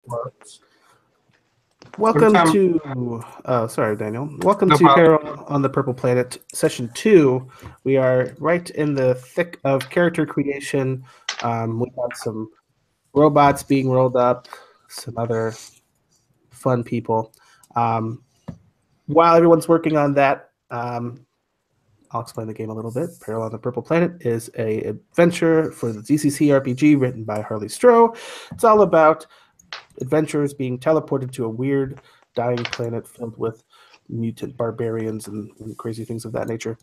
works. Welcome Every time, to, sorry, Daniel. Welcome no to problem. Peril on the Purple Planet, Session 2. We are right in the thick of character creation. We have some robots being rolled up, some other fun people. Um, while everyone's working on that, I'll explain the game a little bit. Peril on the Purple Planet is a adventure for the DCC RPG written by Harley Stroh. It's all about adventurers being teleported to a weird, dying planet filled with mutant barbarians and crazy things of that nature.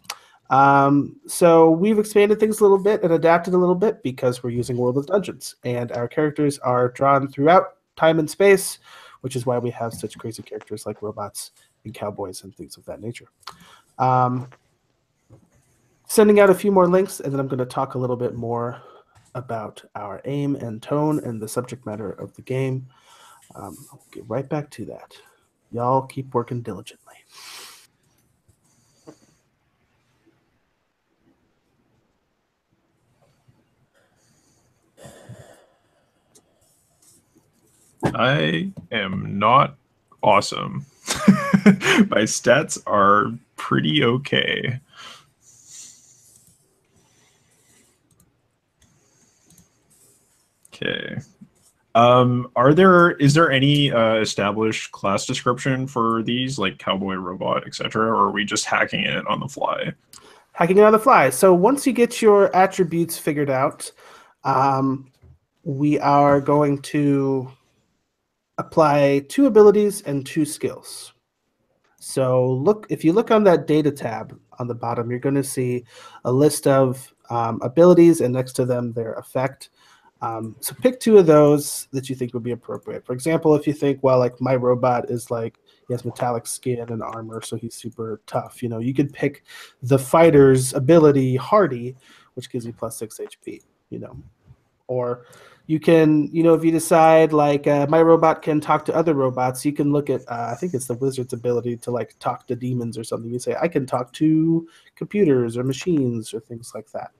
So we've expanded things a little bit and adapted a little bit because we're using World of Dungeons, and our characters are drawn throughout time and space, which is why we have such crazy characters like robots and cowboys and things of that nature. Sending out a few more links, and then I'm going to talk a little bit more about our aim and tone and the subject matter of the game. I'll get right back to that. Y'all keep working diligently. I am not awesome. My stats are pretty okay. Okay. Is there any established class description for these, like cowboy, robot, etc., or are we just hacking it on the fly? Hacking it on the fly. So once you get your attributes figured out, we are going to apply 2 abilities and 2 skills. So if you look on that data tab on the bottom, you're going to see a list of abilities, and next to them their effect. So pick 2 of those that you think would be appropriate. For example, if you think, well, like my robot is like, he has metallic skin and armor, so he's super tough. You know, you could pick the fighter's ability, Hardy, which gives you plus 6 HP. You know, or you can, you know, if you decide like my robot can talk to other robots, you can look at I think it's the wizard's ability to like talk to demons or something. You say I can talk to computers or machines or things like that.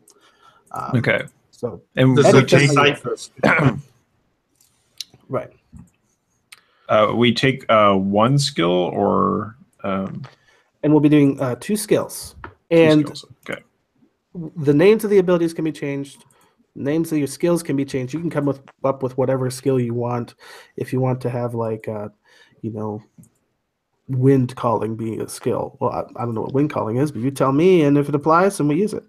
Okay. So And This is we a take decipher. right. we take one skill or And we'll be doing 2 skills. 2 And skills. Okay. the names of the abilities can be changed. Names of your skills can be changed. You can come up with whatever skill you want. If you want to have like, you know, wind calling being a skill. Well, I don't know what wind calling is, but you tell me, and if it applies, then we use it.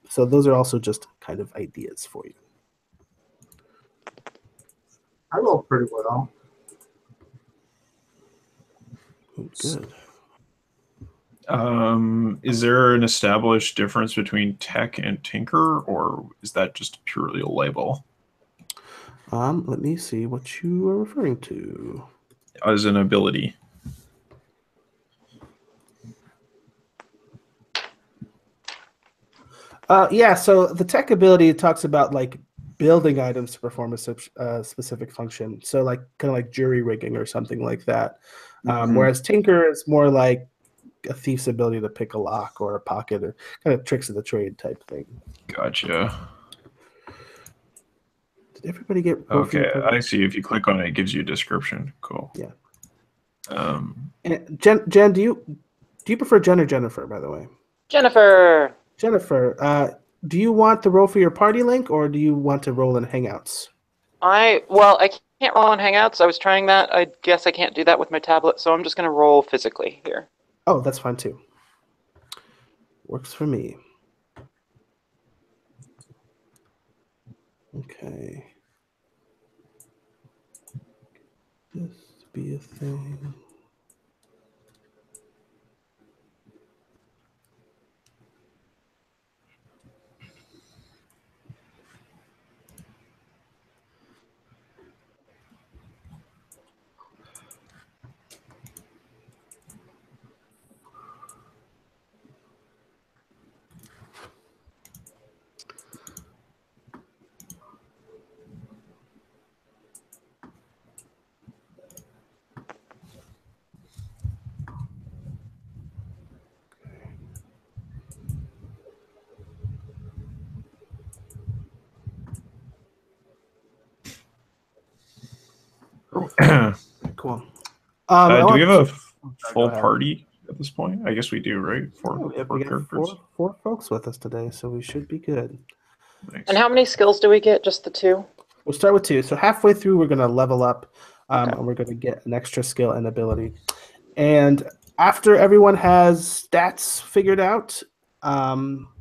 So those are also just kind of ideas for you. I roll pretty well. Good. Is there an established difference between tech and tinker, or is that just purely a label? Let me see what you are referring to. As an ability. Yeah, so the tech ability talks about like building items to perform a specific function. So like kind of like jury rigging or something like that. Whereas tinker is more like a thief's ability to pick a lock or a pocket or kind of tricks of the trade type thing. Gotcha. Did everybody get okay? I see. If you click on it, it gives you a description. Cool. Yeah. And Jen, do you prefer Jen or Jennifer? By the way, Jennifer. Jennifer, do you want to roll for your party link or do you want to roll in Hangouts? I can't roll on Hangouts. I was trying that. I guess I can't do that with my tablet, so I'm just gonna roll physically here. Oh, that's fine too. Works for me. Okay. This be a thing. Cool. Do we have a full ahead. party at this point? I guess we do, right? Four We got characters. four folks with us today, so we should be good. Nice. And how many skills do we get? Just the 2? We'll start with 2. So halfway through, we're going to level up, Okay. and we're going to get an extra skill and ability. And after everyone has stats figured out,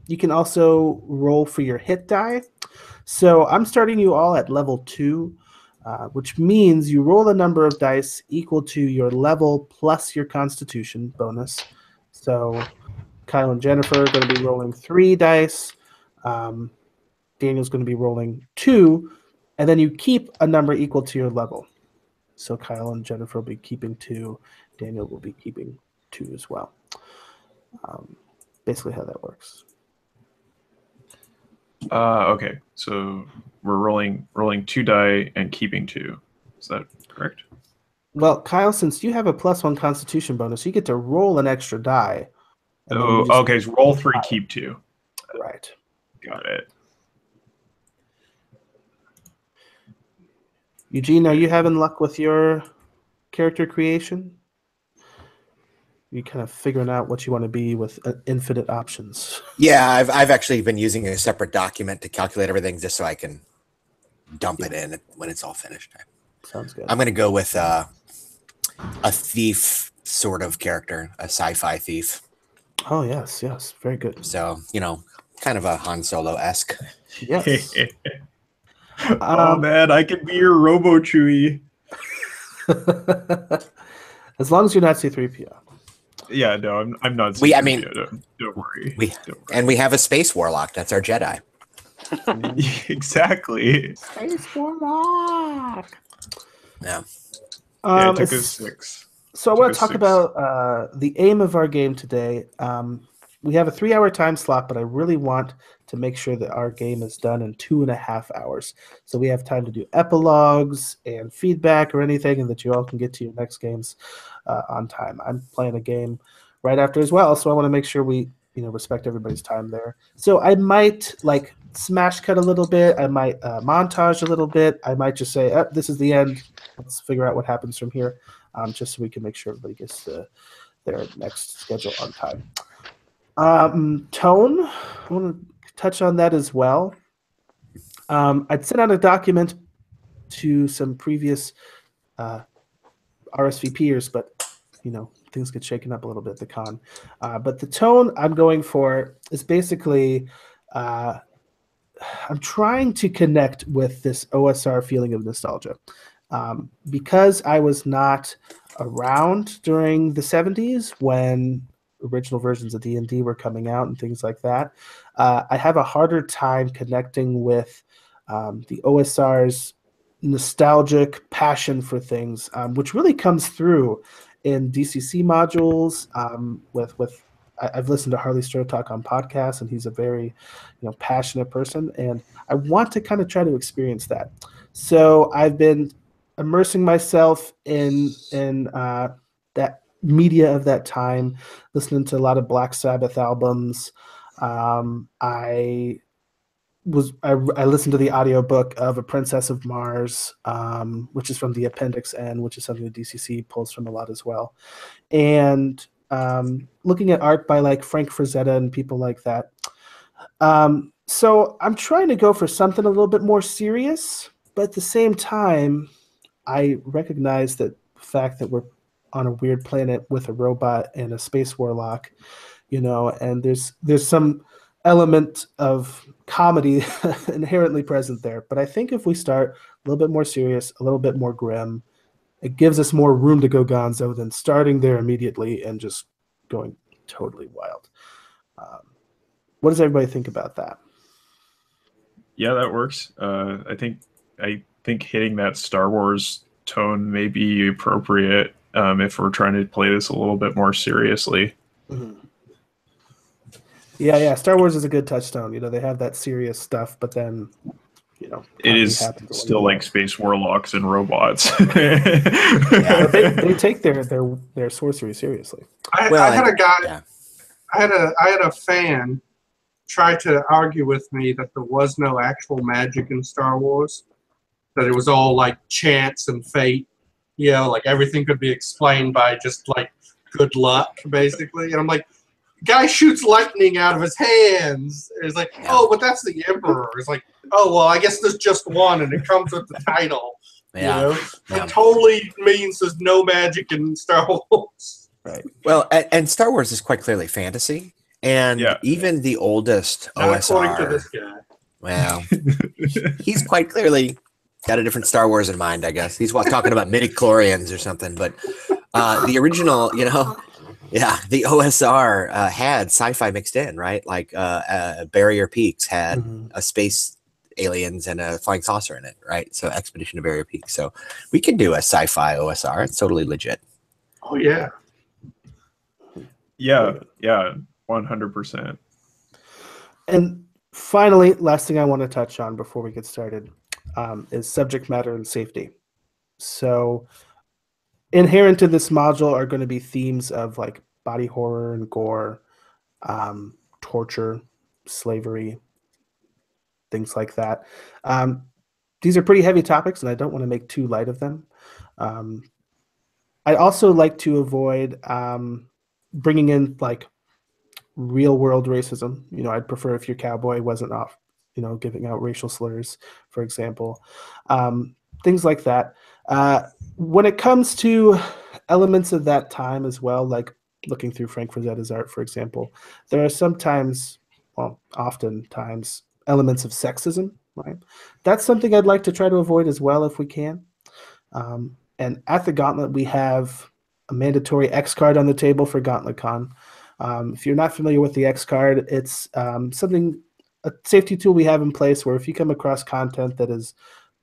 you can also roll for your hit die. So I'm starting you all at level 2, which means you roll a number of dice equal to your level plus your constitution bonus. So Kyle and Jennifer are going to be rolling 3 dice. Daniel's going to be rolling 2, and then you keep a number equal to your level. So Kyle and Jennifer will be keeping 2. Daniel will be keeping 2 as well. Basically how that works. Okay, so we're rolling 2 die and keeping 2. Is that correct? Well, Kyle, since you have a +1 constitution bonus, you get to roll an extra die. And then you Oh, just okay. So roll 3, keep 2. Right. Got it. Eugene, are you having luck with your character creation? You kind of figuring out what you want to be with infinite options. Yeah, I've actually been using a separate document to calculate everything just so I can dump it in when it's all finished. Sounds good. I'm going to go with a thief sort of character, a sci-fi thief. Oh, yes. Very good. So, kind of a Han Solo-esque. Yes. Oh, man, I can be your Robo Chewie. As long as you're not C-3PO. Yeah, no, I'm not. Don't worry. And we have a space warlock. That's our Jedi. Exactly. Space Warlock. Yeah. It took us 6. So I want to talk about the aim of our game today. We have a 3-hour time slot, but I really want to make sure that our game is done in 2.5 hours. So we have time to do epilogues and feedback or anything, and that you all can get to your next games on time. I'm playing a game right after as well, so I want to make sure we respect everybody's time there. So I might smash cut a little bit. I might montage a little bit. I might just say, this is the end. Let's figure out what happens from here, just so we can make sure everybody gets to their next schedule on time. Tone, I want to touch on that as well. I'd sent out a document to some previous RSVPers, but things get shaken up a little bit at the con. But the tone I'm going for is basically I'm trying to connect with this OSR feeling of nostalgia. Because I was not around during the 70s when original versions of D&D were coming out and things like that, I have a harder time connecting with the OSR's nostalgic passion for things, which really comes through in DCC modules. I've listened to Harley Stroh talk on podcasts, and he's a very passionate person, and I want to kind of try to experience that. So I've been immersing myself in that media of that time, listening to a lot of Black Sabbath albums. I listened to the audiobook of A Princess of Mars, which is from the Appendix N, which is something the DCC pulls from a lot as well. And looking at art by Frank Frazetta and people like that. So I'm trying to go for something a little bit more serious, but at the same time, I recognize that the fact that we're on a weird planet with a robot and a space warlock, and there's some element of comedy inherently present there. But I think if we start a little bit more serious, a little bit more grim, it gives us more room to go gonzo than starting there immediately and just going totally wild. What does everybody think about that? Yeah, that works. I think hitting that Star Wars tone may be appropriate if we're trying to play this a little bit more seriously. Mm-hmm. Yeah. Star Wars is a good touchstone. They have that serious stuff, but then, it is still space warlocks and robots. Yeah, they take their sorcery seriously. I had a fan try to argue with me that there was no actual magic in Star Wars, that it was all chance and fate. you know, like everything could be explained by just like good luck, basically. And I'm like, guy shoots lightning out of his hands. And it's like, oh, but that's the Emperor. It's like, oh, well, I guess there's just one, and it comes with the title. Yeah. You know? It totally means there's no magic in Star Wars. Right. Well, and Star Wars is quite clearly fantasy, and even the oldest Not OSR. according to this guy. Well, he's quite clearly got a different Star Wars in mind, I guess. He's talking about midichlorians or something, but the original, you know, the OSR had sci-fi mixed in, right? Like Barrier Peaks had a space aliens and a flying saucer in it, right? So Expedition to Barrier Peaks. So we can do a sci-fi OSR. It's totally legit. Oh, yeah. Yeah, 100%. And finally, last thing I want to touch on before we get started is subject matter and safety. So inherent to this module are going to be themes of like body horror and gore, torture, slavery, things like that. These are pretty heavy topics, and I don't want to make too light of them. I also like to avoid bringing in like real world racism. You know, I'd prefer if your cowboy wasn't off, you know, giving out racial slurs, for example, things like that. When it comes to elements of that time as well, like looking through Frank Frazetta's art, for example, there are sometimes, well, oftentimes elements of sexism, right? That's something I'd like to try to avoid as well if we can. And at the Gauntlet, we have a mandatory X card on the table for GauntletCon. If you're not familiar with the X card, it's a safety tool we have in place where if you come across content that is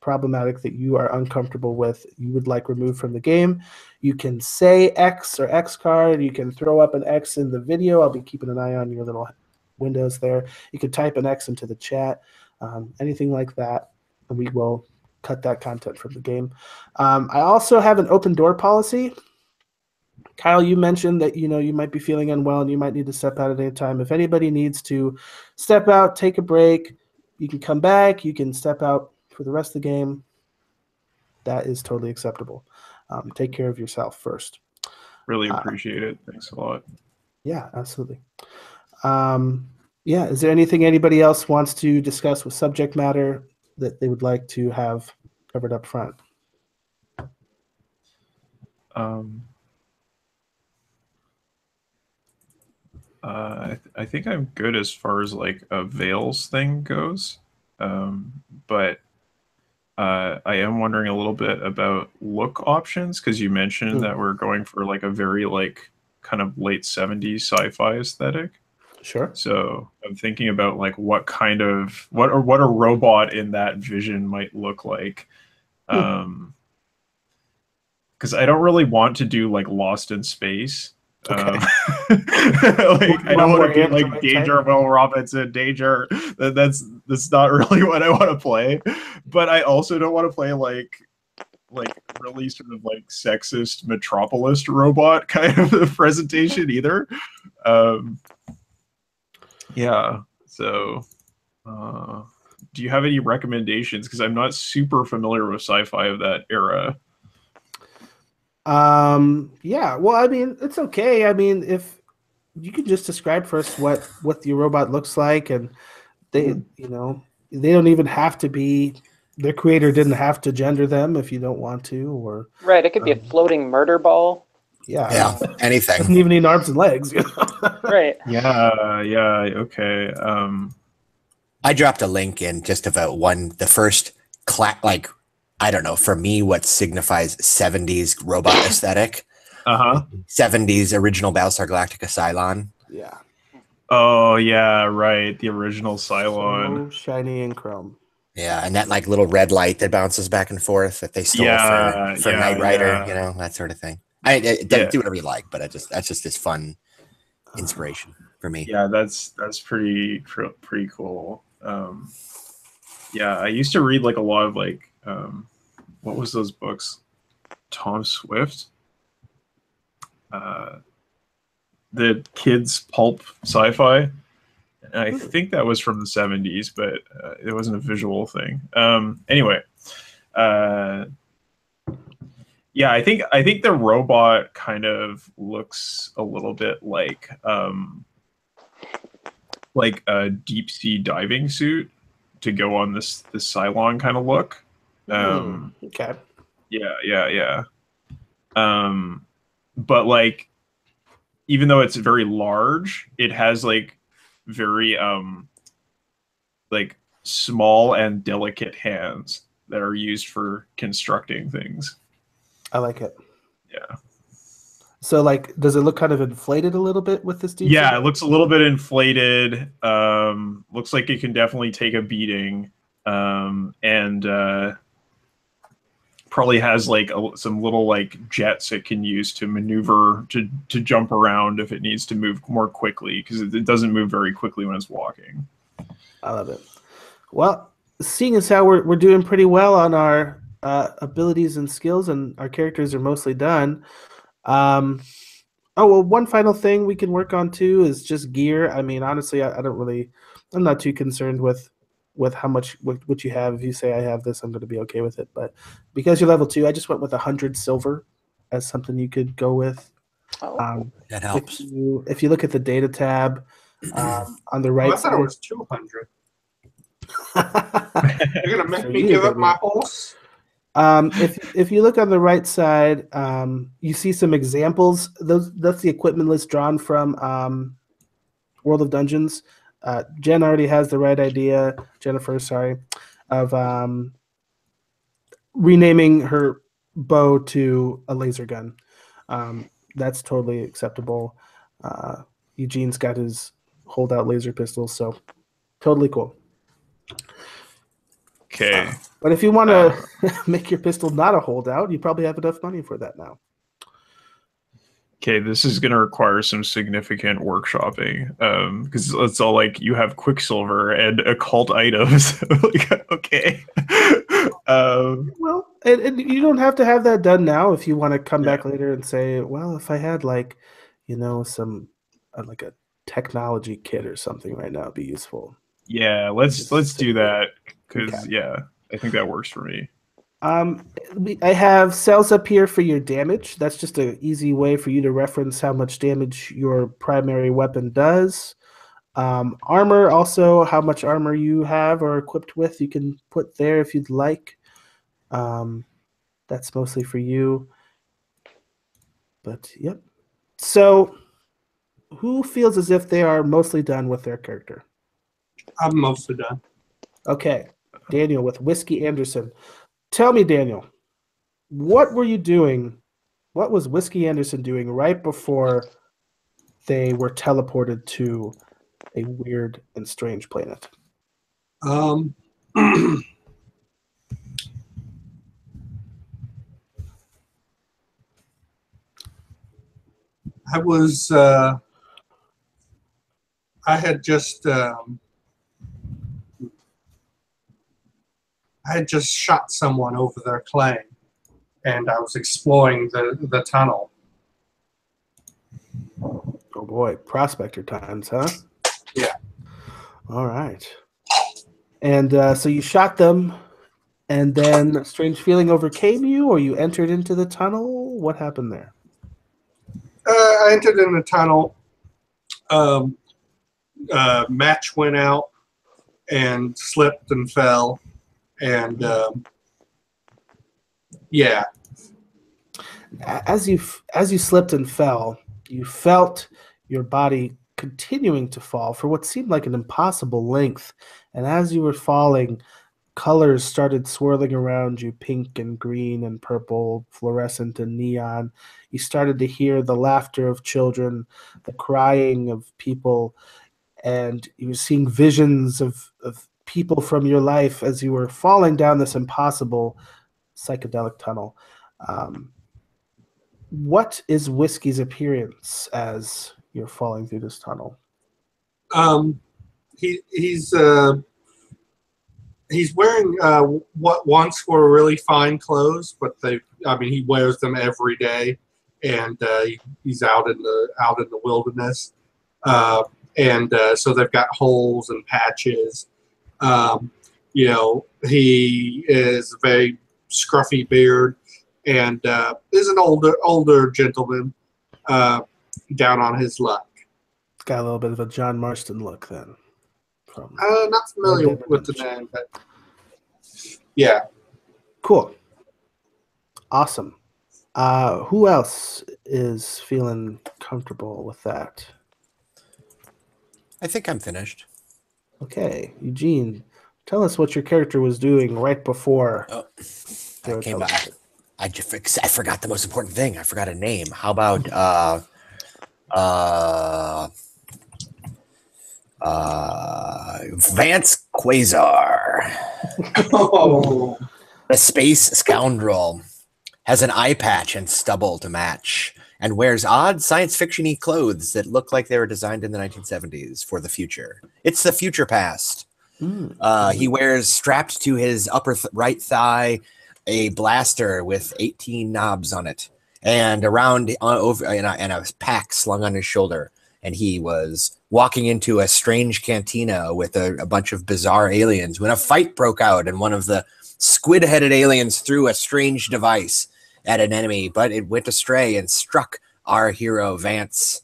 problematic, that you are uncomfortable with, you would like removed from the game, you can say X or X card. You can throw up an X in the video. I'll be keeping an eye on your little windows there. You could type an X into the chat, anything like that, and we will cut that content from the game. I also have an open door policy. Kyle, you mentioned that, you know, you might be feeling unwell and you might need to step out at any time. If anybody needs to step out, take a break, you can come back, you can step out for the rest of the game. That is totally acceptable. Take care of yourself first. Really appreciate it. Thanks a lot. Yeah, absolutely. Is there anything anybody else wants to discuss with subject matter that they would like to have covered up front? I think I'm good as far as like a Veils thing goes, but I am wondering a little bit about look options, because you mentioned that we're going for like a very like kind of late 70s sci-fi aesthetic. Sure. So I'm thinking about like what a robot in that vision might look like. Because I don't really want to do like Lost in Space. Okay. I don't want to be like Danger, Will Robinson, Danger. That's not really what I want to play. But I also don't want to play like really sort of like sexist Metropolis robot kind of presentation either. So do you have any recommendations? Because I'm not super familiar with sci-fi of that era. Well, I mean, it's okay. I mean, if you could just describe first what the robot looks like, and they, you know, they don't even have to be, their creator didn't have to gender them if you don't want to, or right. It could be a floating murder ball. Yeah, anything. Doesn't even need arms and legs. You know? Right. Yeah. Okay. I dropped a link in just about the first like, I don't know, for me, what signifies 70s robot aesthetic. 70s original Battlestar Galactica Cylon. Yeah. Oh, yeah, right. The original Cylon. So shiny and chrome. Yeah, and that like little red light that bounces back and forth that they stole for Knight Rider, you know, that sort of thing. Do whatever you like, but that's just this fun inspiration for me. Yeah, that's pretty cool. I used to read like a lot of like what was those books? Tom Swift. The kids pulp sci-fi. And I think that was from the 70s, but it wasn't a visual thing. Anyway, Yeah, I think the robot kind of looks a little bit like a deep sea diving suit to go on this Cylon kind of look. Okay. Yeah. But like, even though it's very large, it has like very like small and delicate hands that are used for constructing things. I like it. Yeah. So, like, does it look kind of inflated a little bit with this deep sea? Yeah, it looks a little bit inflated. Looks like it can definitely take a beating. And probably has like some little like jets it can use to maneuver to jump around if it needs to move more quickly, because it doesn't move very quickly when it's walking. I love it. Well, seeing as how we're doing pretty well on our abilities and skills, and our characters are mostly done. Oh well, one final thing we can work on too is just gear. I mean, honestly, I'm not too concerned with how much what you have. If you say I have this, I'm going to be okay with it. But because you're level 2, I just went with 100 silver as something you could go with. That helps. If you look at the data tab on the right I thought side, it was 200. You're gonna make me give up my horse? if you look on the right side, you see some examples. That's the equipment list drawn from World of Dungeons. Jen already has the right idea. Jennifer, sorry, of renaming her bow to a laser gun. That's totally acceptable. Eugene's got his holdout laser pistol, so totally cool. Okay. But if you want to make your pistol not a holdout, you probably have enough money for that now. Okay, this is going to require some significant workshopping, because it's all like you have Quicksilver and occult items. Like, okay. Well, and you don't have to have that done now if you want to come back later and say, well, if I had like, some like a technology kit or something right now, it'd be useful. Yeah, let's do that, because I think that works for me. I have cells up here for your damage. That's just an easy way for you to reference how much damage your primary weapon does. Armor, also how much armor you have or equipped with, you can put there if you'd like. That's mostly for you. But yep. So, who feels as if they are mostly done with their character? I'm mostly done. Okay, Daniel with Whiskey Anderson. Tell me, Daniel, what were you doing? What was Whiskey Anderson doing right before they were teleported to a weird and strange planet? I was. I had just. I had just shot someone over their claim, and I was exploring the tunnel. Oh boy, prospector times, huh? Yeah. All right. And so you shot them, and then a strange feeling overcame you, or you entered into the tunnel? What happened there? I entered in the tunnel. Match went out and slipped and fell. And yeah. As you slipped and fell, you felt your body continuing to fall for what seemed like an impossible length. And as you were falling, colors started swirling around you, pink and green and purple, fluorescent and neon. You started to hear the laughter of children, the crying of people, and you were seeing visions of people from your life as you were falling down this impossible psychedelic tunnel. What is Whiskey's appearance as you're falling through this tunnel? He's wearing what once were really fine clothes, but he wears them every day, and he's out in the wilderness, and so they've got holes and patches. He is a very scruffy beard, and is an older gentleman down on his luck. Got a little bit of a John Marston look then. From Not familiar with the name, but yeah. Cool. Awesome. Who else is feeling comfortable with that? I think I'm finished. Okay, Eugene, tell us what your character was doing right before. Oh, that came by. I forgot the most important thing. I forgot a name. How about Vance Quasar, Oh. a space scoundrel, has an eye patch and stubble to match, and wears odd science fiction-y clothes that look like they were designed in the 1970s for the future. It's the future past. He wears, strapped to his upper right thigh, a blaster with 18 knobs on it, and around and a pack slung on his shoulder. And he was walking into a strange cantina with a bunch of bizarre aliens when a fight broke out, and one of the squid-headed aliens threw a strange device at an enemy, but it went astray and struck our hero Vance,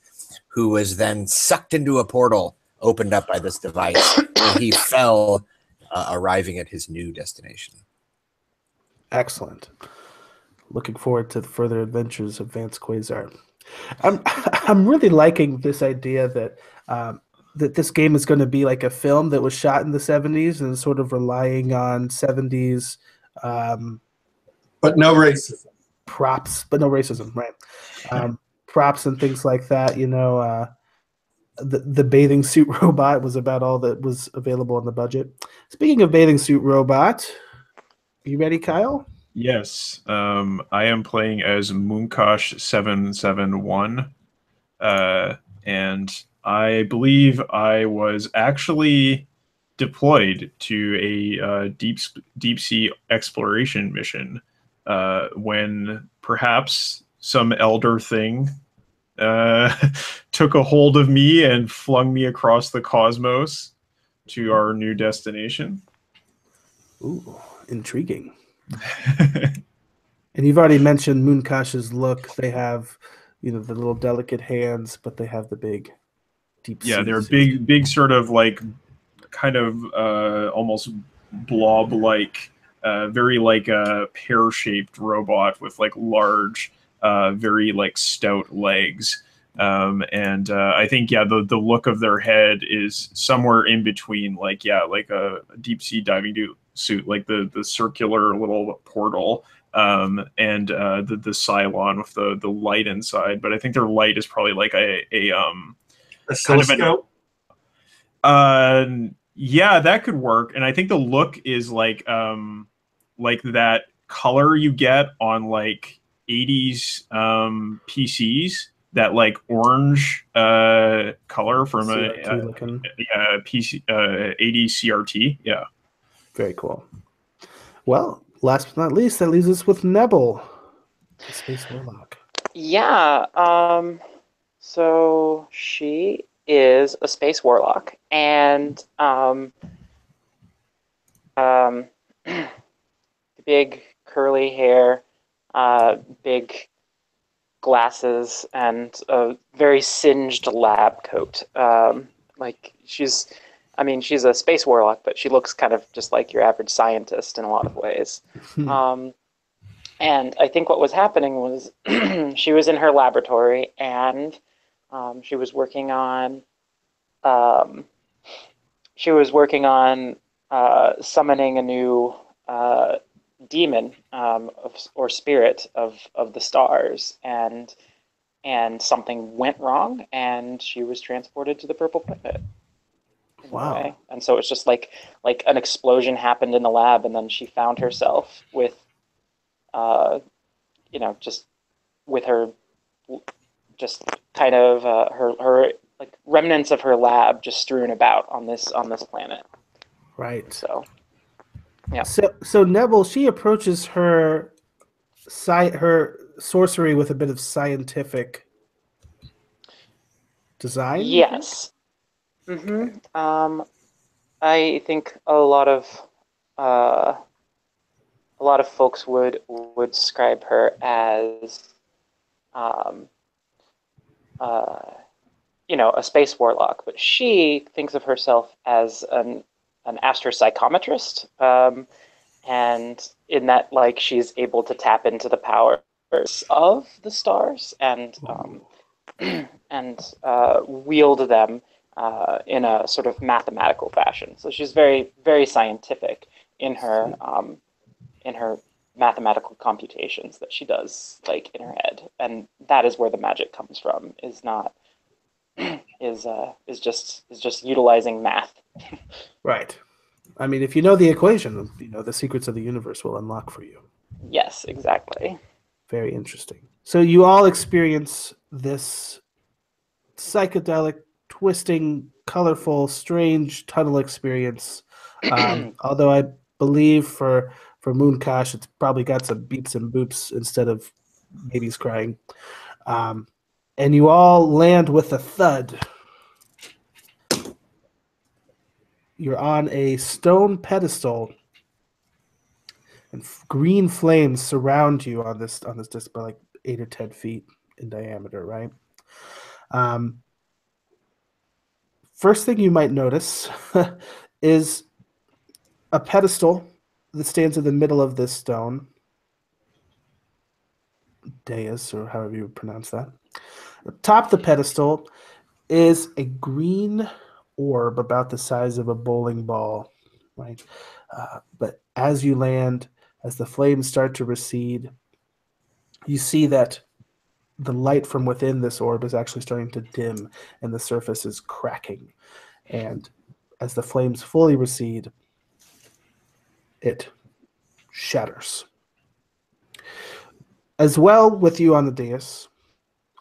who was then sucked into a portal opened up by this device, and he fell, arriving at his new destination. Excellent. Looking forward to the further adventures of Vance Quasar. I'm really liking this idea that that this game is going to be like a film that was shot in the 70s and sort of relying on 70s but no racism. Props, but no racism, right? Props and things like that. You know, the bathing suit robot was about all that was available in the budget. Speaking of bathing suit robot, you ready, Kyle? Yes, I am playing as Moonkosh 771, and I believe I was actually deployed to a deep sea exploration mission when perhaps some elder thing took a hold of me and flung me across the cosmos to our new destination. Ooh, intriguing. And you've already mentioned Moonkosh's look. They have, you know, the little delicate hands, but they have the big, deep. Yeah, they're big, sort of like, kind of almost blob-like, very like a pear-shaped robot with like large, very like stout legs. And I think the look of their head is somewhere in between, like a deep sea diving suit, like the circular little portal, and the Cylon with the light inside. But I think their light is probably like a oscilloscope. Yeah, that could work. And I think the look is like that color you get on like 80s PCs, that like orange color from CRT a PC 80s CRT. Yeah. Very cool. Well, last but not least, that leaves us with Nebel, the Space Warlock. Yeah. So she is a space warlock, and big curly hair, big glasses, and a very singed lab coat. Like she's a space warlock, but she looks kind of just like your average scientist in a lot of ways. And I think what was happening was she was in her laboratory, and she was working on summoning a new demon or spirit of the stars, and something went wrong, and she was transported to the Purple Planet. Wow! And so it's just like an explosion happened in the lab, and then she found herself with, just with her, just kind of her like remnants of her lab just strewn about on this planet. Right. So, yeah. So Nebel, she approaches her sorcery with a bit of scientific design. Yes. I think a lot a lot of folks would describe her as, a space warlock, but she thinks of herself as an astropsychometrist, and in that, like, she's able to tap into the powers of the stars and wield them in a sort of mathematical fashion. So she's very, very scientific in her mathematical computations that she does, like, in her head, and that is where the magic comes from. Is just utilizing math. Right. I mean, if you know the equation, the secrets of the universe will unlock for you. Yes, exactly. Very interesting. So you all experience this psychedelic, twisting, colorful, strange tunnel experience. Although I believe for Mooncash, it's probably got some beeps and boops instead of babies crying. And you all land with a thud. You're on a stone pedestal, and green flames surround you on this disc by like 8 or 10 feet in diameter, right? First thing you might notice is a pedestal that stands in the middle of this stone, dais, or however you would pronounce that. Atop the pedestal is a green orb about the size of a bowling ball, right? But as you land, as the flames start to recede, you see that the light from within this orb is actually starting to dim, and the surface is cracking. And as the flames fully recede, it shatters. As well, with you on the dais,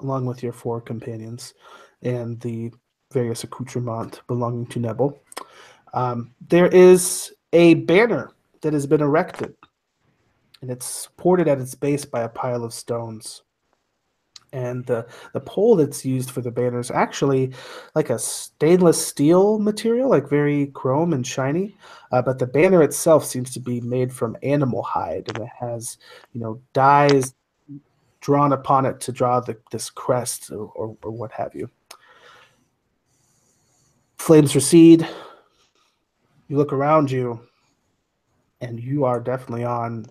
along with your 4 companions and the various accoutrements belonging to Nebel, there is a banner that has been erected, and it's supported at its base by a pile of stones. And the pole that's used for the banner is actually like a stainless steel material, like very chrome and shiny. But the banner itself seems to be made from animal hide, and it has, dyes drawn upon it to draw this crest or what have you. Flames recede. You look around you, and you are definitely on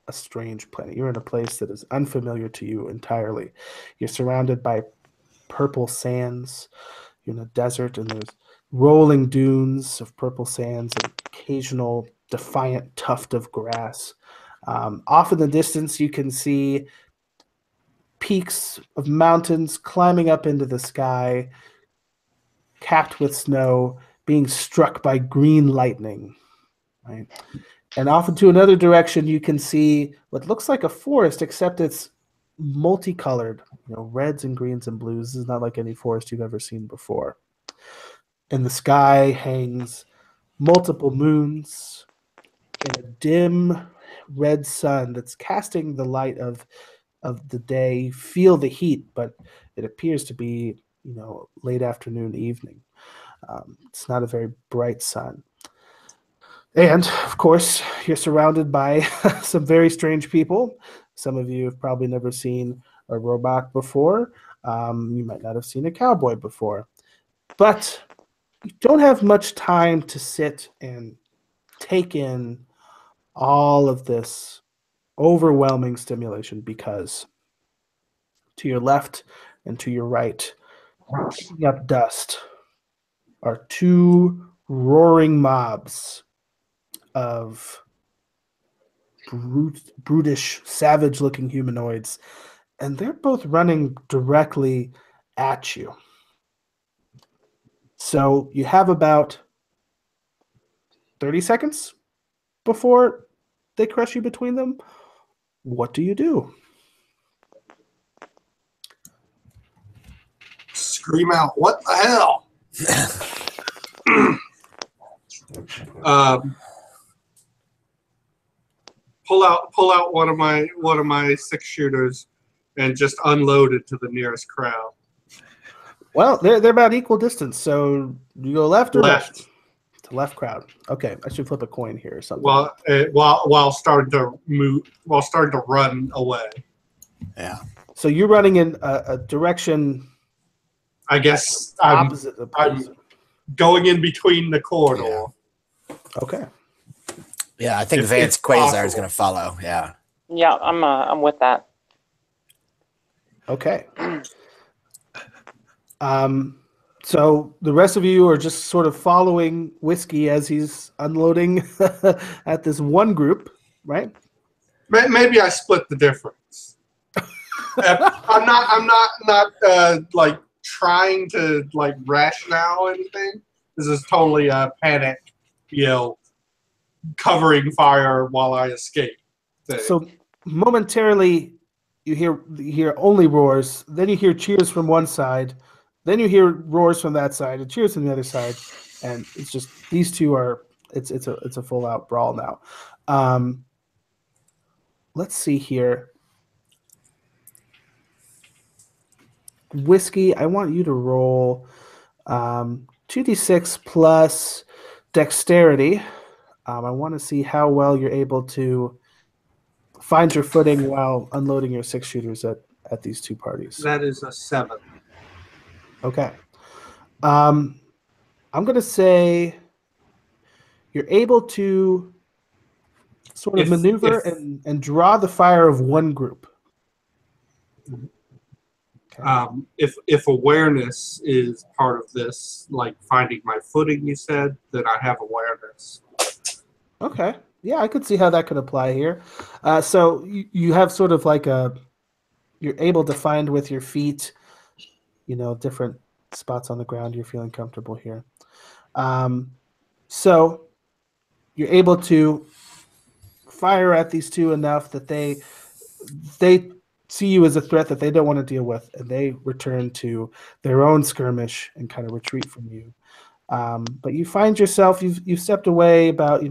a strange planet. You're in a place that is unfamiliar to you entirely. You're surrounded by purple sands. You're in a desert, and there's rolling dunes of purple sands and occasional defiant tuft of grass. Off in the distance, you can see peaks of mountains climbing up into the sky, capped with snow, being struck by green lightning. Right? And off into another direction, you can see what looks like a forest, except it's multicolored, reds and greens and blues. This is not like any forest you've ever seen before. In the sky hangs multiple moons and a dim red sun that's casting the light of the day. You feel the heat, but it appears to be, late afternoon, evening. It's not a very bright sun. And, of course, you're surrounded by some very strange people. Some of you have probably never seen a robot before. You might not have seen a cowboy before. But you don't have much time to sit and take in all of this overwhelming stimulation, because to your left and to your right, kicking up dust, are 2 roaring mobs of brutish, savage-looking humanoids, and they're both running directly at you. So you have about 30 seconds before they crush you between them. What do you do? Scream out, "What the hell?" Pull out one of my 6-shooters and just unload it to the nearest crowd. Well, they're about equal distance, so you go left or right? To left crowd. Okay, I should flip a coin here or something. While starting to run away. Yeah. So you're running in a direction. I guess I'm Opposite the place. going in between the corridor. Okay. Yeah, I think If Vance it's Quasar is possible. going to follow. Yeah. Yeah, I'm with that. Okay. So the rest of you are just sort of following Whiskey as he's unloading at this one group, right? Maybe I split the difference. I'm not like trying to like rationale anything. This is totally a panic, covering fire while I escape thing. So momentarily you hear only roars, then you hear cheers from one side, then you hear roars from that side and cheers from the other side, and it's just these two are it's a full out brawl now. Let's see here. Whiskey, I want you to roll 2d6 plus dexterity. I want to see how well you're able to find your footing while unloading your 6-shooters at these two parties. That is a 7. Okay. I'm going to say you're able to sort of maneuver and draw the fire of one group. Okay. If awareness is part of this, like finding my footing, you said, then I have awareness. Okay. Yeah, I could see how that could apply here. So you have sort of like you're able to find with your feet, different spots on the ground. You're feeling comfortable here. So you're able to fire at these two enough that they see you as a threat that they don't want to deal with, and they return to their own skirmish and kind of retreat from you. But you find yourself, you've stepped away about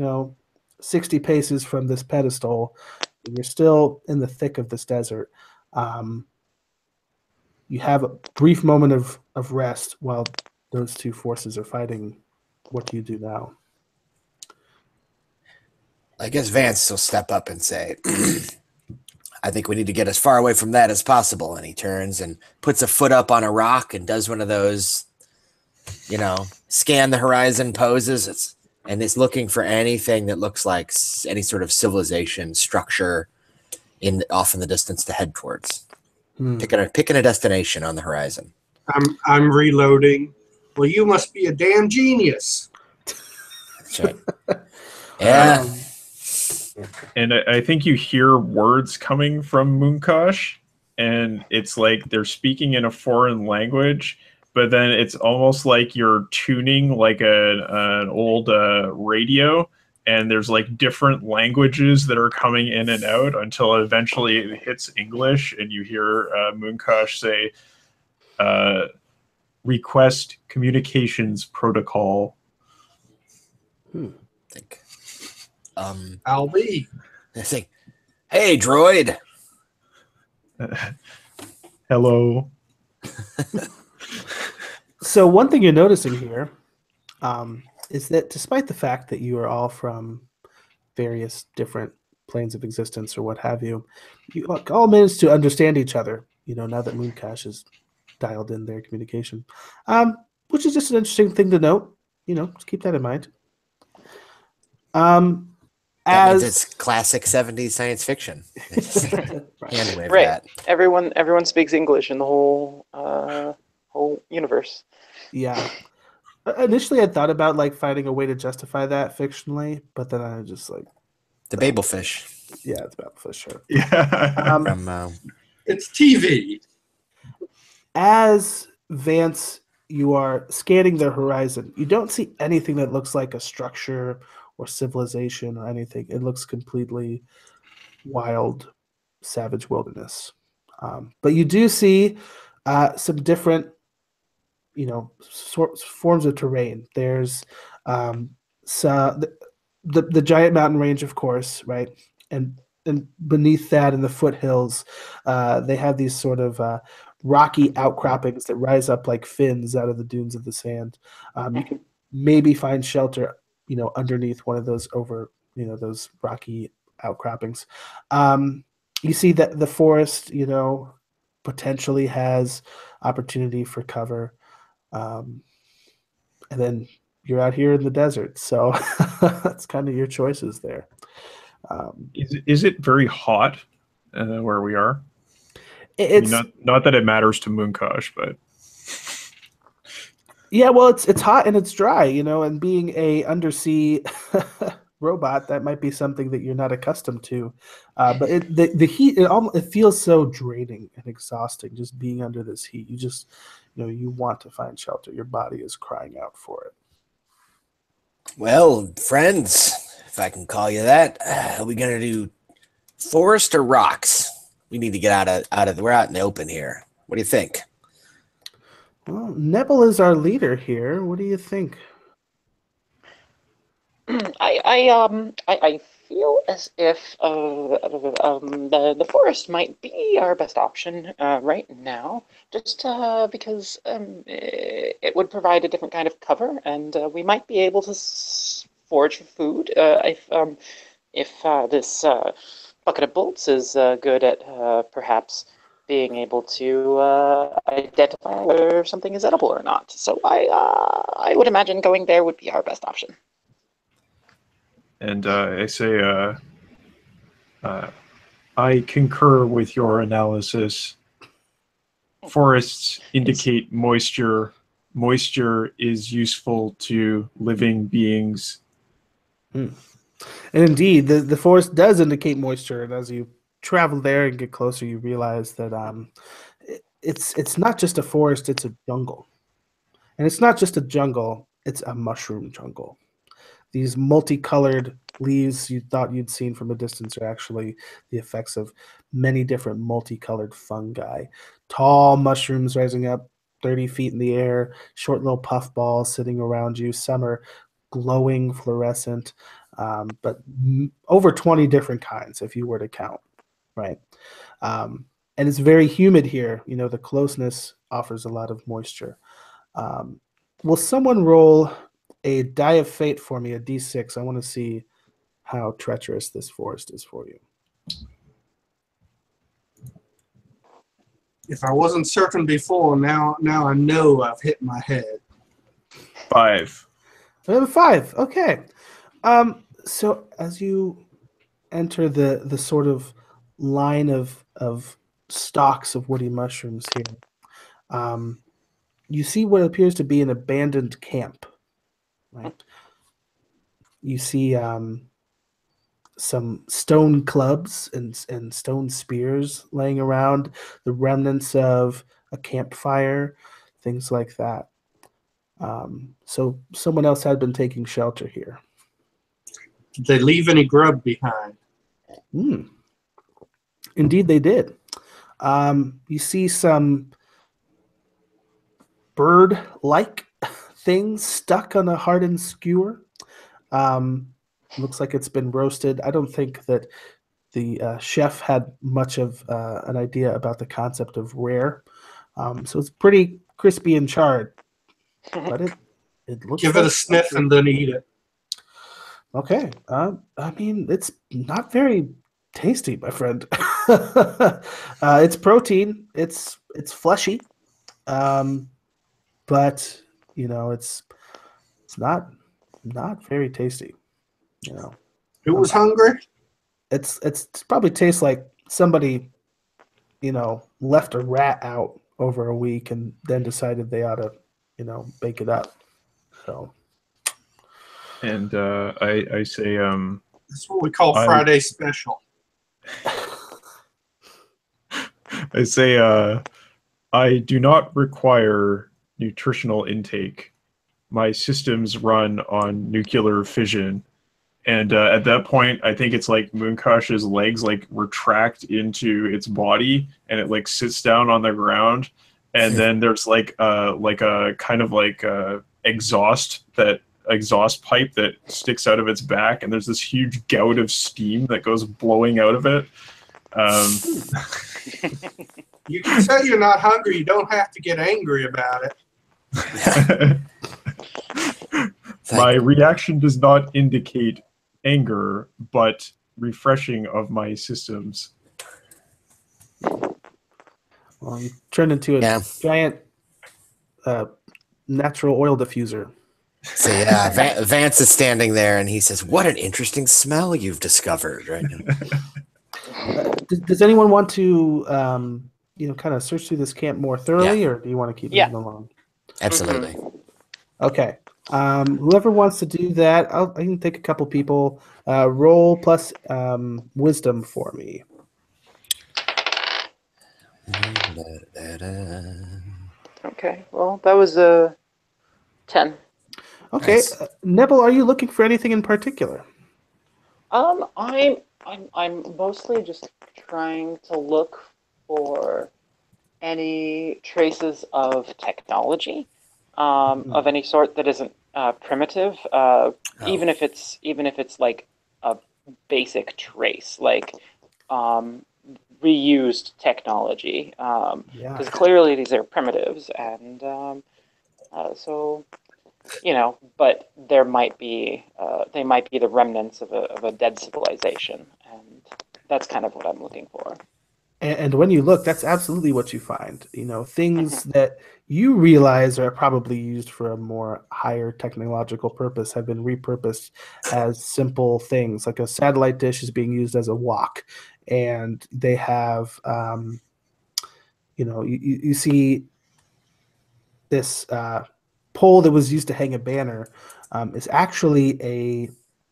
60 paces from this pedestal, and you're still in the thick of this desert. You have a brief moment of rest while those two forces are fighting. What do you do now? I guess Vance will step up and say, I think we need to get as far away from that as possible. And he turns and puts a foot up on a rock and does one of those, scan the horizon poses. And it's looking for anything that looks like any sort of civilization structure off in the distance to head towards. Picking a destination on the horizon. I'm reloading. Well, you must be a damn genius. That's right. Yeah. And I think you hear words coming from Moonkosh, and it's like they're speaking in a foreign language, but then it's almost like you're tuning like an old radio, and there's like different languages that are coming in and out until eventually it hits English, and you hear Moonkosh say, request communications protocol. I think. I'll be. I think, hey, droid. Hello. So one thing you're noticing here is that despite the fact that you are all from various different planes of existence or what have you, you all managed to understand each other, now that Moonkosh has dialed in their communication, which is just an interesting thing to note. Just keep that in mind. That means it's classic 70s science fiction. Right. That. Everyone speaks English in the whole universe. Yeah. Initially, I thought about like finding a way to justify that fictionally, but then I just like the Babelfish. Yeah, it's Babelfish. Sure. Yeah. It's TV. As Vance, you are scanning the horizon. You don't see anything that looks like a structure or civilization or anything. It looks completely wild, savage wilderness. But you do see some different, forms of terrain. There's the giant mountain range, of course, right? And beneath that, in the foothills, they have these sort of rocky outcroppings that rise up like fins out of the dunes of the sand. You can maybe find shelter underneath one of those those rocky outcroppings. You see that the forest, potentially has opportunity for cover. And then you're out here in the desert. So that's kind of your choices there. Is it very hot where we are? It's not that it matters to Moonkosh, but yeah, well, it's hot and it's dry, and being a undersea robot, that might be something that you're not accustomed to. But the heat, it feels so draining and exhausting just being under this heat. You just, you want to find shelter. Your body is crying out for it. Well, friends, if I can call you that, are we gonna do forest or rocks? We need to get out of. We're out in the open here. What do you think? Well, Nebel is our leader here. What do you think? I feel as if the forest might be our best option right now, just because it would provide a different kind of cover, and we might be able to forage for food if this bucket of bolts is good at perhaps being able to identify whether something is edible or not. So I would imagine going there would be our best option. And I say, I concur with your analysis. Forests indicate moisture. Moisture is useful to living beings. And indeed, the forest does indicate moisture. And as you travel there and get closer, you realize that it's not just a forest, it's a jungle. And it's not just a jungle, it's a mushroom jungle. These multicolored leaves you thought you'd seen from a distance are actually the effects of many different multicolored fungi. Tall mushrooms rising up 30 feet in the air, short little puff balls sitting around you. Some are glowing, fluorescent, but over 20 different kinds if you were to count, right? And it's very humid here. The closeness offers a lot of moisture. Will someone roll a die of fate for me, a d6? I want to see how treacherous this forest is for you. If I wasn't certain before, now I know I've hit my head. 5. I have a 5. Okay. So as you enter the sort of line of stalks of woody mushrooms here, you see what appears to be an abandoned camp. Right. You see some stone clubs and stone spears laying around, the remnants of a campfire, things like that. So someone else had been taking shelter here. Did they leave any grub behind? Indeed, they did. You see some bird-like things stuck on a hardened skewer. Looks like it's been roasted. I don't think that the chef had much of an idea about the concept of rare. So it's pretty crispy and charred. But it looks Give it a sniff and then eat it. Okay. I mean, it's not very tasty, my friend. It's protein. It's fleshy. But it's not very tasty. Who was hungry? It's probably tastes like somebody left a rat out over a week and then decided they ought to bake it up. So And I say, That's what we call Friday special. I say, I do not require nutritional intake. My systems run on nuclear fission. And at that point, I think it's like Moonkosh's legs like retract into its body, and it like sits down on the ground. And then there's like a kind of like exhaust pipe that sticks out of its back, and there's this huge gout of steam that goes blowing out of it. You can say you're not hungry. You don't have to get angry about it. My reaction does not indicate anger, but refreshing of my systems. Well, you turned into a giant natural oil diffuser. So yeah, Vance is standing there, and he says, "What an interesting smell you've discovered right now." Does anyone want to, kind of search through this camp more thoroughly, or do you want to keep moving along? Absolutely. Okay. Whoever wants to do that, I can take a couple people. Roll plus wisdom for me. Okay. Well, that was a 10. Okay. Nice. Nebel, are you looking for anything in particular? I'm mostly just trying to look for any traces of technology, of any sort that isn't primitive. Even if it's like a basic trace, like reused technology. Because clearly these are primitives, and so. But there might be they might be the remnants of a dead civilization, and that's kind of what I'm looking for. And when you look, that's absolutely what you find. Things that you realize are probably used for a more higher technological purpose have been repurposed as simple things. Like a satellite dish is being used as a wok, and they have, you see this pole that was used to hang a banner is actually a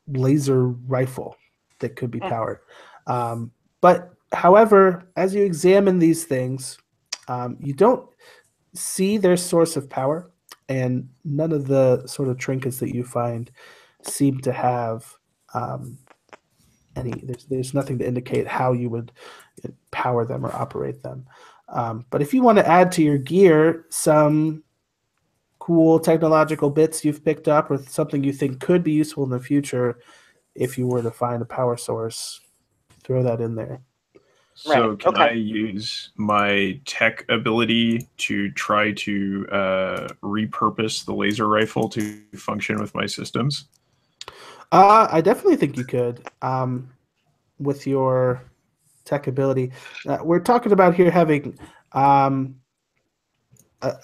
laser rifle that could be powered. But however, as you examine these things, you don't see their source of power, and none of the sort of trinkets that you find seem to have any. There's nothing to indicate how you would power them or operate them. But if you want to add to your gear some cool technological bits you've picked up, or something you think could be useful in the future, if you were to find a power source, throw that in there. So can I use my tech ability to try to repurpose the laser rifle to function with my systems? I definitely think you could, with your tech ability. We're talking about here having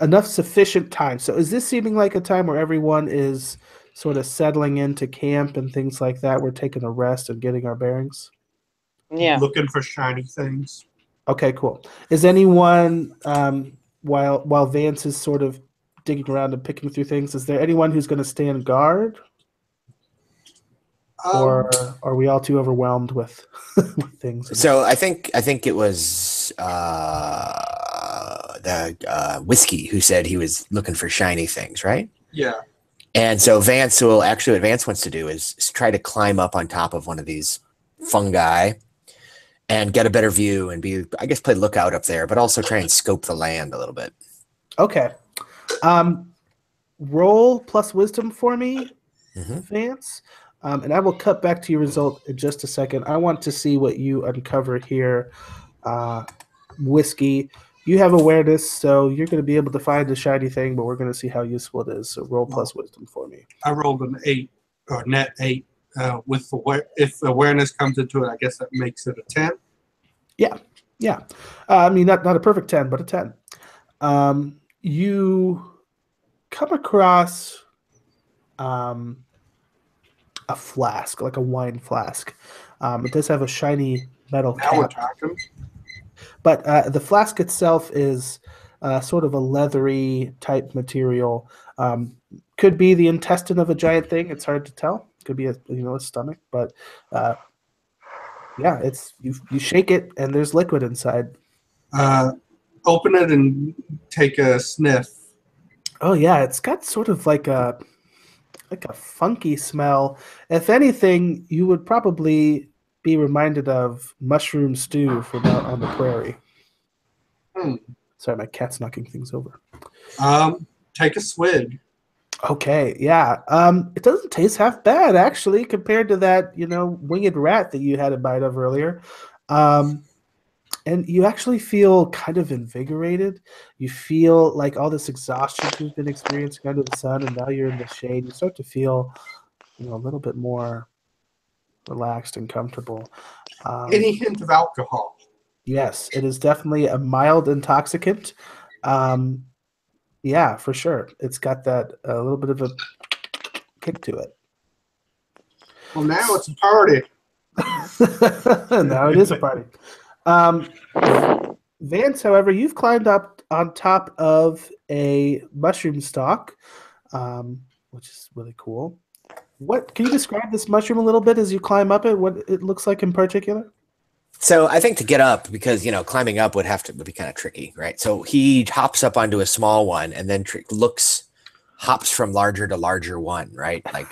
enough sufficient time. So is this seeming like a time where everyone is sort of settling into camp and things like that? We're taking a rest and getting our bearings? Yeah. Looking for shiny things. Okay, cool. Is anyone, while Vance is sort of digging around and picking through things, is there anyone who's going to stand guard? Or are we all too overwhelmed with things? So I think it was the Whiskey who said he was looking for shiny things, right? Yeah. And so Vance will actually, what Vance wants to do is try to climb up on top of one of these fungi and get a better view and be, I guess, play lookout up there, but also try and scope the land a little bit. Okay. Roll plus wisdom for me, Vance. And I will cut back to your result in just a second. I want to see what you uncover here. Whiskey, you have awareness, so you're going to be able to find the shiny thing, but we're going to see how useful it is. So roll plus wisdom for me. I rolled an 8, or net 8. If awareness comes into it, I guess that makes it a 10. Yeah. I mean, not a perfect 10, but a 10. You come across a flask, like a wine flask. It does have a shiny metal cap. Now we're talking. But the flask itself is sort of a leathery type material. Could be the intestine of a giant thing. It's hard to tell. Could be a stomach, but yeah, it's you shake it and there's liquid inside. Open it and take a sniff. Oh yeah, it's got sort of like a funky smell. If anything, you would probably be reminded of mushroom stew from out on the prairie. Sorry, my cat's knocking things over. Take a swig. Okay, yeah. It doesn't taste half bad, actually, compared to that, winged rat that you had a bite of earlier. And and you actually feel kind of invigorated. You feel like all this exhaustion you've been experiencing under the sun, and now you're in the shade. You start to feel, a little bit more relaxed and comfortable. Any hint of alcohol? Yes, it is definitely a mild intoxicant. Yeah, for sure. It's got that a little bit of a kick to it. Well, now it's a party. Now it is a party. Vance, however, you've climbed up on top of a mushroom stalk, which is really cool. What can you describe this mushroom a little bit as you climb up it? What it looks like in particular? So I think to get up, because climbing up would be kind of tricky, right? So he hops up onto a small one and then hops from larger to larger one, right? Like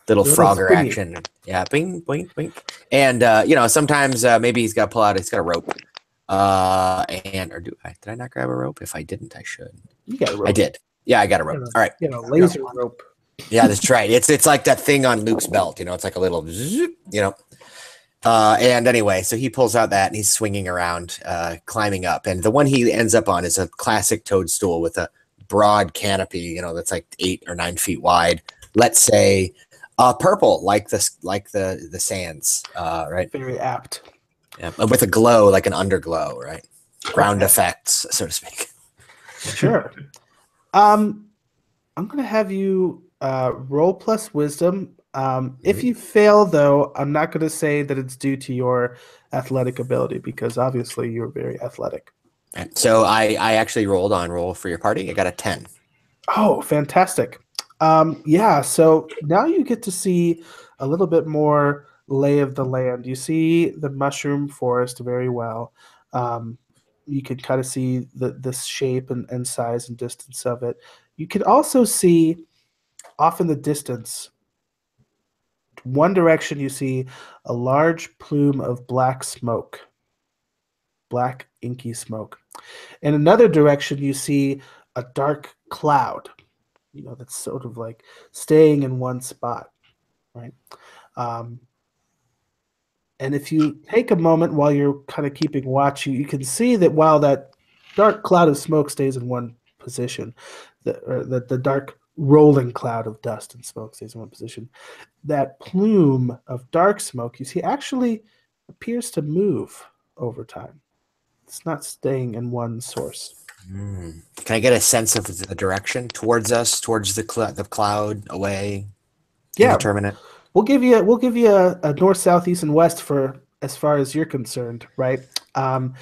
little Frogger springy action. Yeah, bing, bing, bing. And sometimes maybe he's got to pull out. He's got a rope. Did I not grab a rope? If I didn't, I should. You got a rope. I did. Yeah, I got a rope. All right. Laser rope. Yeah, that's right. It's like that thing on Luke's belt. It's like a little, And anyway, so he pulls out that and he's swinging around, climbing up. And the one he ends up on is a classic toadstool with a broad canopy, that's like 8 or 9 feet wide. Let's say purple, like the sands, right? Very apt. Yeah, with a glow, like an underglow, right? Ground effects, so to speak. Sure. I'm going to have you roll plus wisdom. If you fail, though, I'm not going to say that it's due to your athletic ability, because obviously you're very athletic. Right. So I actually roll for your party. I got a 10. Oh, fantastic. Yeah, so now you get to see a little bit more lay of the land. You see the mushroom forest very well. You can kind of see the shape and size and distance of it. You can also see off in the distance, one direction you see a large plume of black smoke, black inky smoke. In another direction you see a dark cloud, that's sort of like staying in one spot, right? And if you take a moment while you're kind of keeping watch, you can see that while that dark cloud of smoke stays in one position, the dark rolling cloud of dust and smoke stays in one position, that plume of dark smoke you see actually appears to move over time. It's not staying in one source. Can I get a sense of the direction towards us, towards the cloud, away? Yeah, determinate. We'll give you a north, south, east, and west for as far as you're concerned, right? To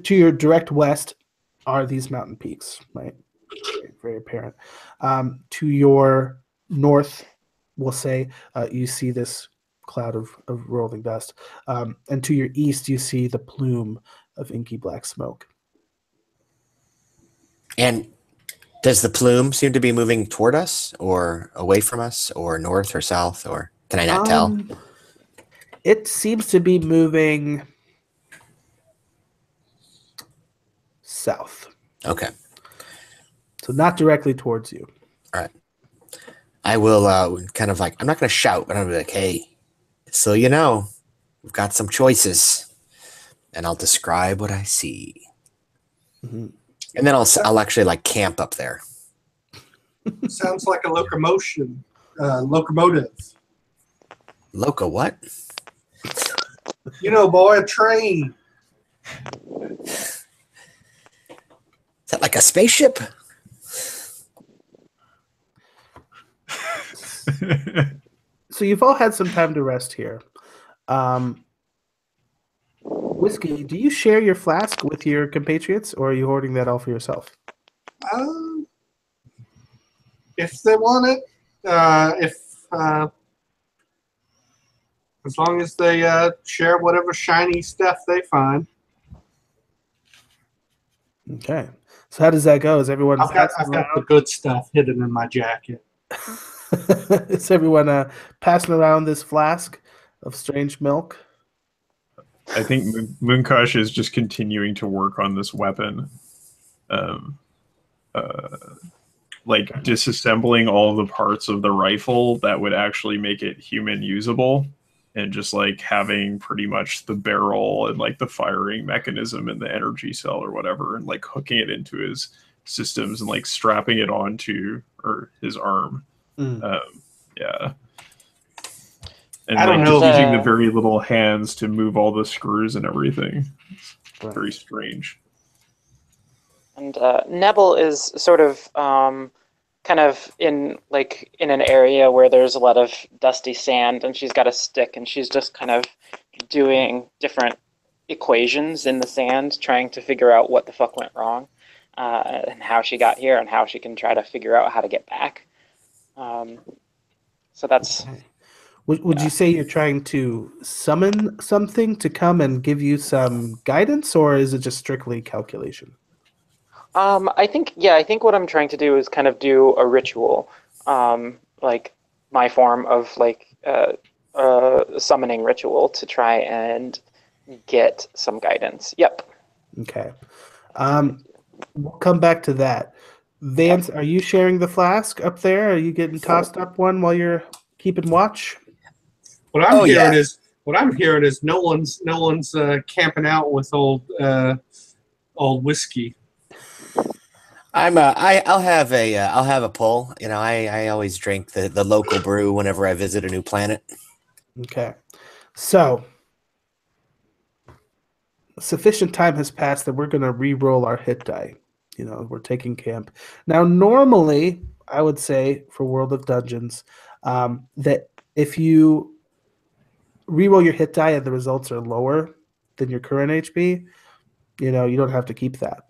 your direct west are these mountain peaks, right? Very, very apparent. To your north, we'll say you see this cloud of rolling dust, and to your east, you see the plume of inky black smoke. And does the plume seem to be moving toward us, or away from us, or north or south, or can I not tell? It seems to be moving south. Okay. So not directly towards you. All right. I will kind of like, I'm not going to shout, but I'm going to be like, hey, so we've got some choices, and I'll describe what I see. Mm-hmm. And then I'll actually like camp up there. Sounds like a locomotive. Loco what? Boy, a train. Is that like a spaceship? So you've all had some time to rest here. Whiskey, do you share your flask with your compatriots, or are you hoarding that all for yourself? If they want it, as long as they share whatever shiny stuff they find. Okay. So how does that go? Is everyone I've got the good stuff hidden in my jacket. Is everyone passing around this flask of strange milk? I think Moonkosh is just continuing to work on this weapon. Like disassembling all the parts of the rifle that would actually make it human usable, and just like having pretty much the barrel and like the firing mechanism and the energy cell or whatever, and like hooking it into his systems and like strapping it onto or his arm. Yeah. And I don't like know. just using the very little hands to move all the screws and everything. It's very strange. And Nebel is sort of kind of in an area where there's a lot of dusty sand, and she's got a stick, and she's just kind of doing different equations in the sand, trying to figure out what the fuck went wrong, and how she got here, and how she can try to figure out how to get back. So that's. Okay. Would you say you're trying to summon something to come and give you some guidance, or is it just strictly calculation? I think what I'm trying to do is kind of do a ritual, like my form of summoning ritual to try and get some guidance. Yep. Okay. We'll come back to that. Vance, are you sharing the flask up there? Are you getting tossed up one while you're keeping watch? What I'm hearing is no one's camping out with old whiskey. I'll have a pull. You know, I always drink the local brew whenever I visit a new planet. Okay. So sufficient time has passed that we're going to re-roll our hit die. You know, we're taking camp. Now, normally, I would say for World of Dungeons, that if you re-roll your hit die and the results are lower than your current HP, you know, you don't have to keep that.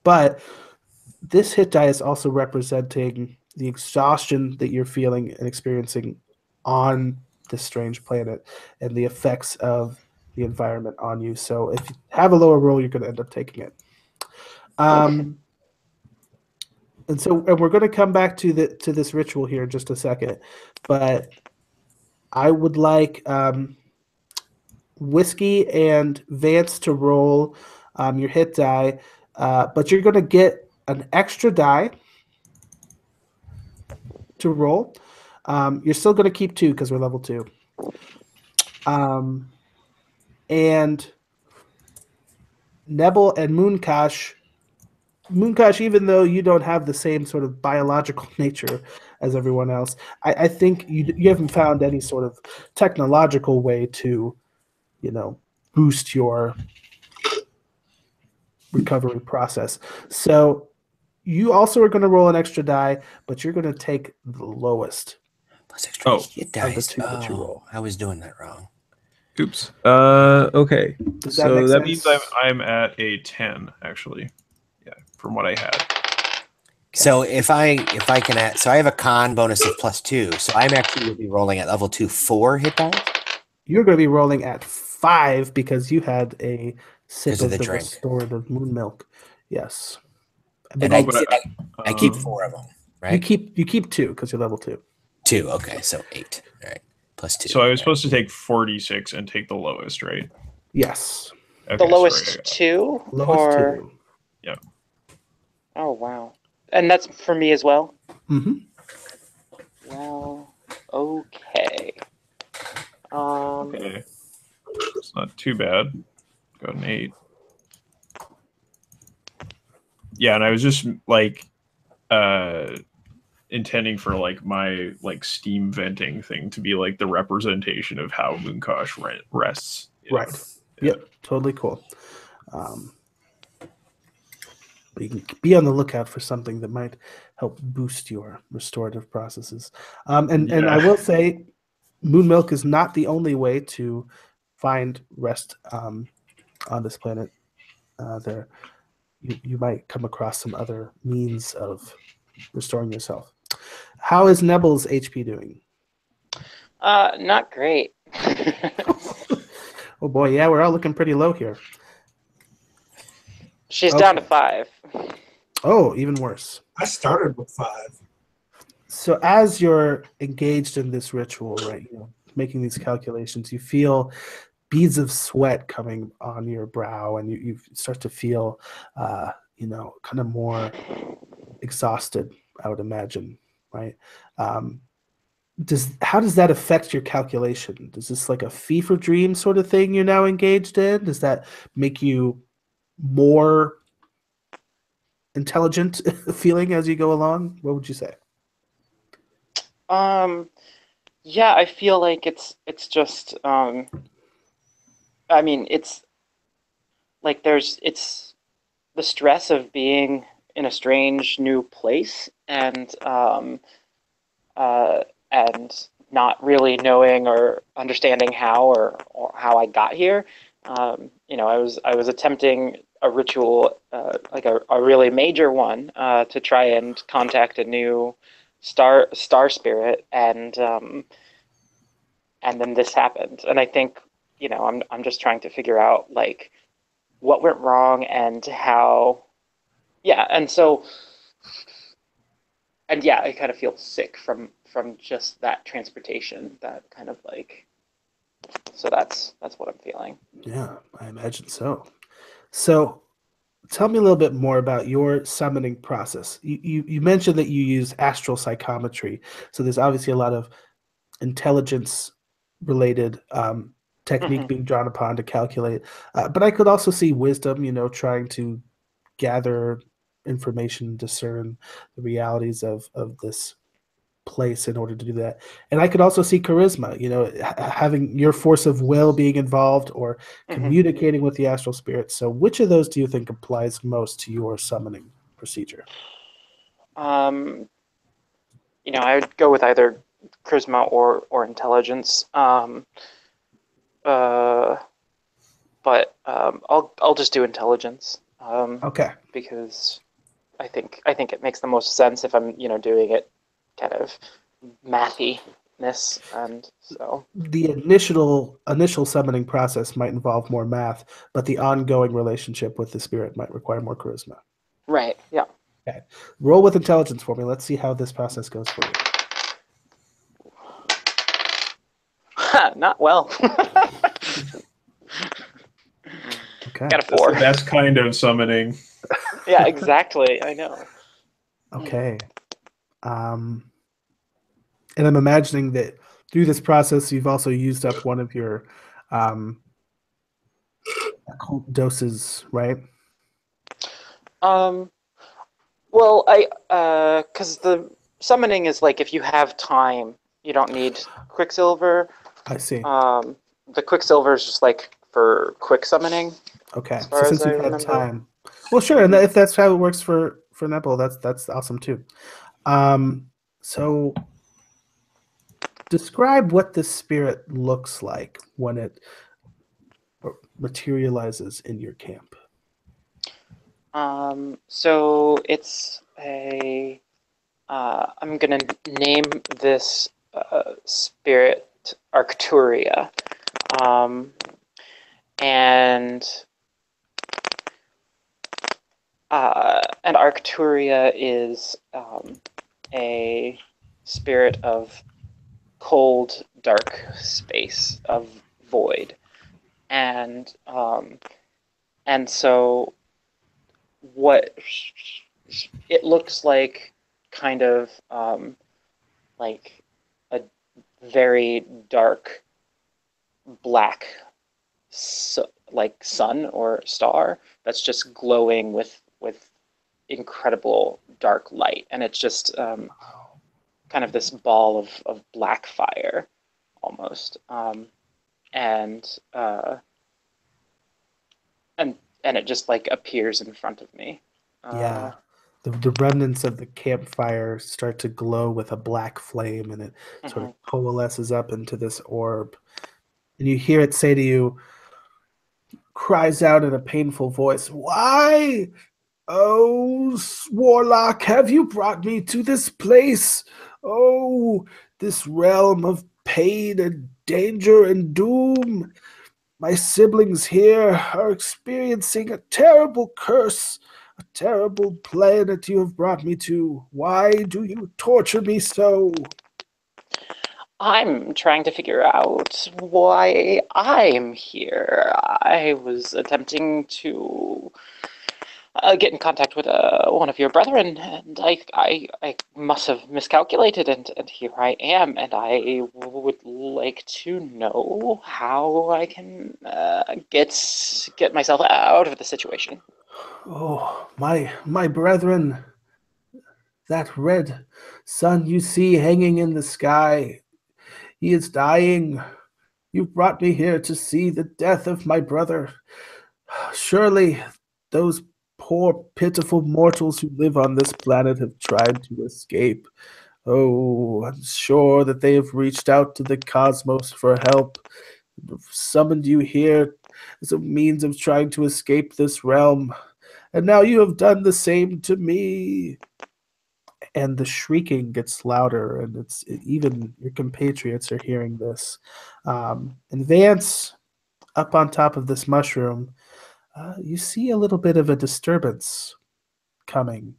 But this hit die is also representing the exhaustion that you're feeling and experiencing on this strange planet and the effects of the environment on you. So if you have a lower roll, you're going to end up taking it. And we're going to come back to this ritual here in just a second, but I would like Whiskey and Vance to roll your hit die, but you're going to get an extra die to roll. You're still going to keep 2 because we're level 2. And Nebel and Moonkash, even though you don't have the same sort of biological nature as everyone else, I think you haven't found any sort of technological way to, you know, boost your recovery process. So you also are going to roll an extra die, but you're going to take the lowest. Plus extra hit of the dice. 2 that you roll. I was doing that wrong. Oops. Okay. Does that So make that sense? means I'm at a 10 actually. Yeah, from what I had. So if I can add, so I have a con bonus of +2. So I'm actually going to be rolling at level 2 4 hit dice. You're going to be rolling at 5 because you had a sip Because of of the the drink. restorative moon milk. Yes. And I keep 4 of them, right? You keep 2 because you're level 2. 2. Okay, so 8. All right, +2. So I was supposed to take 46 and take the lowest, right? Yes. Okay, The lowest sorry, 2? Lowest or... 2. Yeah. Oh, wow. And that's for me as well? Mm-hmm. Well, okay. Okay. It's not too bad. Got an 8. Yeah, and I was just like intending for like my like steam venting thing to be like the representation of how Moonkosh rests. Right. Yeah. Yep. Totally cool. But you can be on the lookout for something that might help boost your restorative processes. And I will say, moon milk is not the only way to find rest on this planet. You might come across some other means of restoring yourself. How is Nebel's HP doing? Not great. Oh boy, yeah, we're all looking pretty low here. She's down to 5. Oh, even worse. I started with 5. So as you're engaged in this ritual, right, you know, making these calculations, you feel beads of sweat coming on your brow, and you start to feel, you know, kind of more exhausted, I would imagine, right? how does that affect your calculation? Is this like a fever dream sort of thing you're now engaged in? Does that make you more intelligent feeling as you go along? What would you say? Yeah, I feel like it's just I mean, it's like it's the stress of being in a strange new place uh and not really knowing or understanding how or how I got here. I was attempting a ritual, like a really major one, to try and contact a new star spirit, and then this happened. And I think, I'm just trying to figure out like what went wrong and how. Yeah, and so, and yeah, I kind of feel sick from just that transportation, that kind of like. So that's what I'm feeling. Yeah, I imagine so. So tell me a little bit more about your summoning process. You mentioned that you use astral psychometry. So there's obviously a lot of intelligence related technique Hmm. being drawn upon to calculate. But I could also see wisdom, trying to gather information, discern the realities of this place in order to do that. And I could also see charisma, having your force of will being involved or Hmm. communicating with the astral spirit. So which of those do you think applies most to your summoning procedure? Um, I would go with either charisma or intelligence. Uh, but I'll just do intelligence. Okay. Because I think it makes the most sense if I'm doing it kind of mathy-ness, and so The initial summoning process might involve more math, but the ongoing relationship with the spirit might require more charisma. right, yeah. Okay. Roll with intelligence for me. Let's see how this process goes for you. Not well. Okay. Got a That's the 4. best kind of summoning. Yeah, exactly. I know. Okay. And I'm imagining that through this process, you've also used up one of your um, occult doses, right? Um. Well, because the summoning is like if you have time, you don't need Quicksilver. I see. The Quicksilver is just like for quick summoning, Okay. as So far as since I you've had remember. time, well, sure. And if that's how it works for Nepal, that's awesome too. So describe what the spirit looks like when it materializes in your camp. So it's I'm gonna name this spirit Arcturia, um, and and Arcturia is a spirit of cold, dark space, of void, and so what it looks like, kind of like a very dark black, like sun or star that's just glowing with incredible dark light, and it's just kind of this ball of black fire almost, and and it just like appears in front of me. Yeah. The remnants of the campfire start to glow with a black flame and it sort of Mhm. coalesces up into this orb. And you hear it say to you, cries out in a painful voice, "Why, oh, warlock, have you brought me to this place? Oh, this realm of pain and danger and doom. My siblings here are experiencing a terrible curse, a terrible planet you have brought me to. Why do you torture me so?" I'm trying to figure out why I'm here. I was attempting to get in contact with one of your brethren, and I must have miscalculated, and here I am, and I would like to know how I can get myself out of the situation. Oh, my brethren, that red sun you see hanging in the sky, he is dying. You brought me here to see the death of my brother. Surely those poor, pitiful mortals who live on this planet have tried to escape. Oh, I'm sure that they have reached out to the cosmos for help, summoned you here as a means of trying to escape this realm. And now you have done the same to me. And the shrieking gets louder, and even your compatriots are hearing this. And Vance, up on top of this mushroom, you see a little bit of a disturbance coming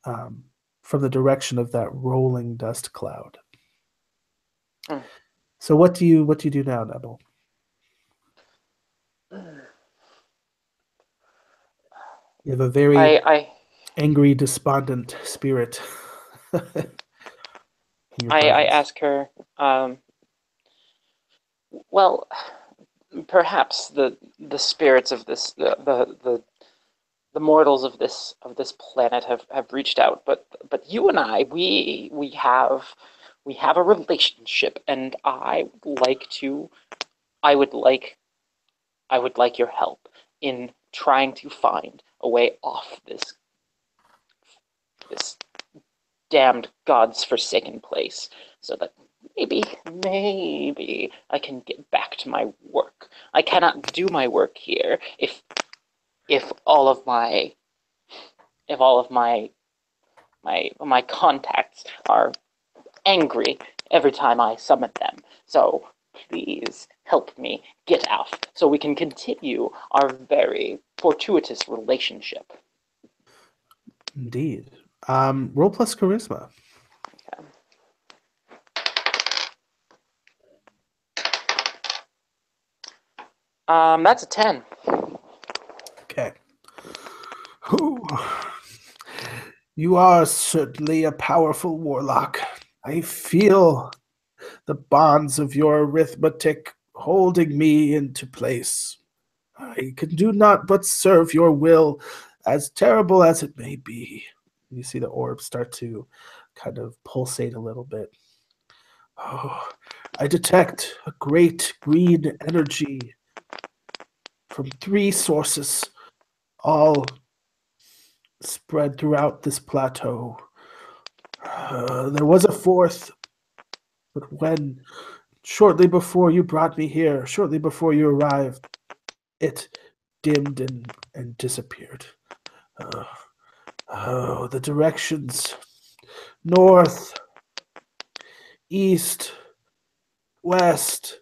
from the direction of that rolling dust cloud. So what do you do now, Nebel? You have a very angry, despondent spirit. I ask her, well, perhaps the spirits of this the mortals of this planet have reached out, but you and I, we have a relationship, and I would like your help in trying to find a way off this damned God's forsaken place, so that maybe I can get back to my work. I cannot do my work here if all of my contacts are angry every time I summon them. So please help me get out so we can continue our very fortuitous relationship. Indeed. Roll plus charisma. Okay. That's a 10. Okay. You are certainly a powerful warlock. I feel the bonds of your arithmetic holding me into place. I can do not but serve your will, as terrible as it may be. You see the orbs start to kind of pulsate a little bit. Oh, I detect a great green energy from 3 sources, all spread throughout this plateau. There was a 4th, but when, shortly before you brought me here, shortly before you arrived, it dimmed and disappeared. The directions: north, east, west,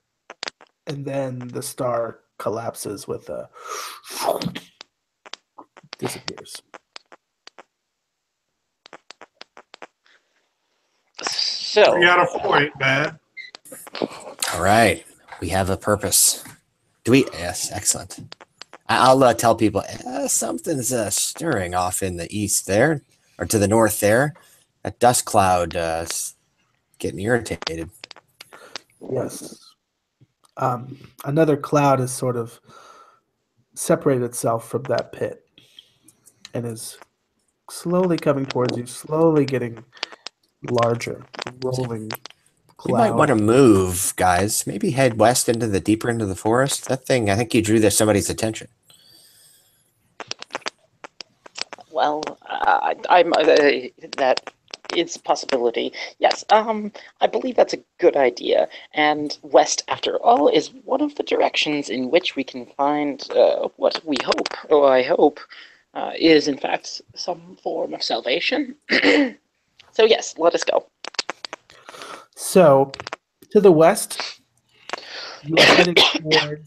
and then the star collapses with a disappears. So You got a point, man. All right. We have a purpose. Do we? Yes, excellent. I'll tell people something's stirring off in the east there, or to the north there. That dust cloud getting irritated. Yes. Another cloud has sort of separated itself from that pit and is slowly coming towards you, slowly getting larger, rolling cloud. You might want to move, guys. Maybe head west into the deeper into the forest. That thing, I think you drew somebody's attention. Well, I'm that is a possibility. Yes, I believe that's a good idea. And west, after all, is one of the directions in which we can find what we hope, or I hope, is in fact some form of salvation. So yes, let us go. So, to the west, you are heading toward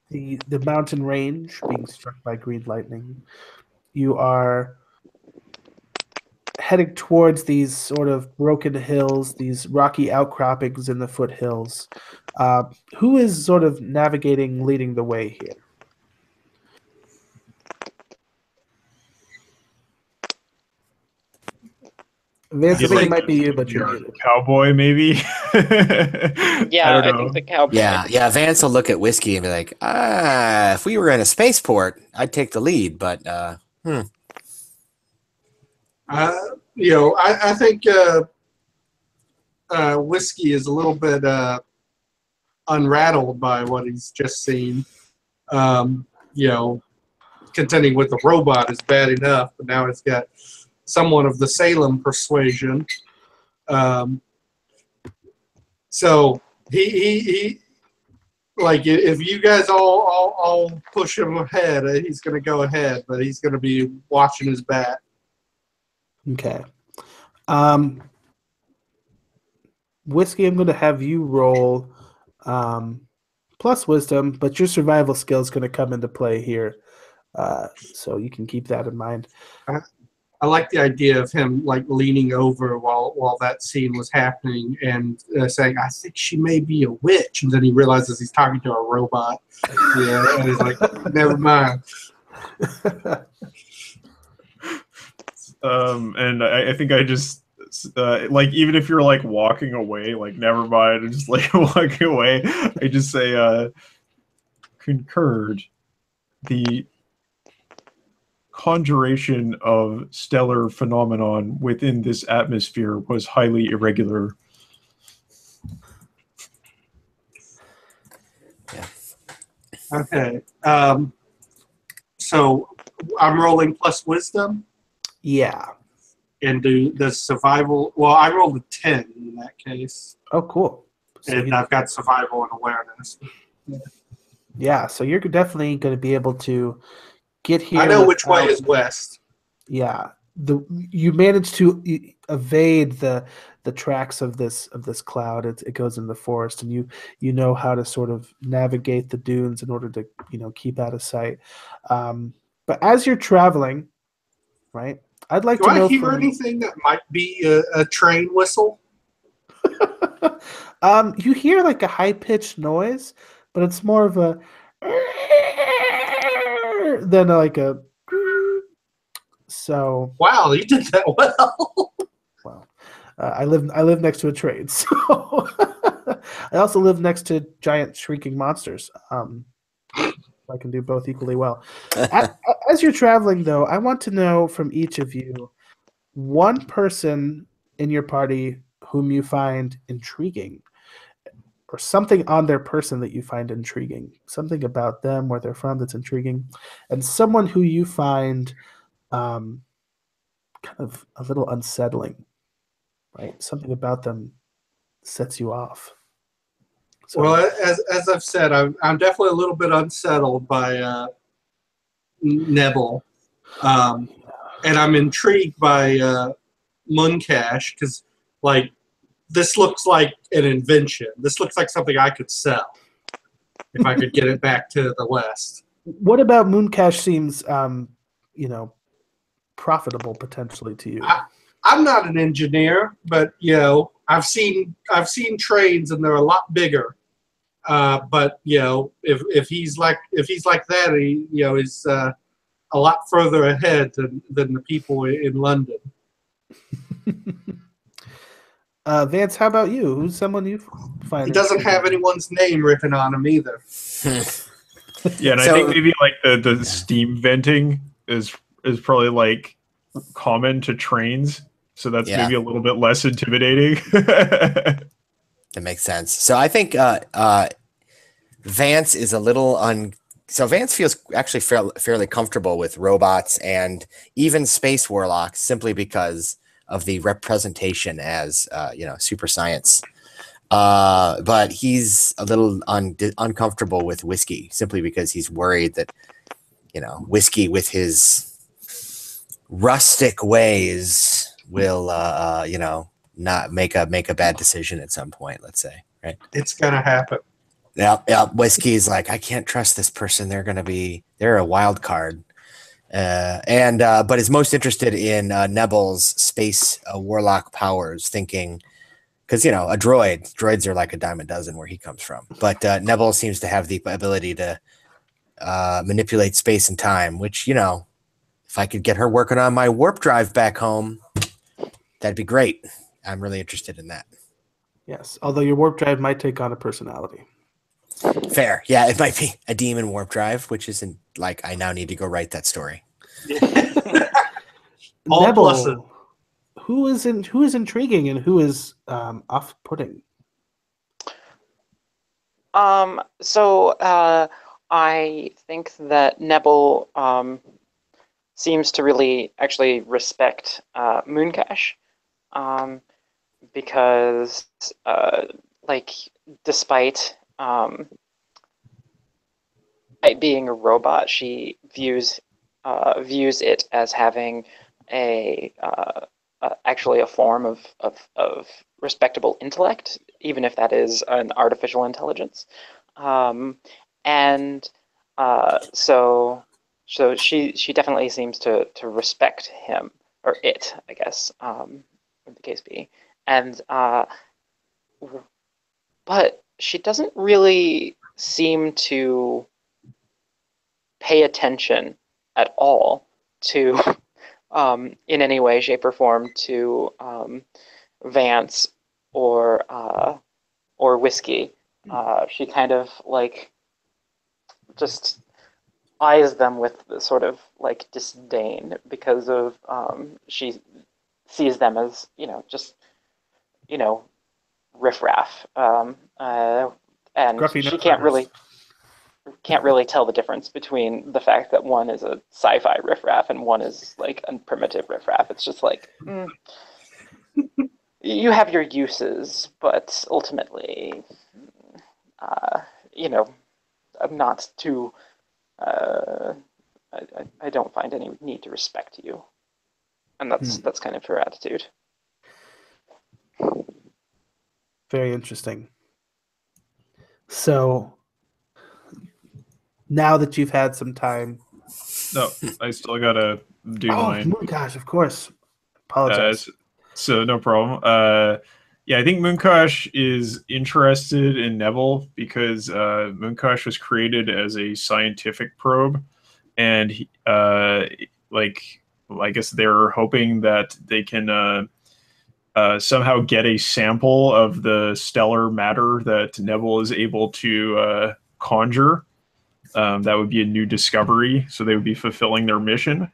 the mountain range being struck by green lightning. You are heading towards these sort of broken hills, these rocky outcroppings in the foothills. Who is sort of navigating, leading the way here? Vance, I He's think like- it might be you, but you're Your muted. cowboy, maybe. Yeah, don't I know. think the cowboy. Yeah. Vance will look at Whiskey and be like, if we were in a spaceport, I'd take the lead, but I think Whiskey is a little bit unrattled by what he's just seen. Contending with the robot is bad enough, but now he's got somewhat of the Salem persuasion. So he like if you guys all push him ahead, he's going to go ahead, but he's going to be watching his back. Okay. Whiskey, I'm going to have you roll plus wisdom, but your survival skill is going to come into play here. So you can keep that in mind. I like the idea of him like leaning over while that scene was happening and saying, "I think she may be a witch," and then he realizes he's talking to a robot. Yeah, and he's like, "Never mind." And I think I just like, even if you're like walking away, like never mind, and just like walking away, I just say concurred. The conjuration of stellar phenomenon within this atmosphere was highly irregular. Okay. So I'm rolling plus wisdom Yeah. and do the survival. Well, I rolled a 10 in that case, Oh, cool. So and I've got survival and awareness. yeah, so you're definitely going to be able to get here. I know which way without- is west. Yeah, you managed to evade the tracks of this cloud. It goes in the forest, and you know how to sort of navigate the dunes in order to keep out of sight. But as you're traveling, right? I'd like Do to I know hear anything that might be a train whistle? You hear like a high pitched noise, but it's more of a than like a. So Wow, you did that well. well, I live next to a train, so I also live next to giant shrieking monsters. I can do both equally well. As you're traveling, though, I want to know from each of you one person in your party whom you find intriguing, or something on their person that you find intriguing, something about them, where they're from that's intriguing, and someone who you find kind of a little unsettling, right? Something about them sets you off. So, Well, as I've said, I'm definitely a little bit unsettled by Neville, and I'm intrigued by Muncash because, like, this looks like an invention. This looks like something I could sell if I could get it back to the West. what about Mooncash seems, profitable potentially to you? I'm not an engineer, but I've seen trains and they're a lot bigger. But if he's like that, he is a lot further ahead than the people in London. Vance, how about you? Who's someone you find? He doesn't have anyone's name written on him either. Yeah, and So- I think maybe like the steam venting is probably like common to trains, so that's Yeah. maybe a little bit less intimidating. That makes sense. So I think Vance is a little So Vance feels actually fairly comfortable with robots and even space warlocks, simply because of the representation as super science. But he's a little uncomfortable with Whiskey, simply because he's worried that Whiskey with his rustic ways will not make a bad decision at some point, let's say, right? It's gonna happen. Yeah. Whiskey's like, I can't trust this person. They're a wild card. But is most interested in Nebel's space warlock powers, thinking, because droids are like a dime a dozen where he comes from. But Nebel seems to have the ability to manipulate space and time, which if I could get her working on my warp drive back home, That'd be great. I'm really interested in that. Yes, although your warp drive might take on a personality. Fair. Yeah, it might be a demon warp drive, which isn't like I now need to go write that story. All Nebel, pluses. who is intriguing and who is off-putting? I think that Nebel seems to really actually respect Mooncash, because like despite it being a robot, she views it as having actually a form of respectable intellect, even if that is an artificial intelligence. And so she definitely seems to respect him, or it, I guess, would the case be. And but she doesn't really seem to pay attention at all to in any way, shape, or form to Vance or Whiskey. She kind of like just eyes them with sort of like disdain because of she sees them as just riffraff, and Scruffy she nose can't really tell the difference between the fact that one is a sci-fi riffraff and one is like a primitive riffraff. It's just like you have your uses, but ultimately, I'm not too. I don't find any need to respect you, and that's kind of her attitude. Very interesting. So now that you've had some time, No, I still gotta do mine. Gosh, of course. Apologize. So no problem. Yeah, I think Moonkosh is interested in Neville because Moonkosh was created as a scientific probe, and I guess they're hoping that they can somehow get a sample of the stellar matter that Neville is able to conjure. That would be a new discovery, so they would be fulfilling their mission.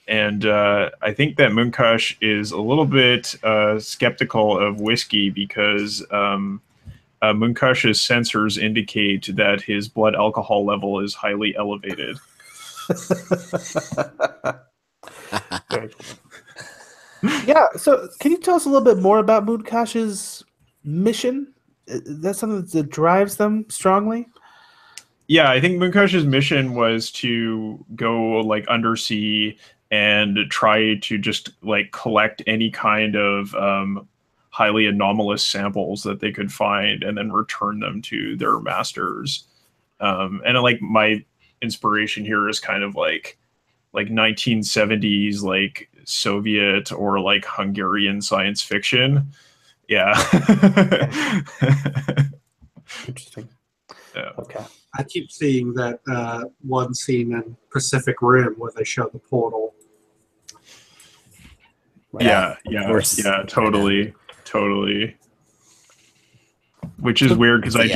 And I think that Moonkosh is a little bit skeptical of Whiskey because Moonkosh's sensors indicate that his blood alcohol level is highly elevated. Very cool. Yeah, so can you tell us a little bit more about Moonkosh's mission? That's something that drives them strongly? Yeah, I think Moonkosh's mission was to go like undersea and try to just like collect any kind of highly anomalous samples that they could find and then return them to their masters. And like my inspiration here is kind of like 1970s like Soviet or like Hungarian science fiction. Yeah. Interesting. Yeah. Okay. I keep seeing that one scene in Pacific Rim where they show the portal. Yeah, totally. Which is weird because I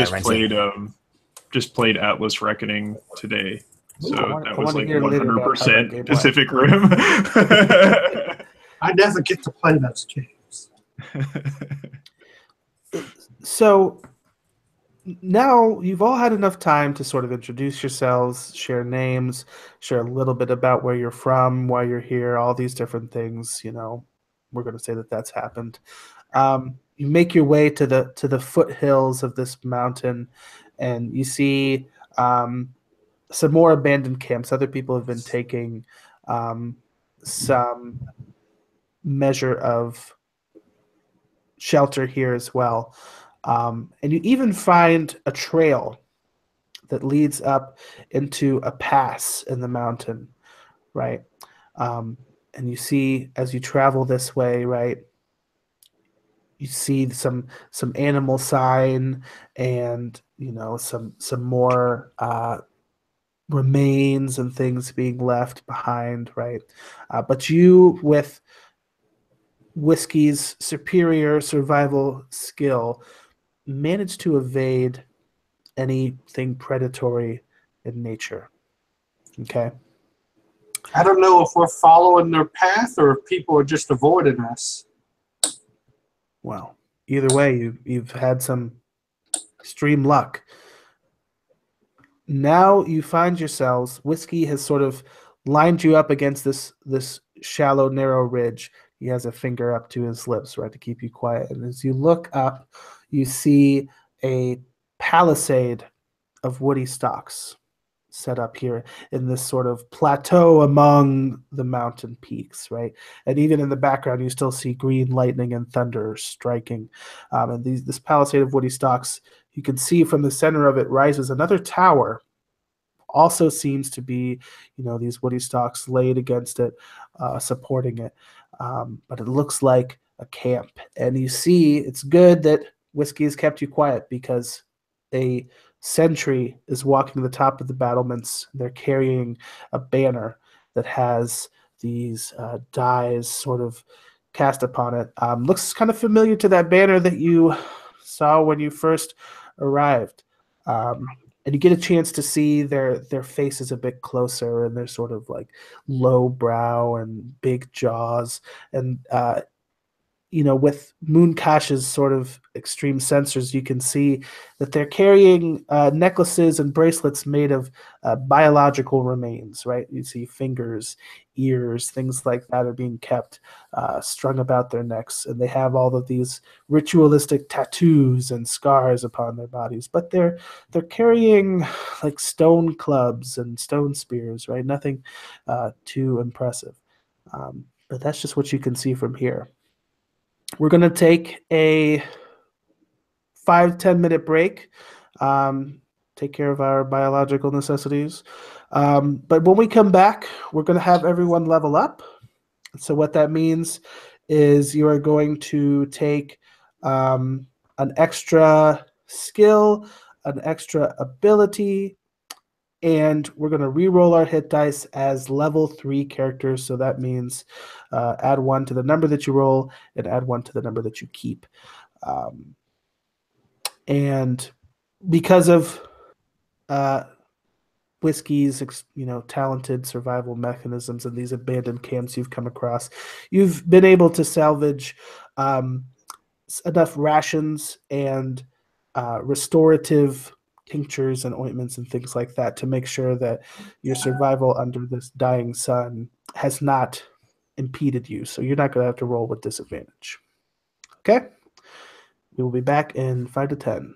just played Atlas Reckoning today, so that was like 100% Pacific Rim. I never get to play those games. So now you've all had enough time to sort of introduce yourselves, share names, share a little bit about where you're from, why you're here, all these different things. We're going to say that that's happened. You make your way to the foothills of this mountain, and you see some more abandoned camps. Other people have been taking some measure of shelter here as well. And you even find a trail that leads up into a pass in the mountain, right? And you see as you travel this way, right, you see some animal sign and some more remains and things being left behind, right? But you, with Whiskey's superior survival skill, manage to evade anything predatory in nature. Okay. I don't know if we're following their path or if people are just avoiding us. Well, either way, you've had some extreme luck. Now you find yourselves. Whiskey has sort of lined you up against this shallow, narrow ridge. He has a finger up to his lips, right, to keep you quiet. And as you look up, you see a palisade of woody stalks set up here in this sort of plateau among the mountain peaks, right? And even in the background, you still see green lightning and thunder striking. And this palisade of woody stalks, you can see from the center of it rises another tower. Also seems to be, these woody stalks laid against it, supporting it. But it looks like a camp. And you see, it's good that Whiskey has kept you quiet because a sentry is walking the top of the battlements. They're carrying a banner that has these dyes sort of cast upon it. Looks kind of familiar to that banner that you saw when you first arrived. And you get a chance to see their faces a bit closer, and they're sort of like low brow and big jaws. And with Moonkash's sort of extreme sensors, you can see that they're carrying necklaces and bracelets made of biological remains, right? You see fingers, ears, things like that are being kept strung about their necks. And they have all of these ritualistic tattoos and scars upon their bodies. But they're carrying like stone clubs and stone spears, right? Nothing too impressive. But that's just what you can see from here. We're going to take a 5-10 minute break, take care of our biological necessities. But when we come back, we're going to have everyone level up. So what that means is you are going to take an extra skill, an extra ability, and we're going to re-roll our hit dice as level 3 characters. So that means add 1 to the number that you roll and add 1 to the number that you keep. And because of Whiskey's talented survival mechanisms and these abandoned camps you've come across, you've been able to salvage enough rations and restorative tinctures and ointments and things like that to make sure that your survival under this dying sun has not impeded you. So you're not going to have to roll with disadvantage. Okay? We will be back in 5 to 10.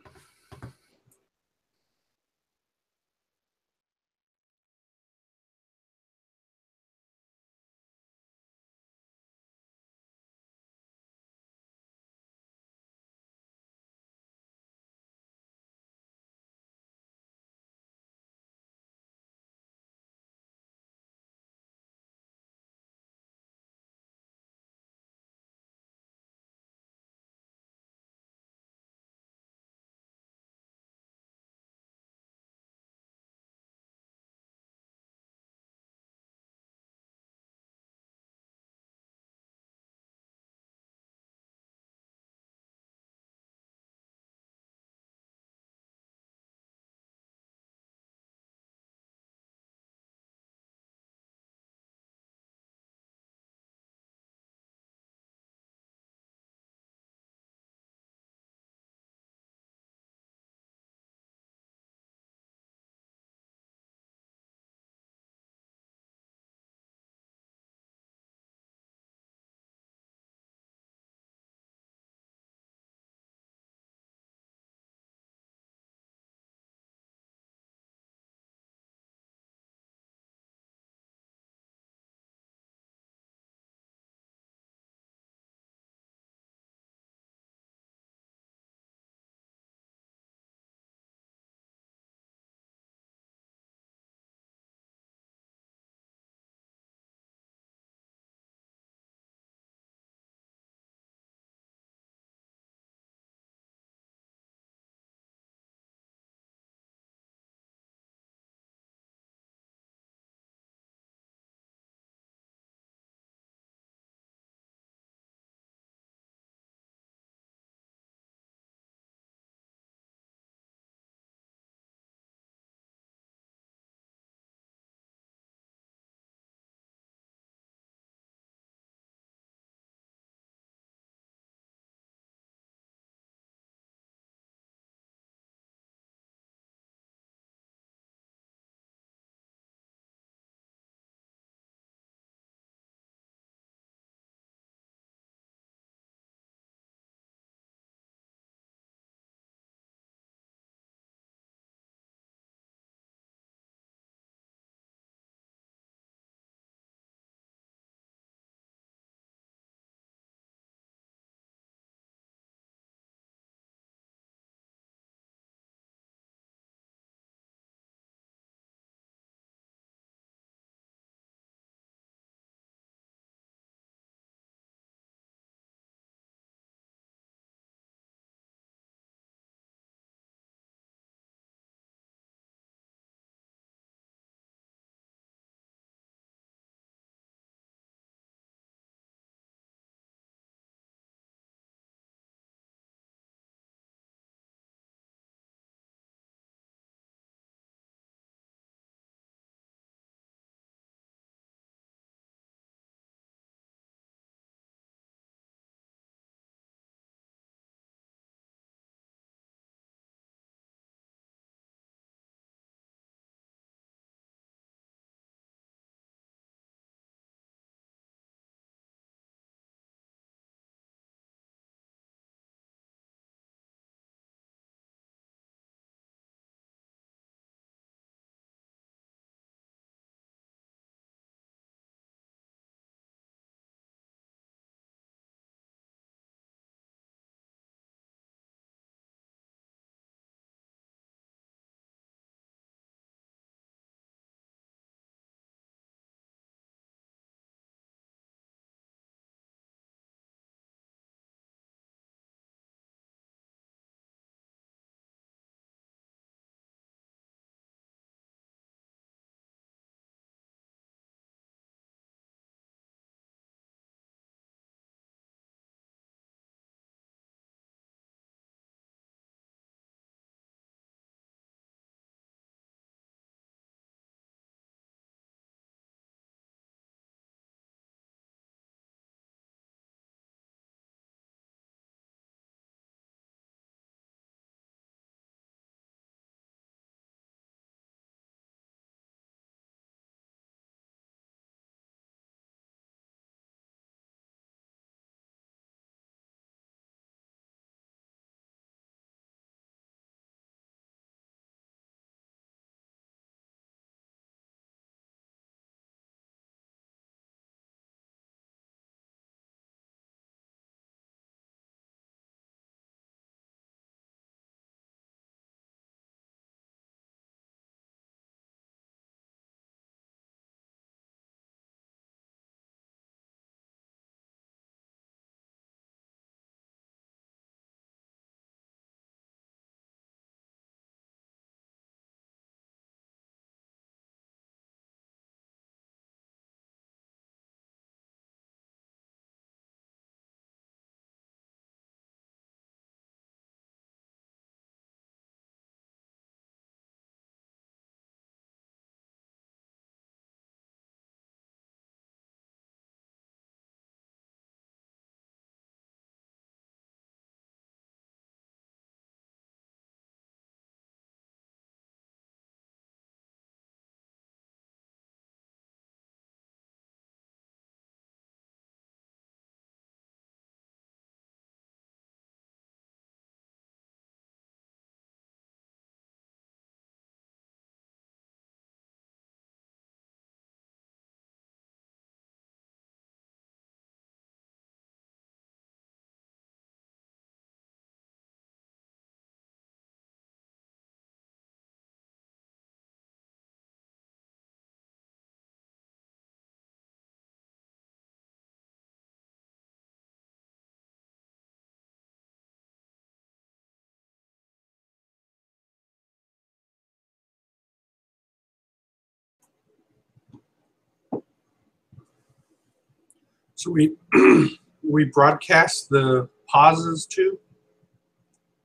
So we broadcast the pauses too.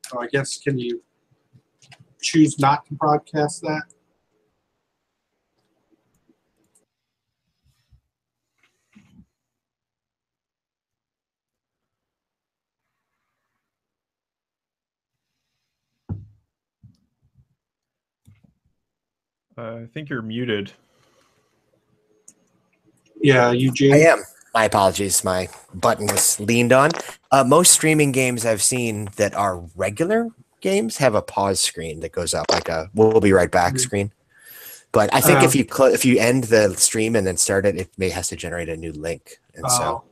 So I guess can you choose not to broadcast that? I think you're muted. Yeah, Eugene. I am. My apologies. My button was leaned on. Most streaming games I've seen that are regular games have a pause screen that goes up, like a "we'll be right back" screen. But I think if you end the stream and then start it, it has to generate a new link. And so,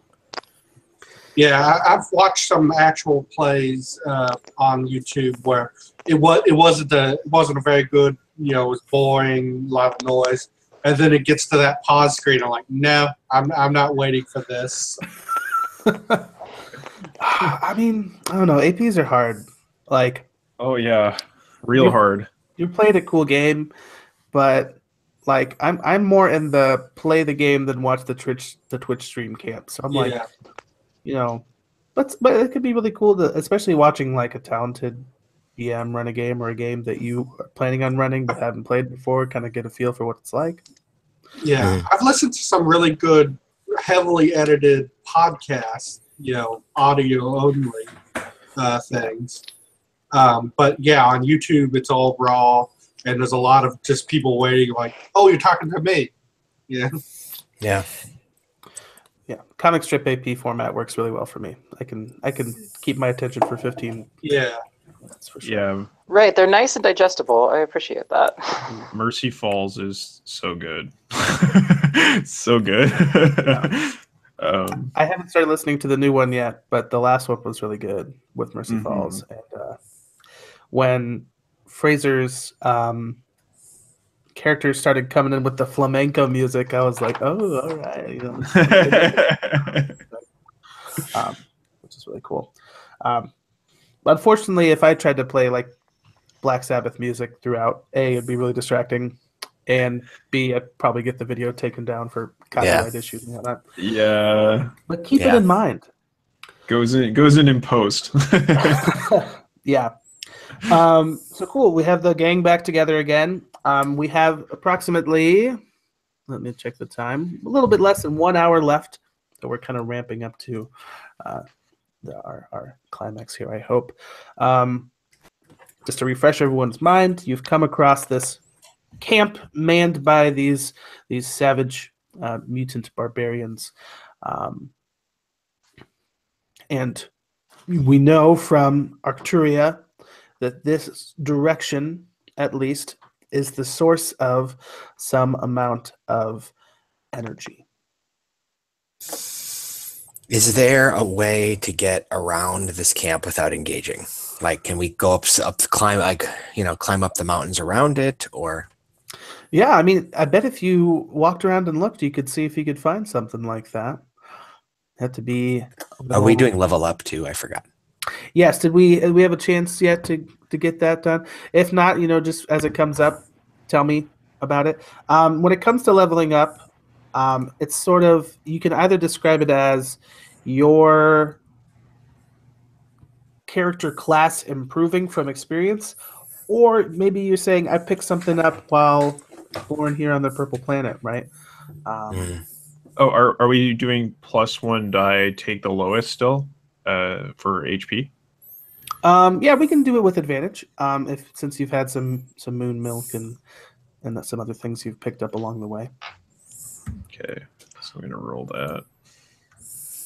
yeah, I've watched some actual plays on YouTube where it wasn't a very good. You know, it was boring, a lot of noise. And then it gets to that pause screen. I'm like, no, I'm not waiting for this. I mean, I don't know. APs are hard. Like, oh yeah, real hard. You played a cool game, but like, I'm more in the play the game than watch the Twitch stream camp. So I'm like, you know, but it could be really cool to, especially watching like a talented DM run a game or a game that you are planning on running but haven't played before, kind of get a feel for what it's like. Yeah, I've listened to some really good, heavily edited podcasts, you know, audio only things. But yeah, on YouTube, it's all raw, and there's a lot of just people waiting like, oh, you're talking to me. Yeah. yeah. Yeah, comic strip AP format works really well for me. I can keep my attention for 15. Yeah. That's for sure. Yeah, Right, they're nice and digestible. I appreciate that. Mercy Falls is so good. So good. I haven't started listening to the new one yet, but the last one was really good with Mercy Falls. And when Fraser's characters started coming in with the flamenco music, I was like, oh, all right. You know, which is really cool. Unfortunately, if I tried to play like Black Sabbath music throughout, A, it'd be really distracting, and B, I'd probably get the video taken down for copyright issues and whatnot. Yeah. But keep it in mind. Goes in post. Yeah. So cool. We have the gang back together again. We have approximately, let me check the time, a little bit less than 1 hour left. So we're kind of ramping up to our climax here, I hope. Just to refresh everyone's mind, you've come across this camp manned by these savage mutant barbarians. And we know from Arcturia that this direction, at least, is the source of some amount of energy. Is there a way to get around this camp without engaging? Like, can we go climb up the mountains around it, or? Yeah, I mean, I bet if you walked around and looked, you could see if you could find something like that. Had to be. Are we doing level up too? I forgot. Yes. Did we have a chance yet to get that done? If not, you know, just as it comes up, tell me about it. When it comes to leveling up, it's sort of, you can either describe it as your character class improving from experience, or maybe you're saying I picked something up while born here on the purple planet, right? Oh, are we doing +1 die take the lowest still for HP? Yeah, we can do it with advantage. Since you've had some moon milk and some other things you've picked up along the way. Okay, so I'm gonna roll that.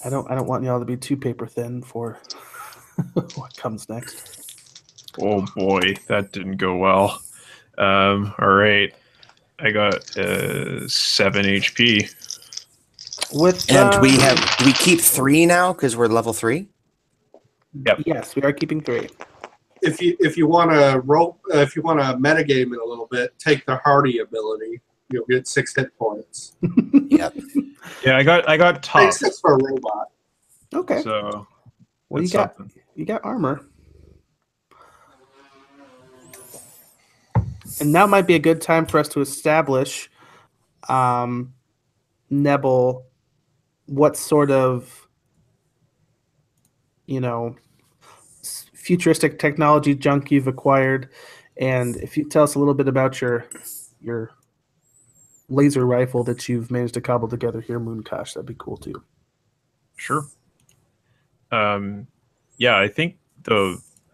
I don't want y'all to be too paper thin for what comes next. Oh boy, that didn't go well. All right, I got 7 HP. And we keep 3 now because we're level 3. Yep. Yes, we are keeping 3. If you want to metagame it a little bit, take the Hardy ability. You'll get 6 hit points. Yep. Yeah, I got top. 6 for a robot. Okay. So well, you got armor. And now might be a good time for us to establish Nebel what sort of, futuristic technology junk you've acquired, and if you tell us a little bit about your laser rifle that you've managed to cobble together here, Moonkosh, that'd be cool too. Sure. Yeah, I think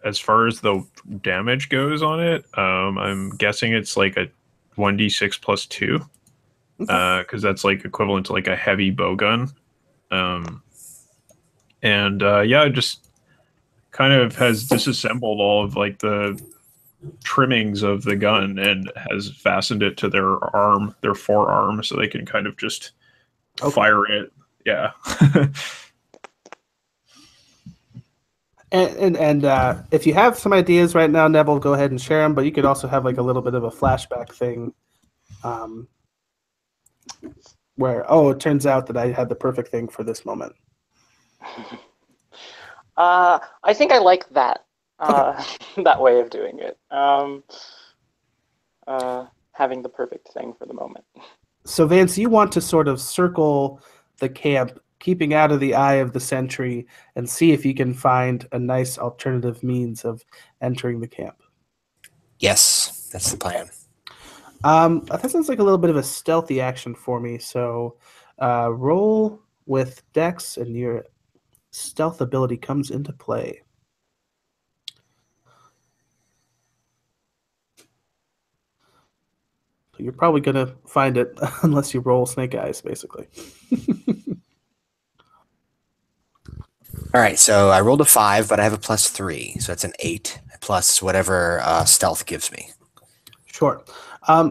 as far as the damage goes on it, I'm guessing it's like a 1d6 plus 2, because that's like equivalent to like a heavy bow gun. And yeah, just kind of has disassembled all of like the trimmings of the gun and has fastened it to their forearm, so they can kind of just fire it. Yeah. And if you have some ideas right now, Neville, go ahead and share them. But you could also have like a little bit of a flashback thing, where it turns out that I had the perfect thing for this moment. I think I like that that way of doing it. Having the perfect thing for the moment. So Vance, you want to sort of circle the camp, keeping out of the eye of the sentry, and see if you can find a nice alternative means of entering the camp. Yes, that's the plan. That sounds like a little bit of a stealthy action for me. So roll with Dex, and your stealth ability comes into play. So you're probably going to find it unless you roll snake eyes, basically. All right, so I rolled a 5, but I have a +3, so it's an 8 plus whatever stealth gives me. Sure.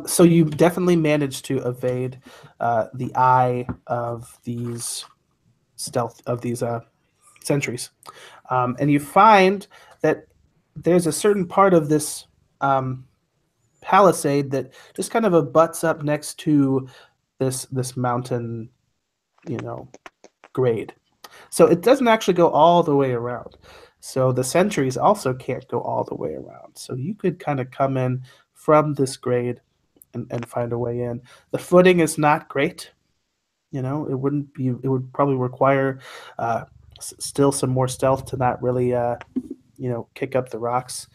So you definitely managed to evade the eye of these sentries, and you find that there's a certain part of this palisade that just kind of abuts up next to this mountain, grade. So it doesn't actually go all the way around. So the sentries also can't go all the way around. So you could kind of come in from this grade and find a way in. The footing is not great. It would probably require still some more stealth to not really, kick up the rocks.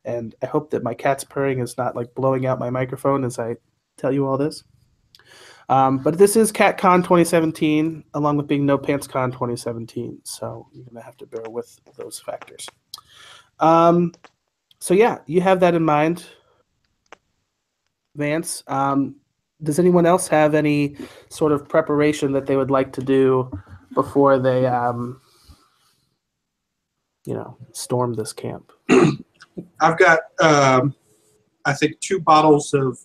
And I hope that my cat's purring is not like blowing out my microphone as I tell you all this. But this is CatCon 2017, along with being No Pants Con 2017. So you're going to have to bear with those factors. So yeah, you have that in mind, Vance. Does anyone else have any sort of preparation that they would like to do before they, storm this camp? I've got, I think, 2 bottles of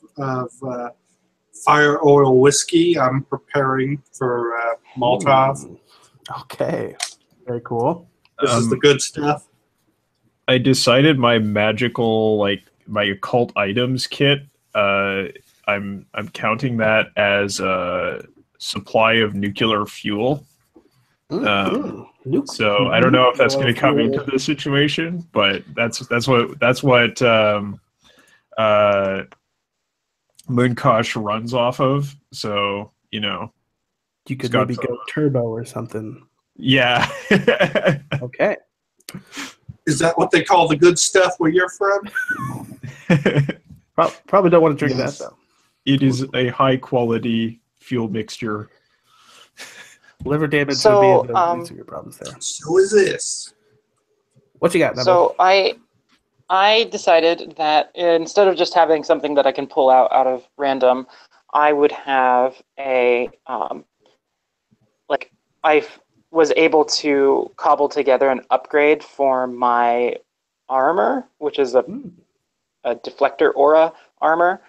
fire oil whiskey. I'm preparing for Molotov. Okay, very cool. This is the good stuff. I decided my magical, my occult items kit. I'm counting that as a supply of nuclear fuel. So I don't know if that's going to come into this situation, but that's what Moonkosh runs off of. So you could maybe go turbo or something. Yeah. Okay. Is that what they call the good stuff where you're from? Probably don't want to drink that though. It is a high quality fuel mixture. Liver damage would be the least of your problems there. So is this. What you got, Neville? So I decided that instead of just having something that I can pull out of random, I would have a I was able to cobble together an upgrade for my armor, which is a deflector aura armor,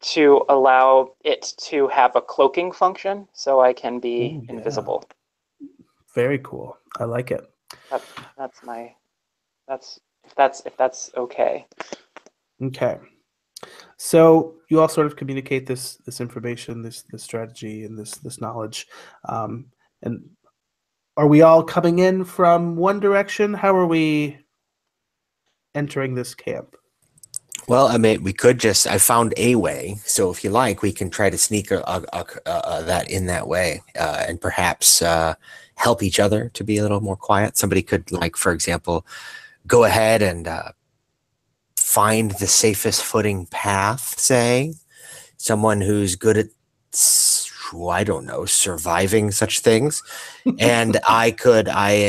to allow it to have a cloaking function, so I can be invisible. Very cool. I like it. If that's okay. Okay. So you all sort of communicate this information, this strategy, and this knowledge. And are we all coming in from one direction? How are we entering this camp? Well, I mean, we could just. I found a way, so if you like, we can try to sneak that in that way, and perhaps help each other to be a little more quiet. Somebody could, like, for example, go ahead and find the safest footing path. Say, someone who's good at, I don't know, surviving such things, and I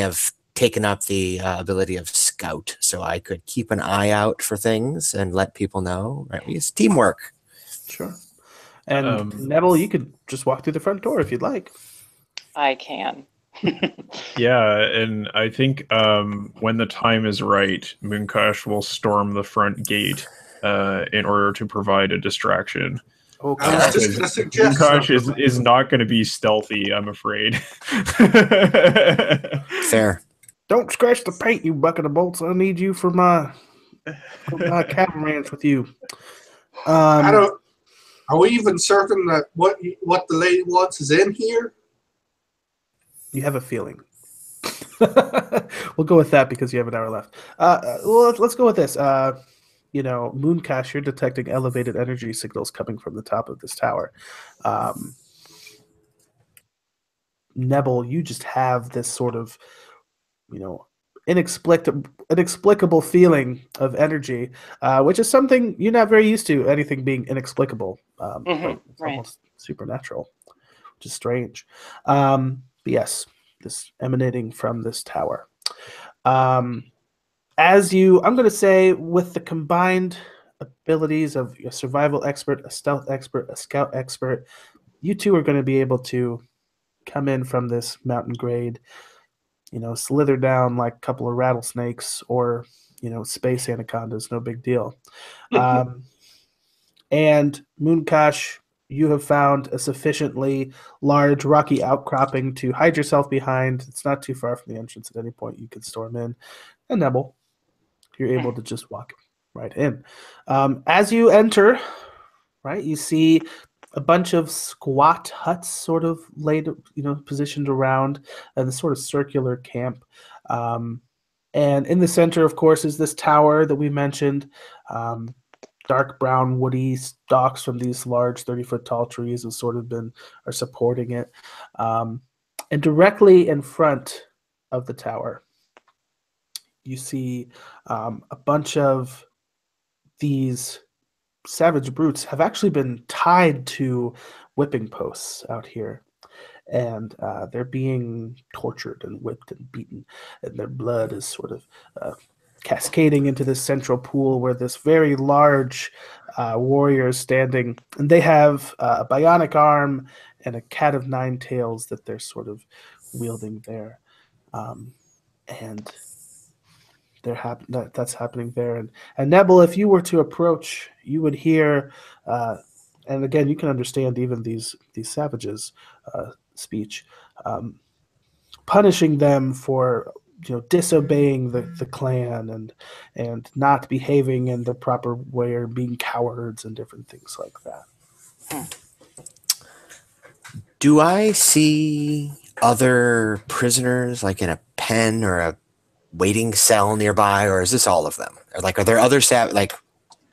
have taken up the ability of scout, so I could keep an eye out for things and let people know. Right, it's teamwork. Sure. And Neville, you could just walk through the front door if you'd like. I can. Yeah, and I think when the time is right, Moonkash will storm the front gate in order to provide a distraction. Okay. I was just going to suggest Moonkash something. is not going to be stealthy, I'm afraid. Fair. Don't scratch the paint, you bucket of bolts. I need you for my catamaran with you. I don't. Are we even certain that what the lady wants is in here? You have a feeling. We'll go with that because you have an hour left. Well, let's go with this. Mooncash, you're detecting elevated energy signals coming from the top of this tower. Nebel, you just have this sort of, inexplicable feeling of energy, which is something you're not very used to, anything being inexplicable. But it's Right. almost supernatural, which is strange. But yes, this emanating from this tower. I'm going to say, with the combined abilities of a survival expert, a stealth expert, a scout expert, you two are going to be able to come in from this mountain grade, slither down like a couple of rattlesnakes or, space anacondas, no big deal. And Moonkash, you have found a sufficiently large rocky outcropping to hide yourself behind. It's not too far from the entrance. At any point you could storm in. And Nebel, you're able to just walk right in. As you enter, right, you see a bunch of squat huts sort of laid, positioned around the sort of circular camp. And in the center, of course, is this tower that we mentioned. Dark brown woody stalks from these large 30-foot tall trees are supporting it. And directly in front of the tower, you see a bunch of these savage brutes have actually been tied to whipping posts out here. And they're being tortured and whipped and beaten. And their blood is sort of cascading into this central pool where this very large warrior is standing. And they have a bionic arm and a cat of nine tails that they're sort of wielding there. And that's happening there. And Nebel, if you were to approach, you would hear, and again, you can understand even these savages' speech, punishing them for disobeying the clan and not behaving in the proper way or being cowards and different things like that. Do I see other prisoners, like in a pen or a waiting cell nearby, or is this all of them? Or are there other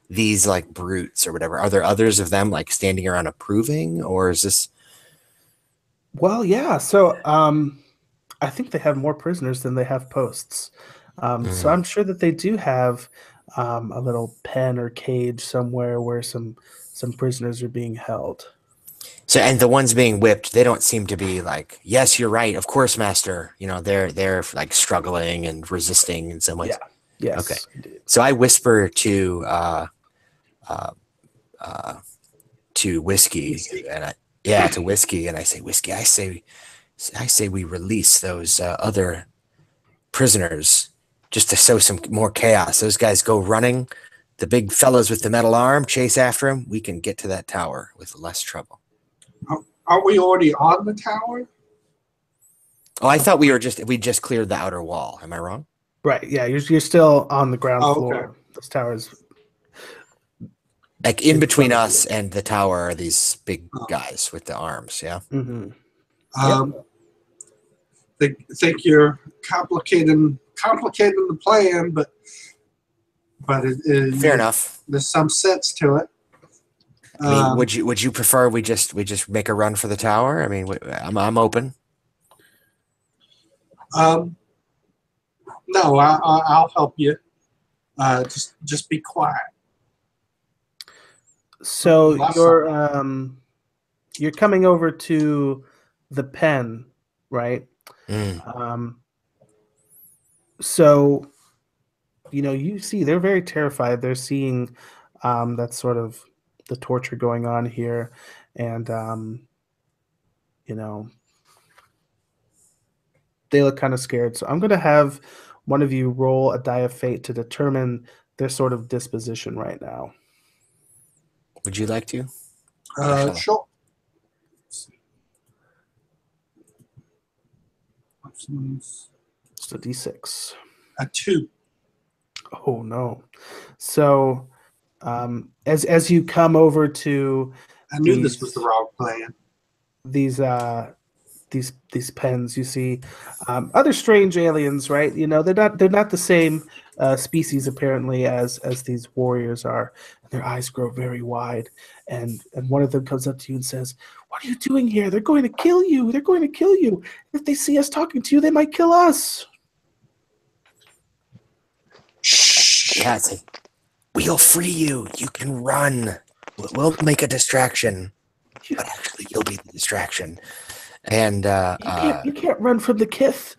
these brutes or whatever? Are there others of them standing around approving, or is this? Well, yeah. So I think they have more prisoners than they have posts. So I'm sure that they do have a little pen or cage somewhere where some prisoners are being held. So, and the ones being whipped, they don't seem to be yes, you're right, of course, master. They're struggling and resisting in some ways. Yeah. Yes. Okay. Indeed. So I whisper to Whiskey, to Whiskey, and I say, Whiskey, I say we release those other prisoners just to sow some more chaos. Those guys go running. The big fellows with the metal arm chase after them. We can get to that tower with less trouble. Aren't we already on the tower? Oh, I thought we just cleared the outer wall. Am I wrong? Right. Yeah, you're still on the ground floor. Okay. This tower is in between us and the tower are these big guys with the arms. Yeah. Mm-hmm. Think you're complicating the plan, but but Fair enough. There's some sense to it. I mean, would you prefer we just make a run for the tower? I mean, I'm open. No, I'll help you. Just be quiet. So you're coming over to the pen, right? So you see they're very terrified. They're seeing that sort of the torture going on here, and they look kind of scared. So I'm going to have one of you roll a die of fate to determine their sort of disposition right now. Would you like to? Sure. It's a D6. A 2. Oh no! So, as you come over to, I knew this was the wrong plan. These pens, you see other strange aliens, right? They're not the same species apparently as these warriors are. Their eyes grow very wide, and one of them comes up to you and says, "What are you doing here? They're going to kill you. They're going to kill you. If they see us talking to you, they might kill us." Yeah, it's like, we'll free you. You can run. We'll make a distraction, but actually, you'll be the distraction. And you can't run from the Kith.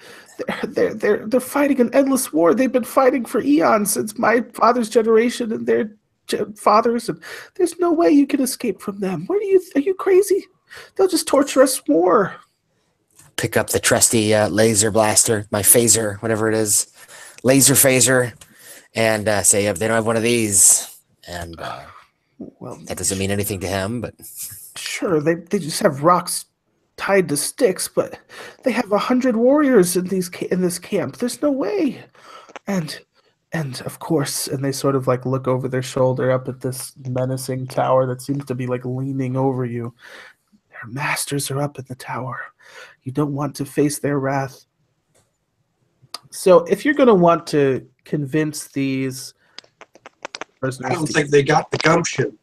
They're fighting an endless war. They've been fighting for eons, since my father's generation and their fathers, and there's no way you can escape from them. Are you crazy? They'll just torture us more. Pick up the trusty laser blaster, my phaser, whatever it is, laser phaser, and say, if they don't have one of these, and well, that doesn't mean anything to him, but sure, they just have rocks tied to sticks, but they have 100 warriors in this camp. There's no way. And of course, and they sort of like look over their shoulder up at this menacing tower that seems to be like leaning over you. Their masters are up in the tower. You don't want to face their wrath. So if you're going to want to convince these prisoners, I don't think they got the gumption.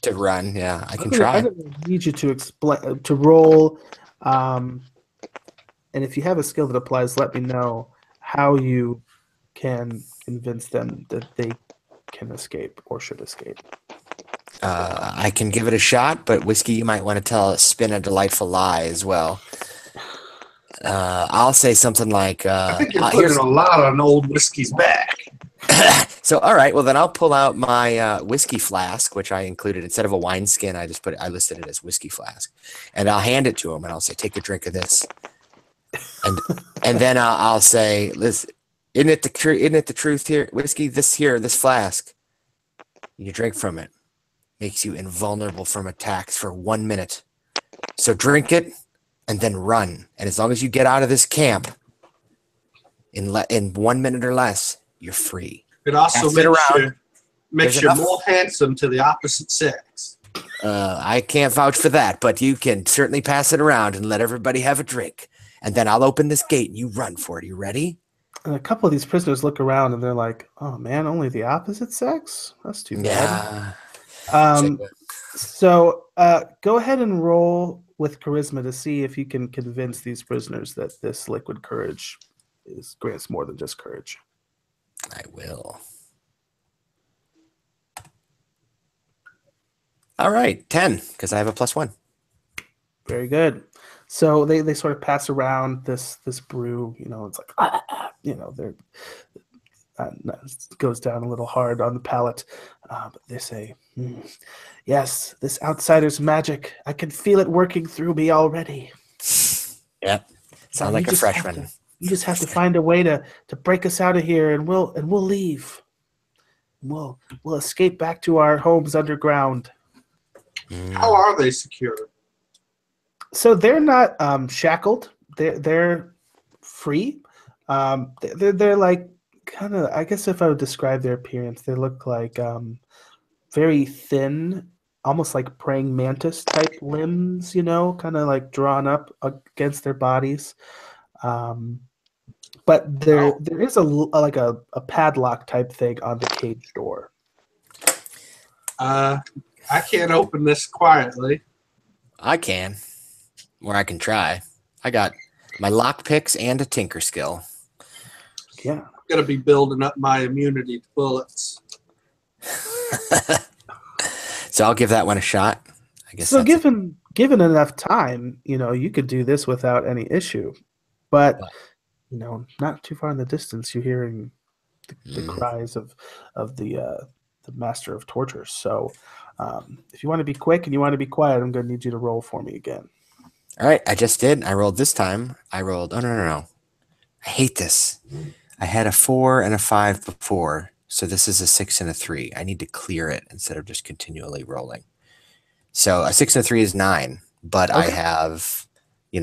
To run, yeah, I can try. I'm going to need you to roll, and if you have a skill that applies, let me know how you can convince them that they can escape or should escape. I can give it a shot, but Whiskey, you might want to spin a delightful lie as well. I'll say something like, I think you're putting a lot on old Whiskey's back. So, all right, well, then I'll pull out my whiskey flask, which I included. Instead of a wineskin, I listed it as whiskey flask. And I'll hand it to him, and I'll say, take a drink of this. And then I'll say, listen, isn't it the truth here? Whiskey, this flask, you drink from it, makes you invulnerable from attacks for 1 minute. So drink it and then run. And as long as you get out of this camp in 1 minute or less, you're free. It also makes you more handsome to the opposite sex. I can't vouch for that, but you can certainly pass it around and let everybody have a drink. And then I'll open this gate and you run for it. You ready? And a couple of these prisoners look around and they're like, "Oh man, only the opposite sex? That's too bad." Yeah. So go ahead and roll with charisma to see if you can convince these prisoners that this liquid courage grants more than just courage. I will. All right, 10, because I have a +1. Very good. So they sort of pass around this brew. It's like they're it goes down a little hard on the palate, but they say, "Yes, this outsider's magic. I can feel it working through me already." Yep, sound like a freshman. You just have to find a way to break us out of here, and we'll leave. We'll escape back to our homes underground. How are they secured? So they're not shackled. They're free. They're like kind of. I guess if I would describe their appearance, they look like very thin, almost like praying mantis type limbs. Kind of like drawn up against their bodies. but there is like a padlock type thing on the cage door. I can't open this quietly. I can, or I can try. I got my lock picks and a tinker skill. Yeah. I'm gonna be building up my immunity to bullets. So I'll give that one a shot. I guess. So given enough time, you could do this without any issue. But not too far in the distance, you're hearing the cries of the master of torture. So if you want to be quick and you want to be quiet, I'm going to need you to roll for me again. All right, I just did. I rolled this time. I rolled. Oh no! I hate this. I had a 4 and a 5 before, so this is a 6 and a 3. I need to clear it instead of just continually rolling. So a 6 and a 3 is 9, but I have, the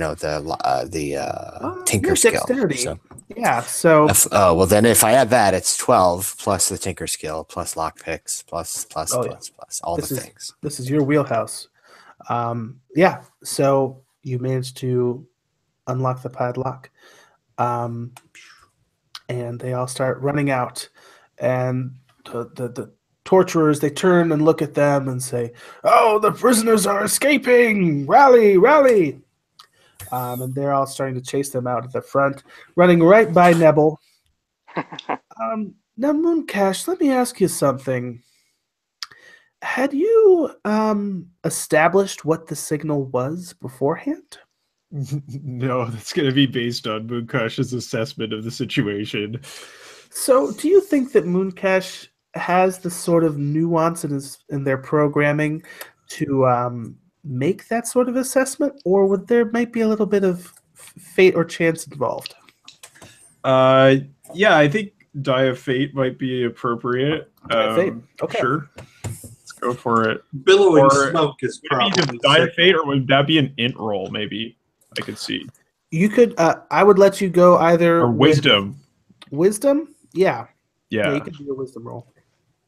tinker skill. Dexterity. So, yeah. So. Well, then if I add that, it's 12 plus the tinker skill plus lock picks plus all the things. This is your wheelhouse. Yeah. So you managed to unlock the padlock. And they all start running out, and the torturers, they turn and look at them and say, "Oh, the prisoners are escaping! Rally, rally!" And they're all starting to chase them out at the front, running right by Nebel. Now, Mooncash, let me ask you something. Had you established what the signal was beforehand? No, that's going to be based on Moonkash's assessment of the situation. So, do you think that Mooncash has the sort of nuance in their programming to make that sort of assessment, or would there might be a little bit of fate or chance involved? Yeah, I think Die of Fate might be appropriate. Fate. Okay. Sure. Let's go for it. Billowing smoke is would it be probably the Die of Fate, or would that be an int roll? Maybe I could see. You could. I would let you go either Or wisdom. Wisdom. Yeah. Yeah. You can do a wisdom roll.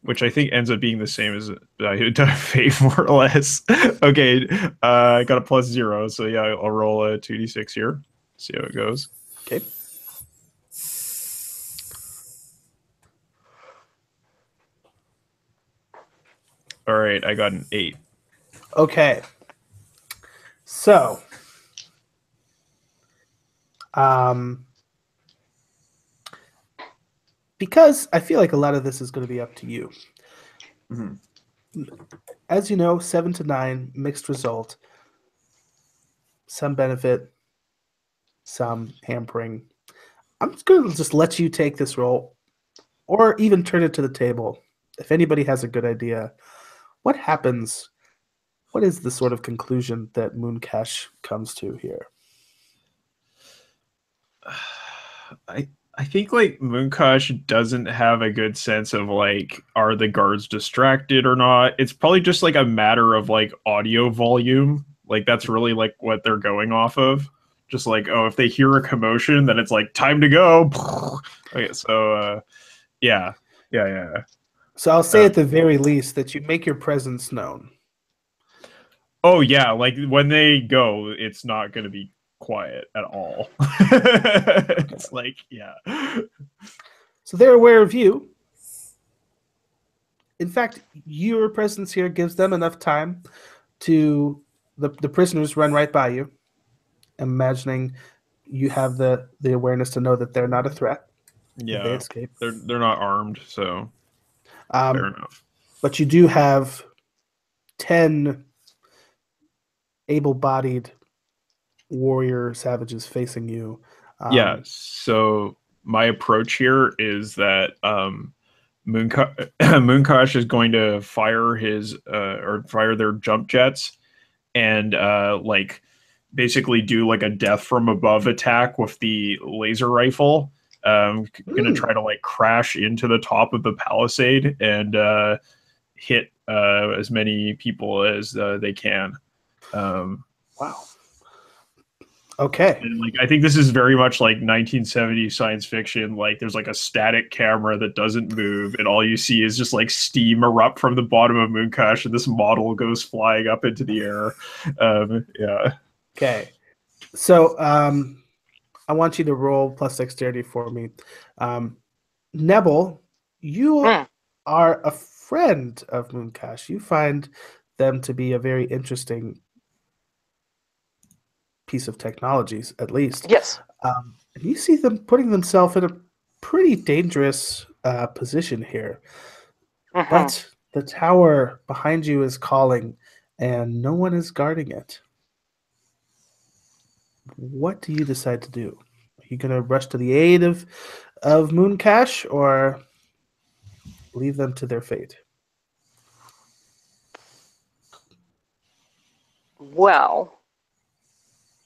Which I think ends up being the same as Die of Fate, more or less. Okay, I got a +0, so yeah, I'll roll a 2d6 here. See how it goes. Okay. All right, I got an 8. Okay. So, because I feel like a lot of this is going to be up to you. Mm-hmm. As you know, 7 to 9, mixed result. Some benefit, some hampering. I'm just going to just let you take this roll, or even turn it to the table. If anybody has a good idea, what happens? What is the sort of conclusion that Mooncash comes to here? I think like Mooncash doesn't have a good sense of like, are the guards distracted or not? It's probably just like a matter of like audio volume. Like that's really like what they're going off of. Just like, oh, if they hear a commotion, then it's like time to go. Okay, so yeah. So I'll say at the very least that you make your presence known. Oh yeah, like when they go, it's not going to be quiet at all. It's like, yeah. So they're aware of you. In fact, your presence here gives them enough time to the prisoners run right by you, imagining you have the awareness to know that they're not a threat. Yeah, they escape. They're not armed, so fair enough. But you do have 10 able-bodied warrior savages facing you. Yeah, so my approach here is that Mooncash is going to fire his or fire their jump jets and like basically do like a death from above attack with the laser rifle. Gonna try to like crash into the top of the palisade and hit as many people as they can. Wow. Okay. And like I think this is very much like 1970s science fiction. Like there's like a static camera that doesn't move, and all you see is just like steam erupt from the bottom of Mooncash, and this model goes flying up into the air. Yeah. Okay. So I want you to roll plus dexterity for me. Nebel, you are a friend of Mooncash. You find them to be a very interesting piece of technologies, at least. Yes. And you see them putting themselves in a pretty dangerous position here. Mhm. But the tower behind you is calling, and no one is guarding it. What do you decide to do? Are you going to rush to the aid of Mooncash, or leave them to their fate? Well,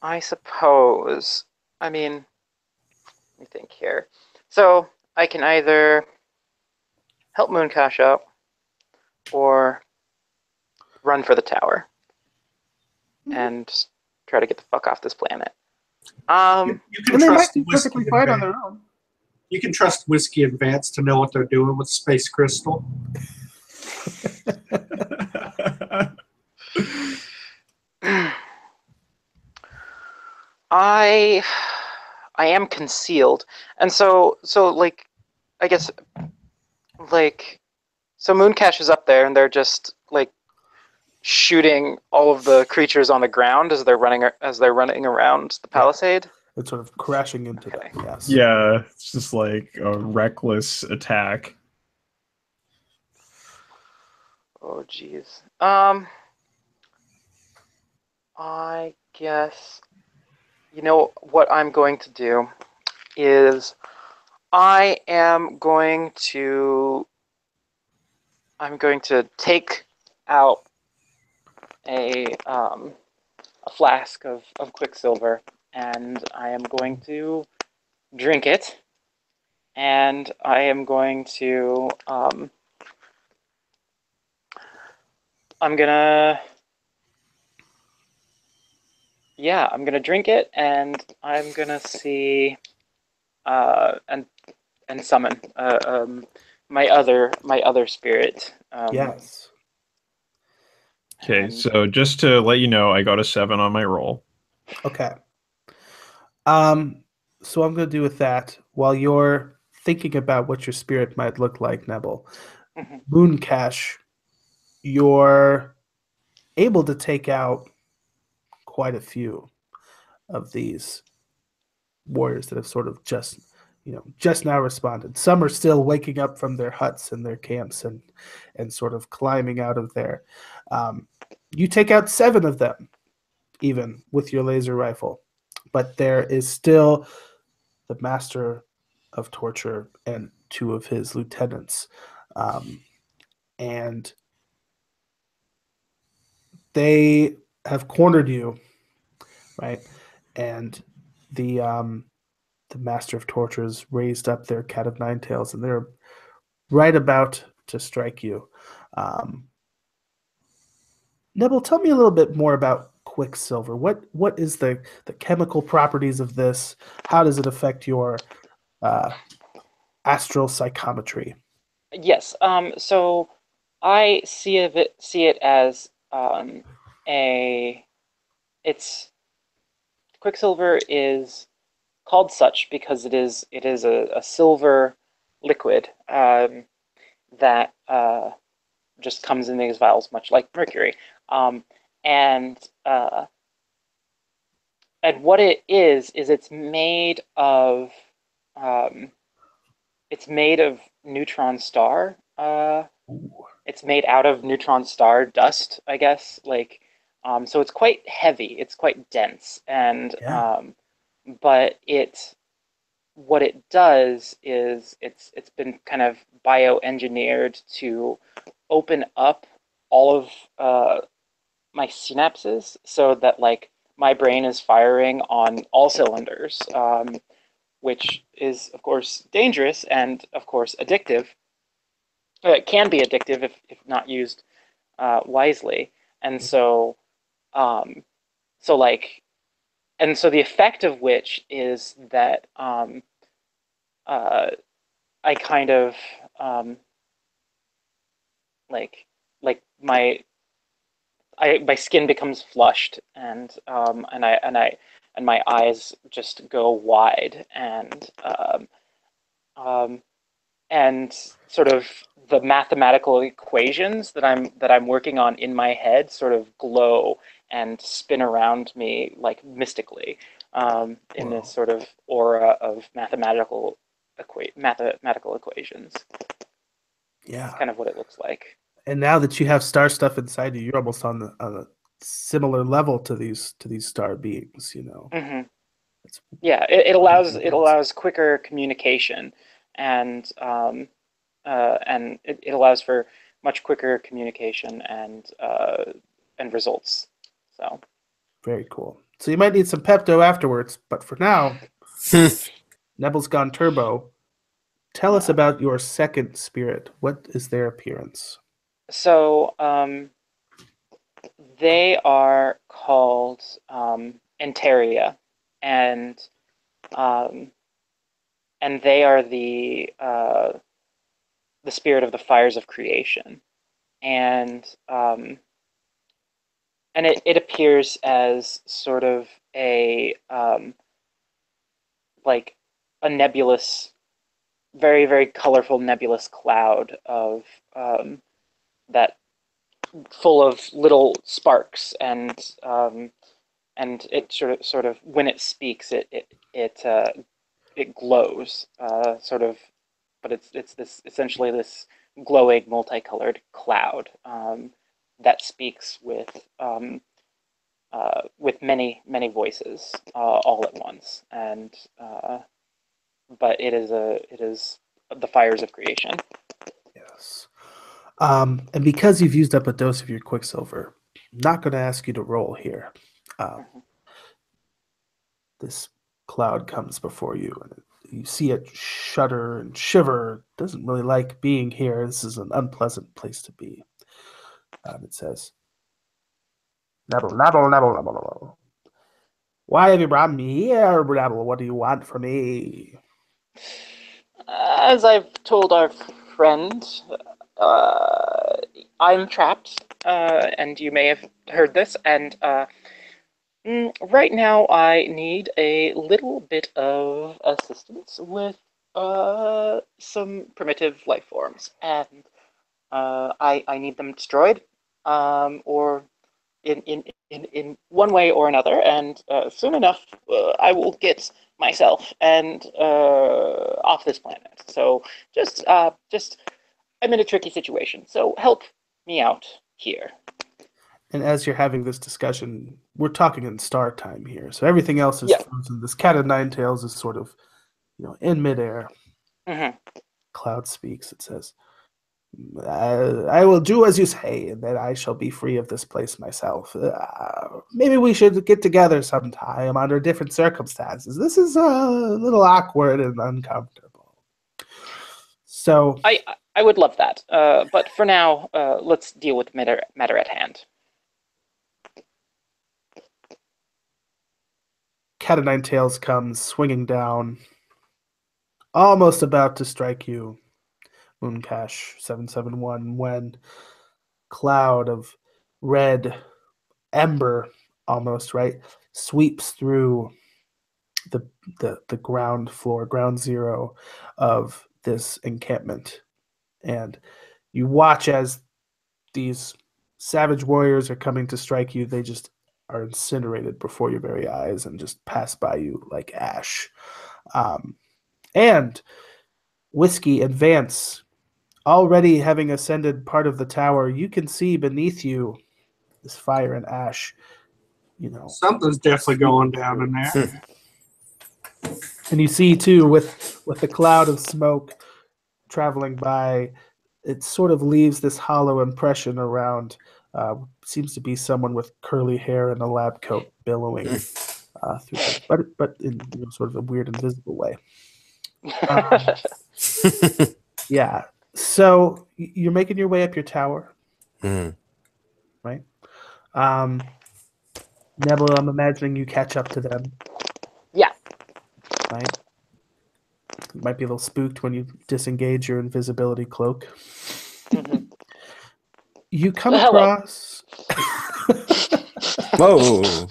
I suppose. I mean, let me think here. So I can either help Mooncash out or run for the tower and try to get the fuck off this planet. You can And they might trust be Whiskey perfectly fine on and their Vance. own. You can trust Whiskey and Vance to know what they're doing with Space Crystal. I am concealed, and so like, I guess like, so Mooncash is up there, and they're just like shooting all of the creatures on the ground as they're running around the palisade. It's sort of crashing into Okay. them. Yes. Yeah, it's just like a reckless attack. Oh jeez. I guess you know what I'm going to do is I'm going to take out a flask of quicksilver, and I am going to drink it, and I am going to I'm gonna drink it, and I'm gonna see and summon my other spirit. Yes. Okay, and- so just to let you know, I got a 7 on my roll. Okay. So I'm going to do with that while you're thinking about what your spirit might look like, Nebel. Mhm. Mooncash, you're able to take out quite a few of these warriors that have sort of just now responded. Some are still waking up from their huts and their camps and sort of climbing out of there. You take out 7 of them, even with your laser rifle, but there is still the master of torture and 2 of his lieutenants, and they have cornered you, right? And the master of torture has raised up their cat of nine tails, and they're right about to strike you. Nebel, tell me a little bit more about Quicksilver. What is the chemical properties of this? How does it affect your astral psychometry? Yes. So I see it as a it's Quicksilver is called such because it is a silver liquid that just comes in these vials, much like mercury. Um, and what it is um, it's made of neutron star. It's made out of neutron star dust, I guess. So it's quite heavy. It's quite dense, and Yeah. but what it does is it's been kind of bioengineered to open up all of my synapses so that like my brain is firing on all cylinders, which is of course dangerous and of course addictive. It can be addictive if not used wisely, and um, so like so the effect of which is that uh, I kind of um, like my my skin becomes flushed, and my eyes just go wide, and sort of the mathematical equations that I'm working on in my head sort of glow and spin around me like mystically, in this sort of aura of mathematical equations. Yeah. That's kind of what it looks like. And now that you have star stuff inside you, you're almost on a similar level to these star beings. Mm-hmm. Yeah, it allows quicker communication, and it allows for much quicker communication and results. So very cool. So you might need some Pepto afterwards, but for now, Nebel's gone turbo. Tell us about your second spirit. What is their appearance? So they are called Enteria, and they are the spirit of the fires of creation, and it appears as sort of a like a nebulous, very very colorful nebulous cloud of that full of little sparks, and it sort of when it speaks it glows, sort of, but it's this essentially this glowing multicolored cloud that speaks with many voices all at once, and but it is the fires of creation. Yes. And because you've used up a dose of your Quicksilver, I'm not going to ask you to roll here. This cloud comes before you, and you see it shudder and shiver. It doesn't really like being here. This is an unpleasant place to be. It says, Nebel, Nebel, Nebel, Nebel, Nebel. Why have you brought me here, Nebel? What do you want from me? As I've told our friend, I'm trapped, and you may have heard this, and right now I need a little bit of assistance with some primitive life forms, and I need them destroyed, or in one way or another, and soon enough I will get myself and off this planet. So just I'm in a tricky situation, so help me out here. And as you're having this discussion, we're talking in star time here, so everything else is frozen. This cat of nine tails is sort of, in midair. Mm-hmm. Cloud speaks. It says, I will do as you say, and then I shall be free of this place myself. Maybe we should get together sometime under different circumstances. This is a little awkward and uncomfortable. So I would love that, but for now, let's deal with matter at hand. Cat of nine tails comes swinging down, almost about to strike you, Mooncash 771, when cloud of red ember, almost, right, sweeps through the ground floor, ground zero of this encampment. And you watch as these savage warriors are coming to strike you. They just are incinerated before your very eyes and just pass by you like ash. And Whiskey, advance. Already having ascended part of the tower, you can see beneath you this fire and ash. Something's definitely going down in there. And you see too, with the cloud of smoke traveling by, it sort of leaves this hollow impression around. Seems to be someone with curly hair and a lab coat billowing through that, but in sort of a weird invisible way. Yeah. So you're making your way up your tower, right? Nebula, I'm imagining you catch up to them. Yeah. Right? You might be a little spooked when you disengage your invisibility cloak. Mm-hmm. You come across Whoa.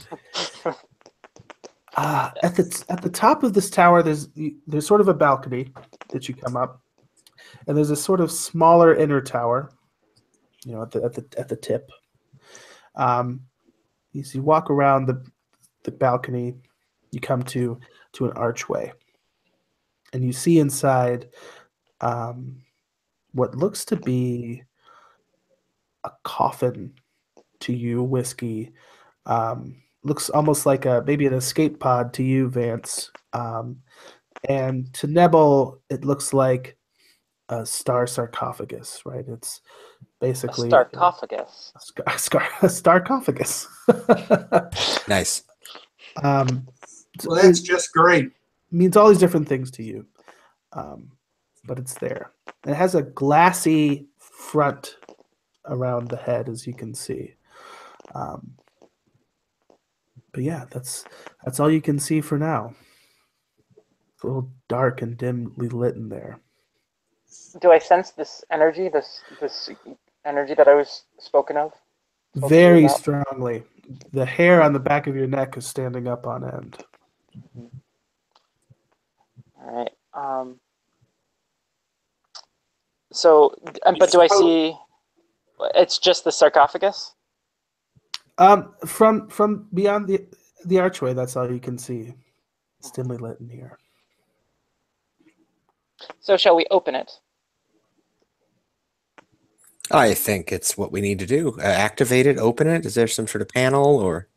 At the top of this tower, there's sort of a balcony that you come up, and there's a sort of smaller inner tower, at the tip. As you walk around the balcony, you come to an archway, and you see inside what looks to be a coffin to you, Whiskey. Looks almost like maybe an escape pod to you, Vance. And to Nebel, it looks like a star sarcophagus, right? It's basically A sarcophagus. A sarcophagus. Nice. Well, that's just great. Means all these different things to you, but it's there. It has a glassy front around the head, as you can see. But yeah, that's all you can see for now. It's a little dark and dimly lit in there. Do I sense this energy? This energy that I was spoken of? Very strongly. The hair on the back of your neck is standing up on end. All right. So, but do I see? It's just the sarcophagus. From beyond the archway, that's all you can see. It's dimly lit in here. So shall we open it? I think it's what we need to do. Activate it, open it. Is there some sort of panel or?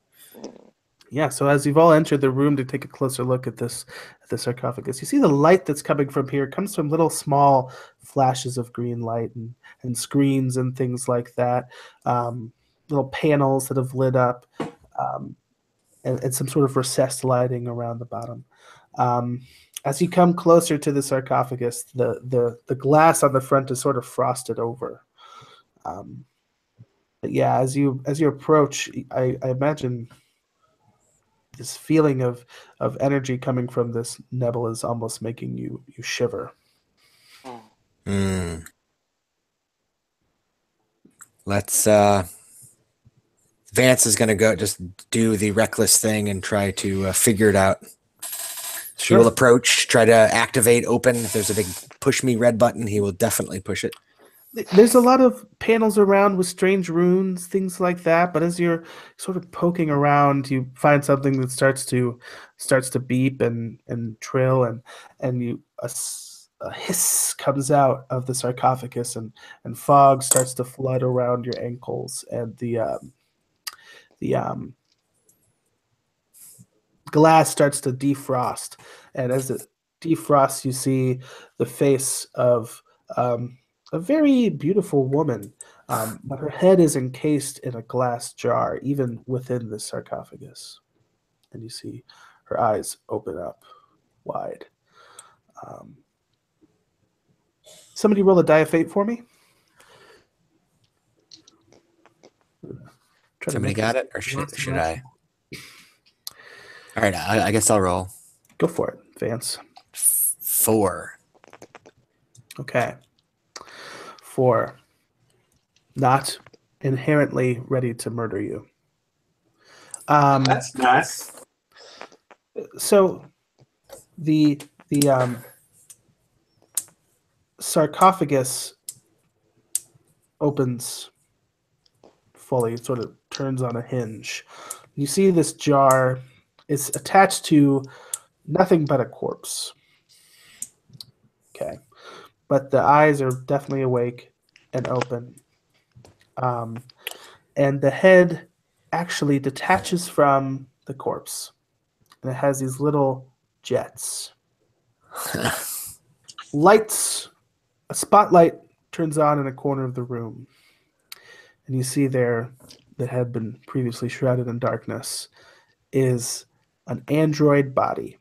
Yeah, so as you've all entered the room to take a closer look at the sarcophagus, you see the light that's coming from here comes from little small flashes of green light and screens and things like that. Little panels that have lit up, and some sort of recessed lighting around the bottom. As you come closer to the sarcophagus, the glass on the front is sort of frosted over. But yeah, as you approach, I imagine this feeling of energy coming from this nebula is almost making you shiver. Let's Vance is going to go just do the reckless thing and try to figure it out. He will approach, try to activate, open. If there's a big push me red button, he will definitely push it. There's a lot of panels around with strange runes, things like that. But as you're sort of poking around, you find something that starts to beep and trill, and a hiss comes out of the sarcophagus, and fog starts to flood around your ankles, and the glass starts to defrost, and as it defrosts, you see the face of a very beautiful woman, but her head is encased in a glass jar, even within the sarcophagus, and you see her eyes open up wide. Somebody roll a die of fate for me. Somebody got it, or should I? All right, I guess I'll roll. Go for it, Vance. 4. Okay. 4. Not inherently ready to murder you. That's nice. So the sarcophagus opens fully. It sort of turns on a hinge. You see this jar is attached to nothing but a corpse. Okay. But the eyes are definitely awake and open. And the head actually detaches from the corpse. And it has these little jets. Lights, a spotlight turns on in a corner of the room. And you see there, that had been previously shrouded in darkness, is an android body.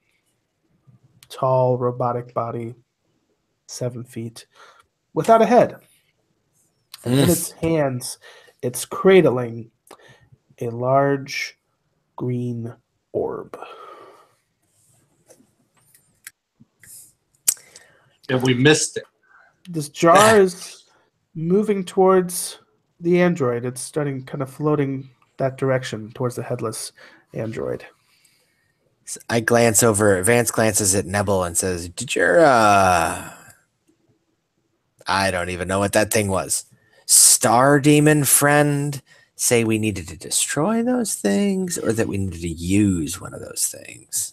Tall, robotic body, 7 feet, without a head. And in its hands, it's cradling a large green orb. And we missed it. This jar is moving towards the android. It's starting kind of floating that direction towards the headless android. I glance over. Vance glances at Nebel and says, "Did your I don't even know what that thing was. Star demon friend say we needed to destroy those things, or that we needed to use one of those things?"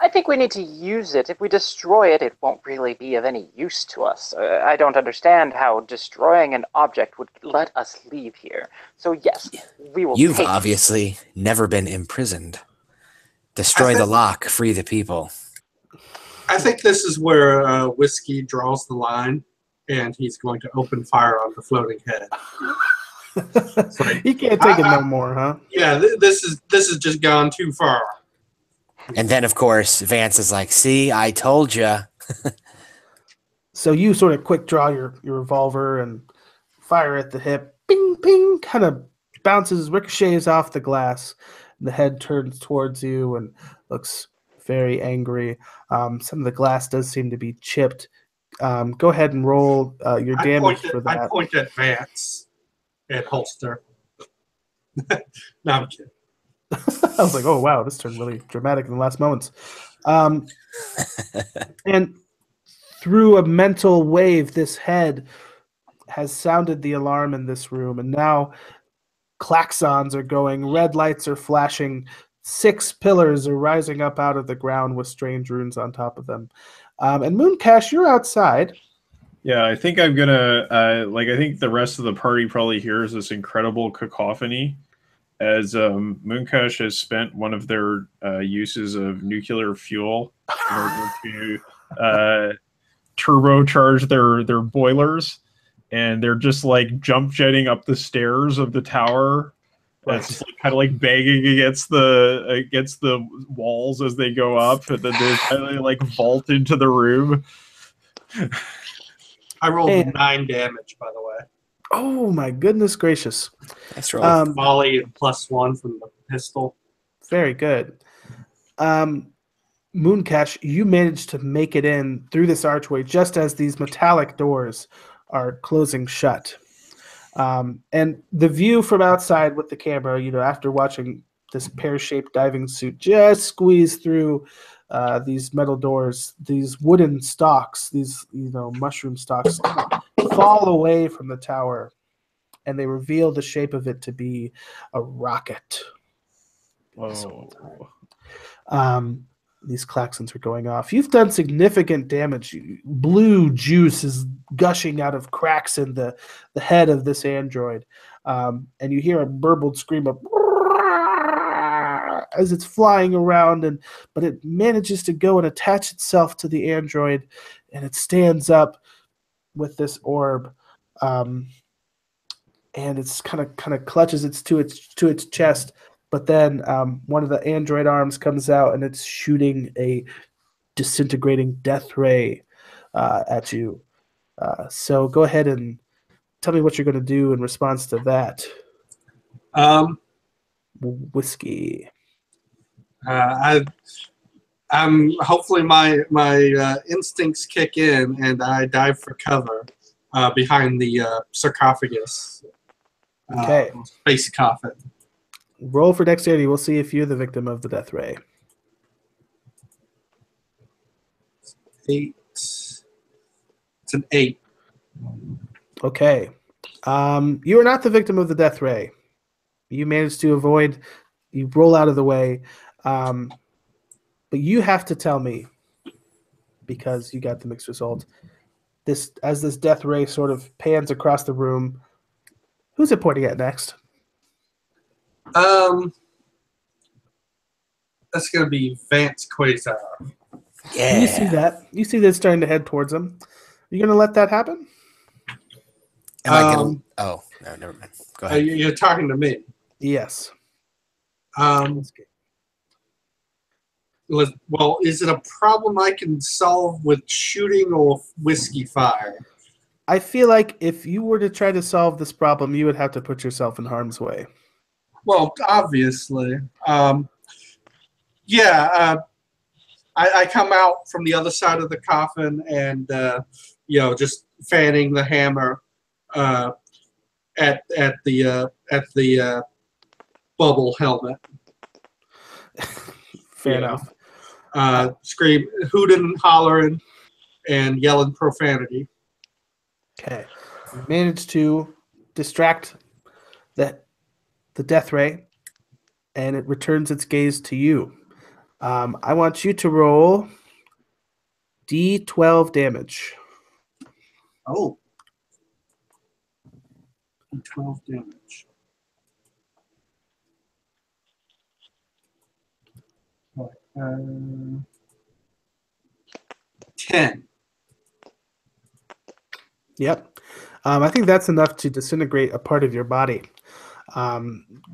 I think we need to use it. If we destroy it, it won't really be of any use to us. I don't understand how destroying an object would let us leave here. So yes, we will You've take obviously never been imprisoned. Destroy the lock, free the people. I think this is where Whiskey draws the line, and he's going to open fire on the floating head. Like, He can't take it no more, huh? Yeah, this is just gone too far. And then, of course, Vance is like, "See, I told you." So you sort of quick draw your revolver and fire at the hip. Bing, bing, kind of bounces, ricochets off the glass. The head turns towards you and looks very angry. Some of the glass does seem to be chipped. Go ahead and roll your damage for that. I point at Vance and holster. No, I'm kidding. I was like, oh, wow, this turned really dramatic in the last moments. And through a mental wave, this head has sounded the alarm in this room, and now klaxons are going, red lights are flashing, 6 pillars are rising up out of the ground with strange runes on top of them. And Mooncash, you're outside. Yeah, I think I'm gonna I think the rest of the party probably hears this incredible cacophony as Mooncash has spent one of their uses of nuclear fuel in order to turbocharge their boilers, and they're just like jump jetting up the stairs of the tower. Right. It's like, kind of like banging against the walls as they go up, and then they kind of like vault into the room. I rolled 9 damage, by the way. Oh my goodness gracious! That's right. Volley +1 from the pistol. Very good. Mooncash, you managed to make it in through this archway just as these metallic doors are closing shut. And the view from outside with the camera, after watching this pear-shaped diving suit just squeeze through these metal doors, these wooden stalks, these mushroom stalks fall away from the tower, and they reveal the shape of it to be a rocket. Whoa. These klaxons are going off. You've done significant damage. Blue juice is gushing out of cracks in the head of this android. And you hear a burbled scream of as it's flying around, but it manages to go and attach itself to the android, and it stands up with this orb. And it's kind of clutches it to its chest. But then one of the android arms comes out, and it's shooting a disintegrating death ray at you. So go ahead and tell me what you're going to do in response to that. Whiskey. I'm hopefully my instincts kick in, and I dive for cover behind the sarcophagus. Okay. Space coffin. Roll for dexterity. We'll see if you're the victim of the death ray. 8. It's an 8. Okay. You are not the victim of the death ray. You managed to avoid. You roll out of the way. But you have to tell me, because you got the mixed result, as this death ray sort of pans across the room, who's it pointing at next? That's going to be Vance Quasar. Yeah. You see that. You see that starting to head towards him. Are you going to let that happen? Am I gonna? Oh, no, never mind. Go ahead. You're talking to me. Yes. Well, is it a problem I can solve with shooting or whiskey fire? I feel like if you were to try to solve this problem, you would have to put yourself in harm's way. Well, obviously. I come out from the other side of the coffin and, just fanning the hammer at the bubble helmet. Fair Yeah. enough. Scream, hooting and hollering, and yelling profanity. Okay. You managed to distract the death ray, and it returns its gaze to you. I want you to roll D12 damage. Oh. 12 damage. Right, 10. Yep. I think that's enough to disintegrate a part of your body.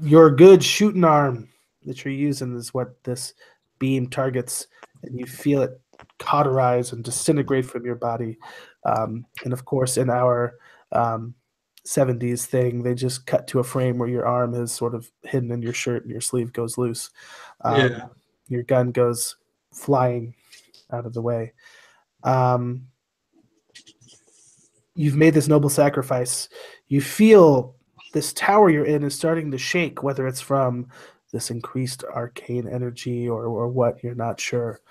Your good shooting arm that you're using is what this beam targets, and you feel it cauterize and disintegrate from your body. And of course, in our 70s thing, they just cut to a frame where your arm is sort of hidden in your shirt and your sleeve goes loose. Yeah. Your gun goes flying out of the way. You've made this noble sacrifice. You feel this tower you're in is starting to shake, whether it's from this increased arcane energy or what, you're not sure.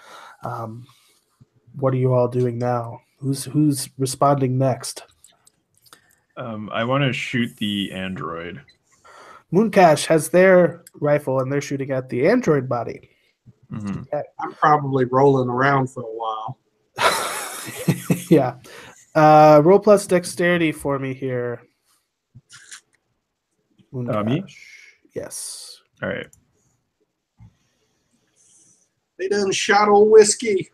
What are you all doing now? Who's responding next? I want to shoot the android. Mooncash has their rifle and they're shooting at the android body. Mm-hmm. Okay. I'm probably rolling around for a while. Yeah. Roll plus dexterity for me here. Me? Yes. All right. They done shot old whiskey.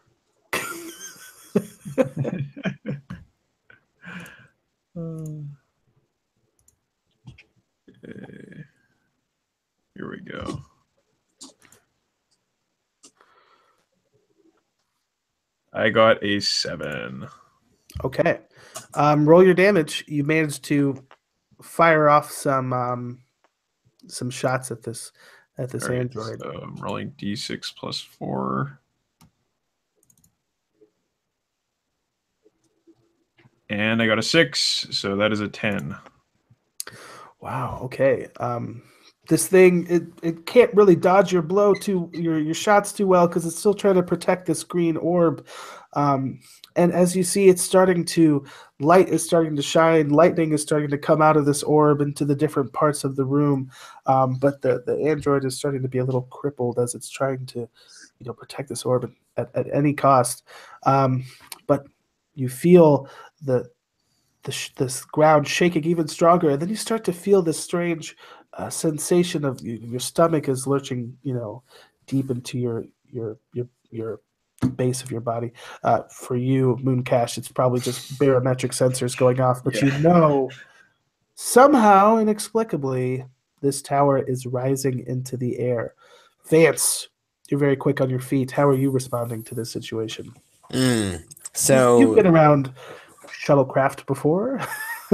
Here we go. I got a 7. Okay. Roll your damage. You managed to fire off some shots at this All right, android. so I'm rolling d6 plus 4. And I got a 6, so that is a 10. Wow. Okay. This thing it can't really dodge your blow your shots too well because it's still trying to protect this green orb. And as you see, light is starting to shine. Lightning is starting to come out of this orb into the different parts of the room. But the android is starting to be a little crippled as it's trying to, protect this orb at any cost. But you feel this ground shaking even stronger, and then you start to feel this strange sensation of your stomach is lurching, deep into your base of your body. For you, Mooncash, it's probably just barometric sensors going off, but somehow inexplicably, this tower is rising into the air. Vance, you're very quick on your feet. How are you responding to this situation? So you've been around shuttlecraft before.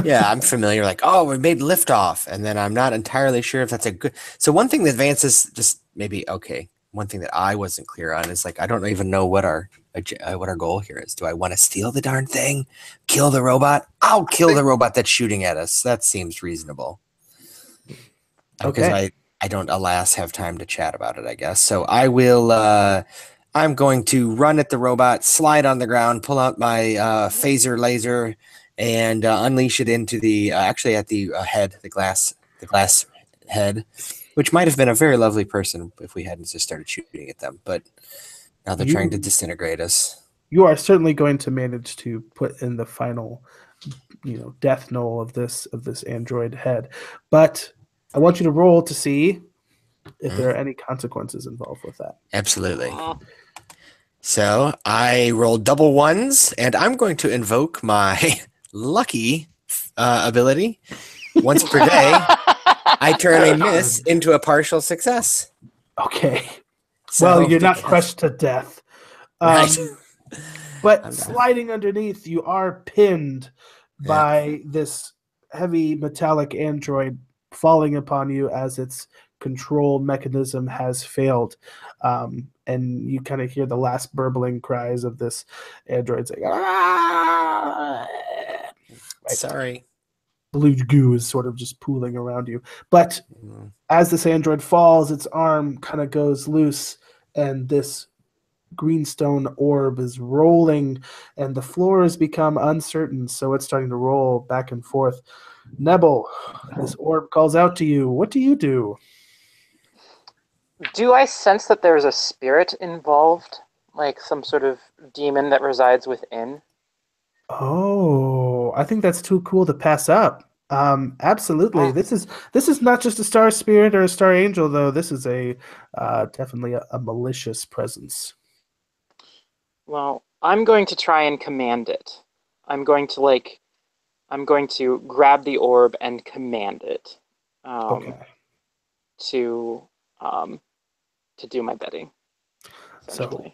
Yeah, I'm familiar. Like, oh, we made liftoff, and then I'm not entirely sure if that's a good. So one thing that Vance is just maybe okay. One thing that I wasn't clear on is like I don't even know what our goal here is. Do I want to steal the darn thing, kill the robot? I'll kill the robot that's shooting at us. That seems reasonable. Because I don't, alas, have time to chat about it. I guess so. I will. I'm going to run at the robot, slide on the ground, pull out my phaser laser, and unleash it into the actually at the head, the glass head, which might have been a very lovely person if we hadn't just started shooting at them. But now they're trying to disintegrate us. You are certainly going to manage to put in the final, death knell of this android head. But I want you to roll to see if there are any consequences involved with that. Absolutely. So I rolled double ones, and I'm going to invoke my lucky ability. Once per day, I turn a miss into a partial success. Okay. So, well, you're not crushed to death. Right. But sliding underneath, you are pinned by this heavy metallic android falling upon you as its control mechanism has failed. And you kind of hear the last burbling cries of this android saying, "Ah!" Sorry. blue goo is sort of just pooling around you. But as this android falls, its arm kind of goes loose, and this greenstone orb is rolling, and the floor has become uncertain, so it's starting to roll back and forth. Nebel, this orb calls out to you. What do you do? Do I sense that there's a spirit involved? Like some sort of demon that resides within? Oh, I think that's too cool to pass up. Absolutely. Ah. This is not just a star spirit or a star angel, though. This is a definitely a malicious presence. Well, I'm going to try and command it. I'm going to grab the orb and command it. Okay. To do my bidding. So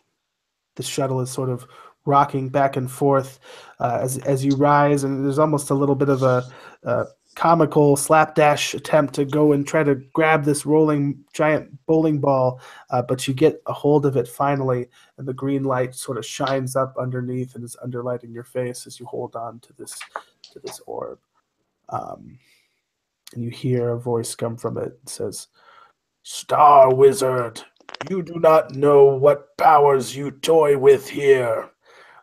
the shuttle is sort of rocking back and forth as you rise, and there's almost a little bit of a comical slapdash attempt to go and try to grab this rolling giant bowling ball, but you get a hold of it finally, and the green light sort of shines up underneath and is underlighting your face as you hold on to this orb. And you hear a voice come from it. It says, "Star Wizard, you do not know what powers you toy with here.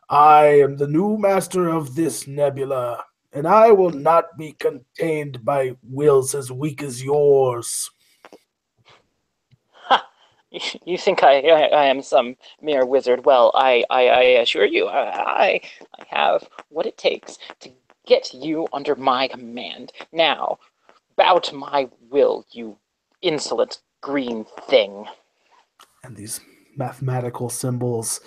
I am the new master of this nebula, and I will not be contained by wills as weak as yours." Ha! You think I am some mere wizard? Well, I assure you, I have what it takes to get you under my command. Now, bow to my will, you insolent green thing. And these mathematical symbols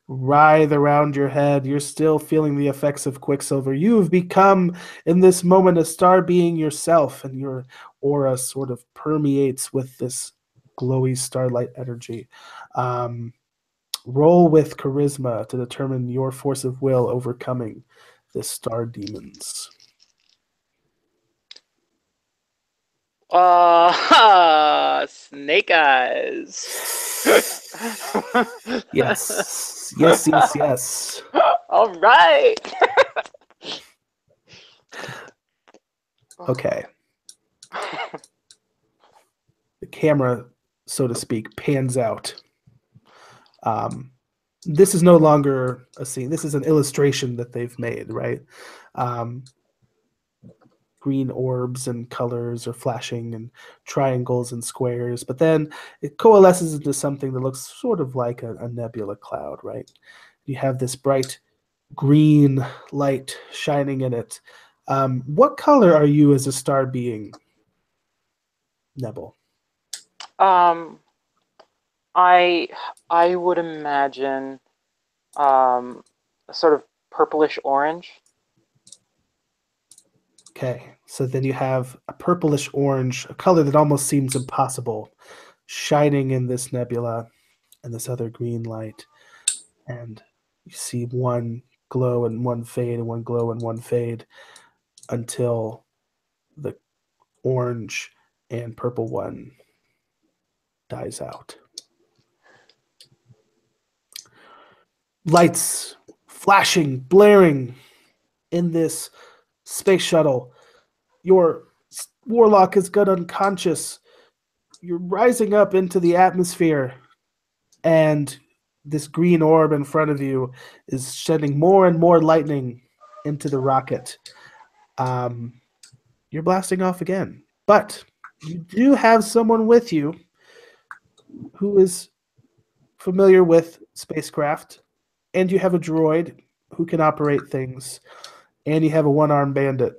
writhe around your head. You're still feeling the effects of Quicksilver. You've become, in this moment, a star being yourself, and your aura sort of permeates with this glowy starlight energy. Roll with charisma to determine your force of will overcoming the star demons. Snake eyes. Yes. All right. Okay. The camera, so to speak, pans out. This is no longer a scene. This is an illustration that they've made, right? Green orbs and colors are flashing and triangles and squares, but then it coalesces into something that looks sort of like a nebula cloud, right? You have this bright green light shining in it. What color are you as a star being, Nebel? I would imagine a sort of purplish orange. Okay, so then you have a purplish orange, a color that almost seems impossible, shining in this nebula and this other green light. And you see one glow and one fade and one glow and one fade until the orange and purple one dies out. Lights flashing, blaring in this space shuttle. Your warlock has got unconscious. You're rising up into the atmosphere, and this green orb in front of you is shedding more and more lightning into the rocket. You're blasting off again, but you do have someone with you who is familiar with spacecraft, and you have a droid who can operate things, and you have a one-armed bandit.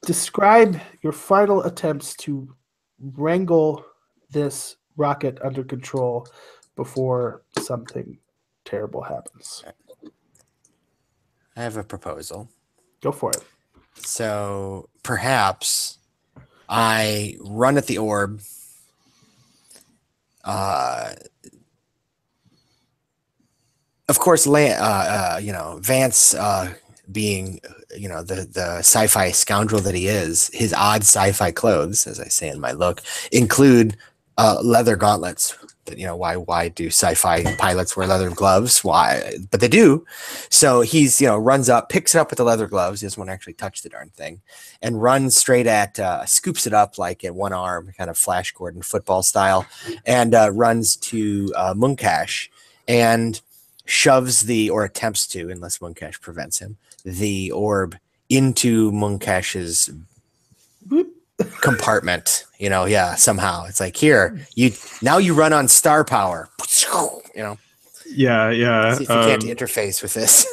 Describe your final attempts to wrangle this rocket under control before something terrible happens. I have a proposal. Go for it. So perhaps I run at the orb. Of course, Vance, being, the sci-fi scoundrel that he is, his odd sci-fi clothes, as I say in my look, include leather gauntlets why do sci-fi pilots wear leather gloves? Why? But they do. So he's, runs up, picks it up with the leather gloves. He doesn't want to actually touch the darn thing, and runs straight at, scoops it up like at one arm, kind of Flash Gordon football style, and runs to Munkash and shoves or attempts to, unless Munkash prevents him, the orb into Munkash's compartment. Somehow it's like, here, you run on star power. Yeah. See if you can't interface with this.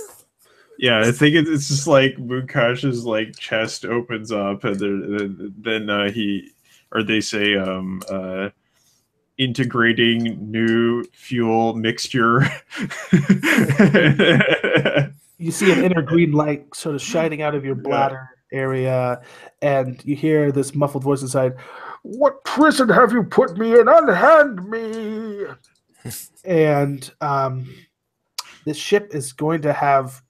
Yeah, I think it's just like Munkash's like chest opens up, and then they say integrating new fuel mixture. You see an inner green light sort of shining out of your bladder area, and you hear this muffled voice inside, "What prison have you put me in? Unhand me!" And this ship is going to have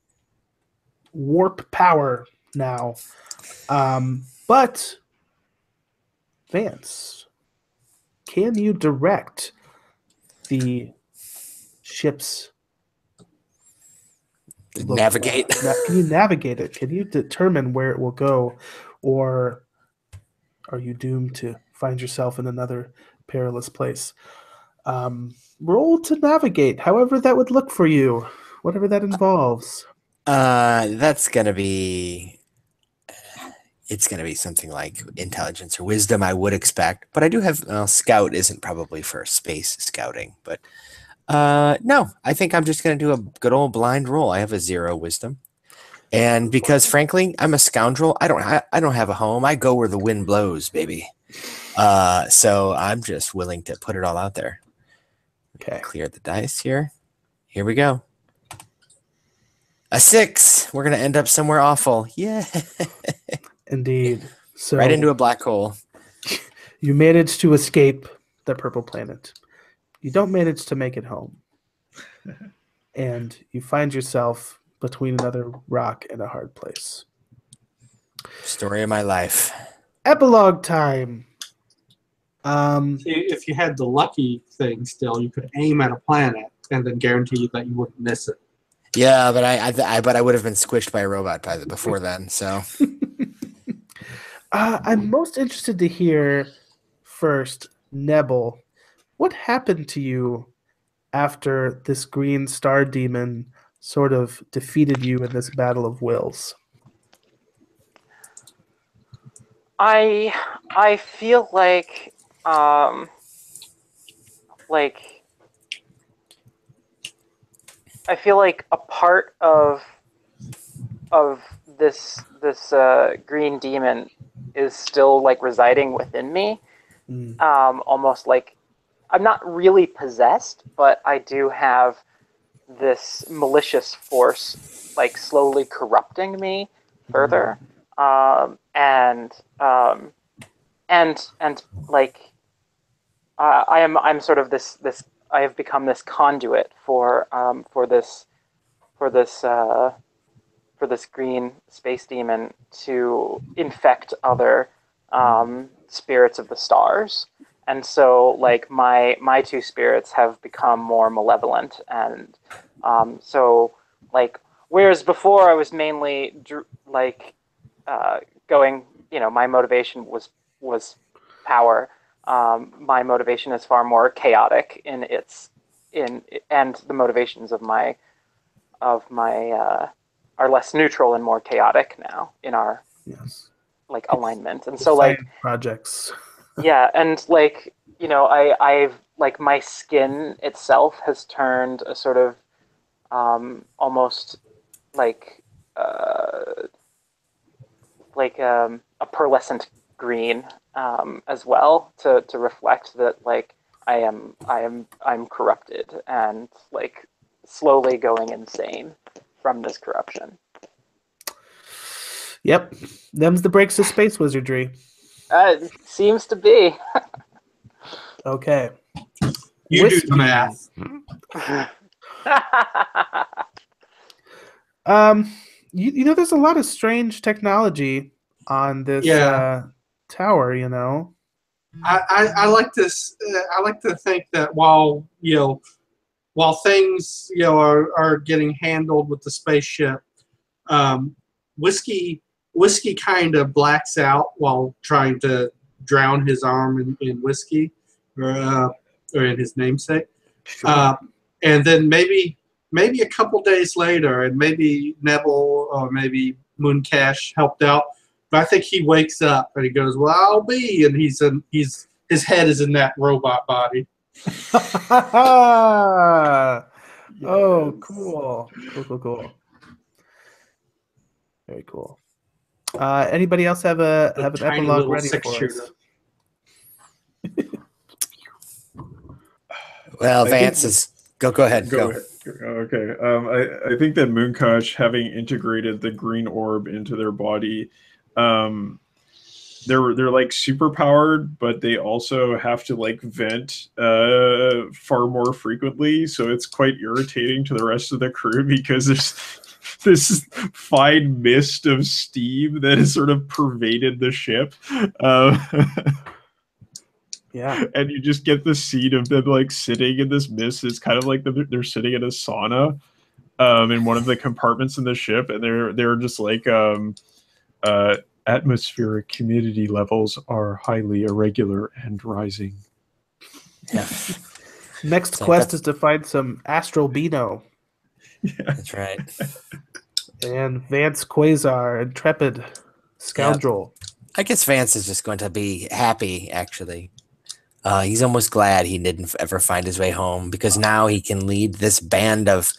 warp power now. But, Vance, can you direct the ship's navigate? Can you navigate it? Can you determine where it will go? Or are you doomed to find yourself in another perilous place? Roll to navigate, however that would look for you, whatever that involves. It's gonna be something like intelligence or wisdom, I would expect. But I do have scout isn't probably for space scouting, but no, I think I'm just gonna do a good old blind roll. I have a 0 wisdom, and because frankly I'm a scoundrel, I don't have a home. I go where the wind blows, baby. So I'm just willing to put it all out there. Okay, clear the dice here. Here we go. A 6. We're gonna end up somewhere awful. Yeah. Indeed. So right into a black hole. You manage to escape the purple planet. You don't manage to make it home. And you find yourself between another rock and a hard place. Story of my life. Epilogue time. If you had the lucky thing still, you could aim at a planet and then guarantee that you wouldn't miss it. Yeah, but I would have been squished by a robot before then. So I'm most interested to hear first, Nebel, what happened to you after this green star demon sort of defeated you in this battle of wills? I feel like I feel like a part of this green demon is still like residing within me. Almost like I'm not really possessed, but I do have this malicious force like slowly corrupting me further. I'm sort of this I have become this conduit for this green space demon to infect other spirits of the stars. And so like my two spirits have become more malevolent, and so like whereas before I was mainly going, my motivation was power. My motivation is far more chaotic and the motivations of my are less neutral and more chaotic now in our like alignment. And so like projects. Yeah, and like I've like my skin itself has turned a sort of almost like a pearlescent green as well to reflect that like I'm corrupted and like slowly going insane from this corruption. Yep, them's the breaks of space wizardry. It seems to be. Okay. You do the math. There's a lot of strange technology on this tower, I like this. I like to think that while things are getting handled with the spaceship, whiskey kind of blacks out while trying to drown his arm in whiskey, or in his namesake. Sure. And then maybe a couple days later, and maybe Neville or maybe Mooncash helped out. But I think he wakes up and he goes, "Well, I'll be," and his head is in that robot body. Oh, cool. Cool. Very cool. Anybody else have an epilogue ready for us? Well, Vance is go ahead. Go. Okay. I think that Mooncash, having integrated the green orb into their body, they're like super powered, but they also have to like vent far more frequently. So it's quite irritating to the rest of the crew because there's this fine mist of steam that has sort of pervaded the ship. Yeah, and you just get the scene of them like sitting in this mist. It's kind of like they're sitting in a sauna in one of the compartments in the ship, and they're just like atmospheric humidity levels are highly irregular and rising. Yeah. Next quest is to find some astral Beano. Yeah. That's right. And Vance Quasar, intrepid scoundrel. Yep. I guess Vance is just going to be happy, actually. He's almost glad he didn't ever find his way home, because now he can lead this band of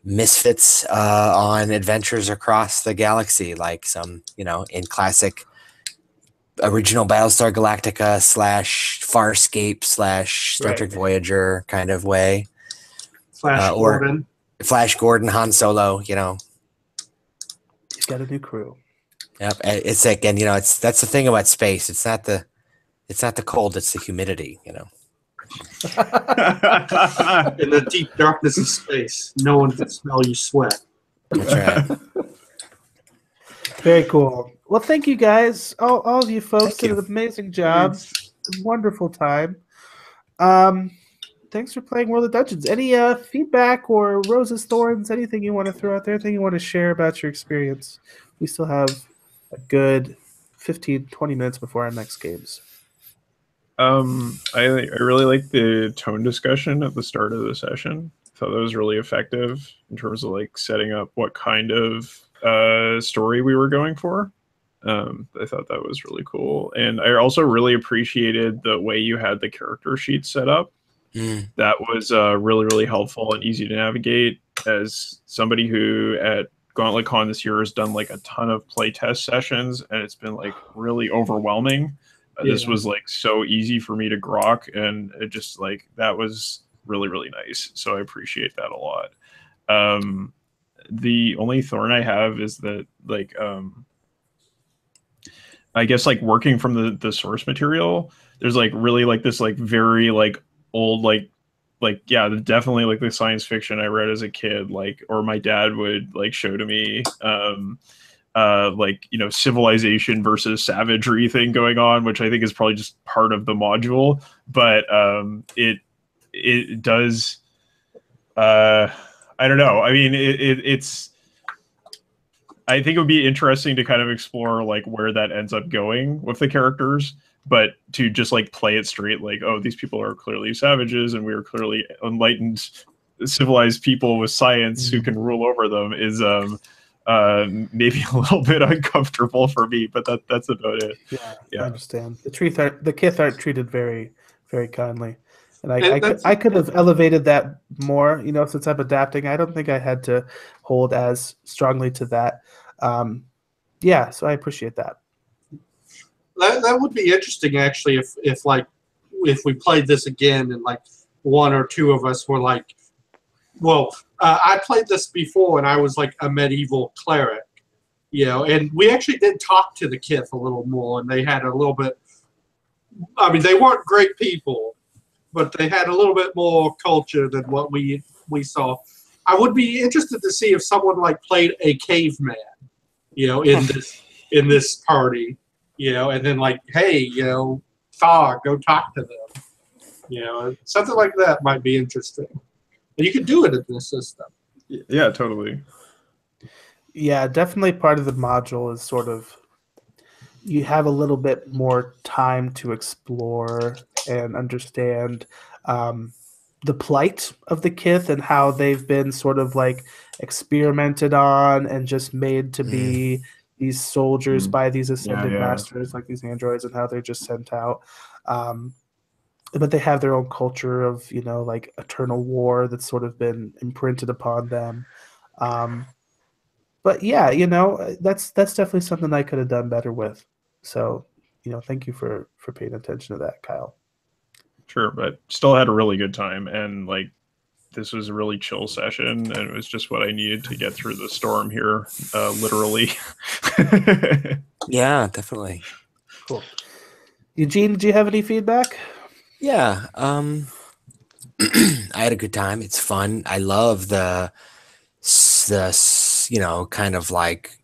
misfits on adventures across the galaxy, like some, in classic original Battlestar Galactica / Farscape / Star Trek Voyager kind of way. Flash Gordon. Flash Gordon, Han Solo, He's got a new crew. Yep. It's like, and that's the thing about space. It's not the cold, it's the humidity, In the deep darkness of space, no one can smell you sweat. That's right. Very cool. Well, thank you guys. All of you folks did an amazing job. Wonderful time. Thanks for playing World of Dungeons. Any feedback or roses, thorns, anything you want to throw out there, anything you want to share about your experience? We still have a good 15-20 minutes before our next games. I really like the tone discussion at the start of the session. I thought that was really effective in terms of like setting up what kind of story we were going for. I thought that was really cool. And I also really appreciated the way you had the character sheet set up. That was really, really helpful and easy to navigate. As somebody who at Gauntlet Con this year has done like a ton of playtest sessions, and it's been like really overwhelming. This was like so easy for me to grok, and it just like that was really, really nice. So I appreciate that a lot. The only thorn I have is that like I guess like working from the source material, there's like really like this like very like old like yeah, definitely like the science fiction I read as a kid, like, or my dad would like show to me like, civilization versus savagery thing going on, which I think is probably just part of the module, but it does I don't know. I mean, it's I think it would be interesting to kind of explore like where that ends up going with the characters, but to just like play it straight, like, oh, these people are clearly savages and we are clearly enlightened, civilized people with science who can rule over them is maybe a little bit uncomfortable for me, but that's about it. Yeah. I understand. The Kith aren't treated very, very kindly, and I could have elevated that more. Since I'm adapting, I don't think I had to hold as strongly to that. So I appreciate that. That would be interesting, actually, if we played this again and like one or two of us were like, well, I played this before and I was like a medieval cleric, and we actually did talk to the Kith a little more, and they had a little bit, I mean, they weren't great people, but they had a little bit more culture than what we saw. I would be interested to see if someone like played a caveman, in this party, and then like, hey, Thaw, go talk to them. You know, something like that might be interesting. And you could do it in this system. Yeah, totally. Yeah, definitely part of the module is sort of you have a little bit more time to explore and understand the plight of the Kith and how they've been sort of like experimented on and just made to be these soldiers by these ascended masters, like these androids, and how they're just sent out. But they have their own culture of, you know, like eternal war that's sort of been imprinted upon them. But yeah, you know, that's definitely something I could have done better with. So, you know, thank you for paying attention to that, Kyle. Sure, but still had a really good time, and like this was a really chill session, and it was just what I needed to get through the storm here, literally. Yeah, definitely. Cool. Eugene, did you have any feedback? Yeah, I had a good time. It's fun. I love the you know, kind of like,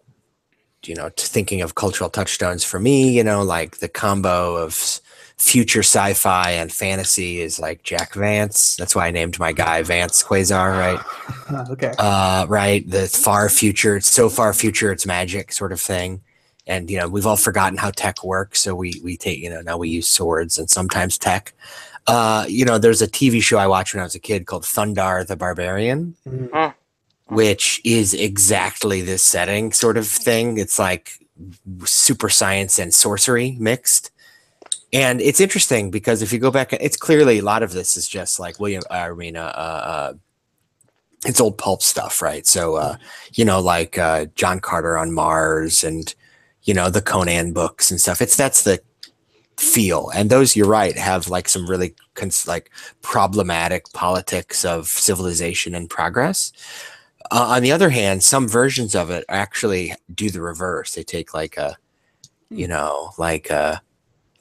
you know, thinking of cultural touchstones for me, you know, like the combo of future sci-fi and fantasy is like Jack Vance. That's why I named my guy Vance Quasar, right? Okay. Right. The far future. It's so far future, it's magic sort of thing. And, you know, we've all forgotten how tech works. So we take, you know, now we use swords and sometimes tech. You know, there's a TV show I watched when I was a kid called Thundar the Barbarian, which is exactly this setting sort of thing. It's like super science and sorcery mixed. And it's interesting because if you go back, it's clearly a lot of this is just like it's old pulp stuff, right? So, you know, like John Carter on Mars and, you know, the Conan books and stuff. That's the feel. And those, you're right, have like some really like problematic politics of civilization and progress. On the other hand, some versions of it actually do the reverse. They take like a, you know, like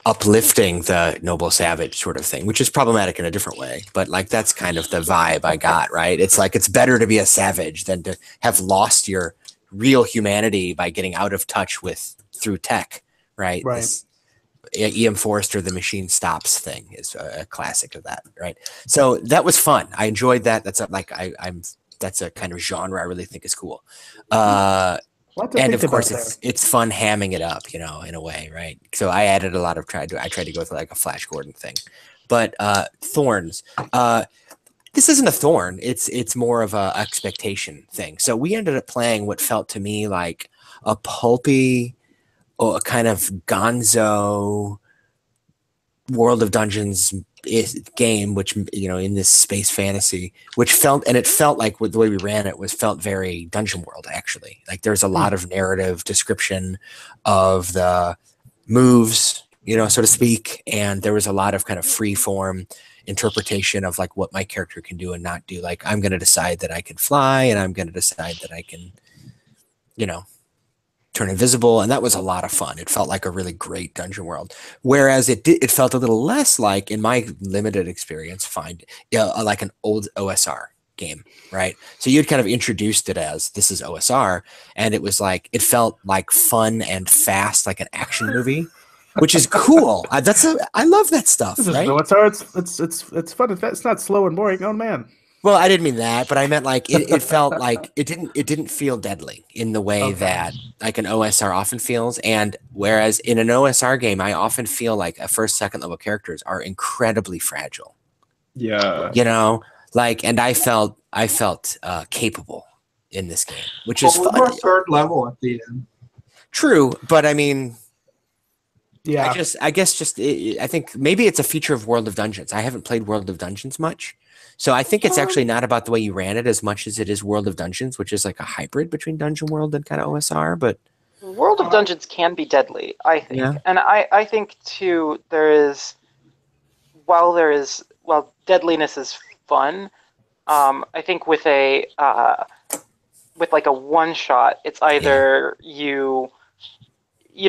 uplifting the noble savage sort of thing, which is problematic in a different way. But like, that's kind of the vibe I got, right? It's like, it's better to be a savage than to have lost your real humanity by getting out of touch with through tech, right? Right. This E.M. Forster, the machine stops thing is a classic of that, right? So that was fun. I enjoyed that. That's that's a kind of genre I really think is cool. And of course, it's fun hamming it up, you know, in a way, right? So I added a lot of I tried to go through like a Flash Gordon thing, but thorns. This isn't a thorn. It's more of a expectation thing. So we ended up playing what felt to me like a pulpy, or a kind of gonzo World of Dungeons game, which, you know, in this space fantasy, which felt like with the way we ran it felt very Dungeon World, actually. Like there's a lot of narrative description of the moves, you know, so to speak. And there was a lot of kind of free form interpretation of like what my character can do and not do. Like, I'm going to decide that I can fly, and I'm going to decide that I can, you know, turn invisible, and that was a lot of fun. It felt like a really great Dungeon World, whereas it felt a little less like, in my limited experience, like an old OSR game, right? So you'd kind of introduced it as, this is OSR, and it was like, it felt like fun and fast, like an action movie, which is cool. I love that stuff, right? OSR, it's fun. It's not slow and boring. Oh man. Well, I didn't mean that, but I meant like it felt like it didn't feel deadly in the way that like an OSR often feels. And whereas in an OSR game, I often feel like a first, second level characters are incredibly fragile. Yeah. You know, like, and I felt capable in this game, which is fun. We're third level at the end. True, but I mean, yeah, I think maybe it's a feature of World of Dungeons. I haven't played World of Dungeons much. So I think it's actually not about the way you ran it as much as it is World of Dungeons, which is like a hybrid between Dungeon World and kind of OSR. But World of Dungeons can be deadly, I think. Yeah. And I think too, while deadliness is fun, I think with like a one shot, it's either you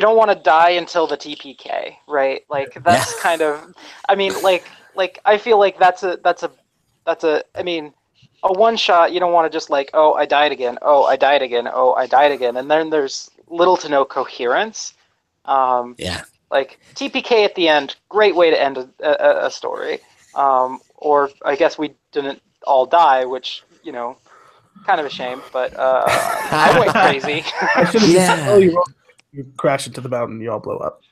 don't want to die until the TPK, right? Like that's kind of, I mean, like I feel like that's a I mean, a one shot, you don't want to just like, oh, I died again, oh, I died again, oh, I died again, and then there's little to no coherence. Like TPK at the end, great way to end a story. Or I guess we didn't all die, which kind of a shame. But I went crazy. I should have just said, Yeah. oh, you crash into the mountain, you all blow up.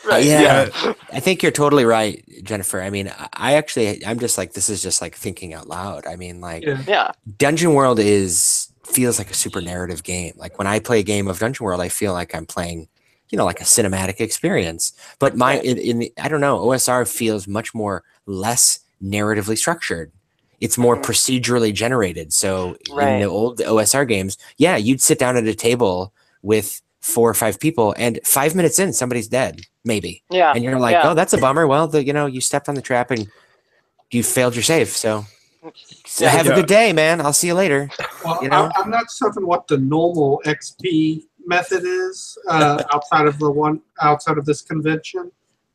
Right. Yeah. I think you're totally right, Jennifer. I mean, I'm just like, this is just like thinking out loud. I mean, like, Yeah. Dungeon World feels like a super narrative game. Like when I play a game of Dungeon World, I feel like I'm playing, like a cinematic experience. But I don't know, OSR feels much more less narratively structured. It's more procedurally generated. So in the old OSR games, you'd sit down at a table with 4 or 5 people, and 5 minutes in, somebody's dead, maybe. Yeah. And you're like, oh, that's a bummer. Well, you stepped on the trap and you failed your save. So have a good day, man. I'll see you later. Well, I'm not certain what the normal XP method is outside of this convention.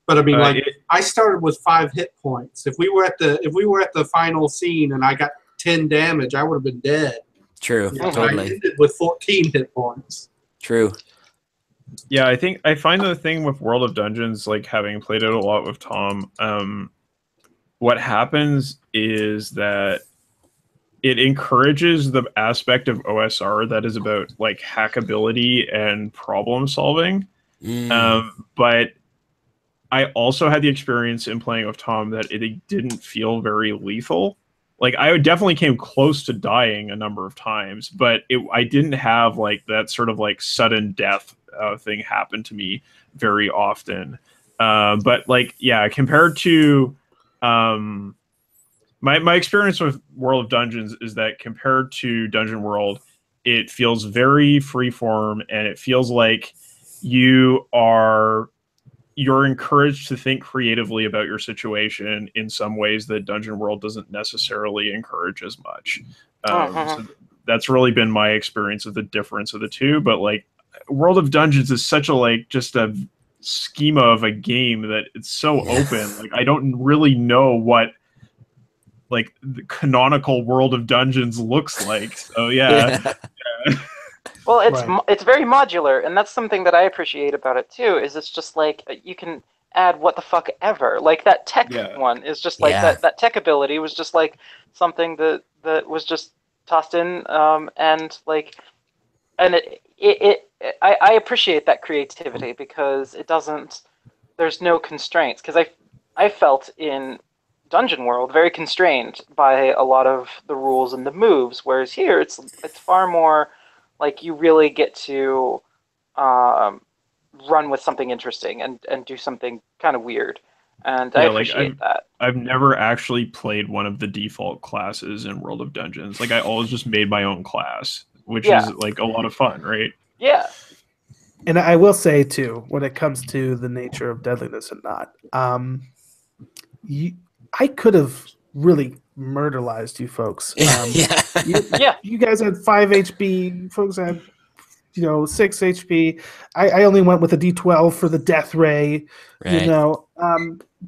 But I mean, I started with 5 hit points. If we were at the final scene and I got 10 damage, I would have been dead. True, totally. I ended with 14 hit points. True. Yeah, I find the thing with World of Dungeons, like having played it a lot with Tom, what happens is that it encourages the aspect of OSR that is about like hackability and problem solving. But I also had the experience in playing with Tom that it didn't feel very lethal. Like I definitely came close to dying a number of times, but I didn't have like that sort of like sudden death thing happen to me very often. But like, compared to my experience with World of Dungeons is that compared to Dungeon World, it feels very freeform, and it feels like you're encouraged to think creatively about your situation in some ways that Dungeon World doesn't necessarily encourage as much. So that's really been my experience of the difference of the two. But like World of Dungeons is such a just a schema of a game that it's so open. Like I don't really know what like the canonical World of Dungeons looks like. So Well, it's very modular, and that's something that I appreciate about it too. Is it's just like you can add what the fuck ever. Like that tech one is just like that tech ability was just like something that was just tossed in, and I appreciate that creativity because it doesn't. There's no constraints because I felt in Dungeon World very constrained by a lot of the rules and the moves, whereas here it's far more. Like you really get to run with something interesting and do something kind of weird, and I appreciate that. I've never actually played one of the default classes in World of Dungeons. Like I always just made my own class, which is like a lot of fun, right? Yeah. And I will say too, when it comes to the nature of deadliness and not, I could have really murderized you folks. You guys had 5 HP. Folks had, 6 HP. I only went with a D12 for the death ray. Right.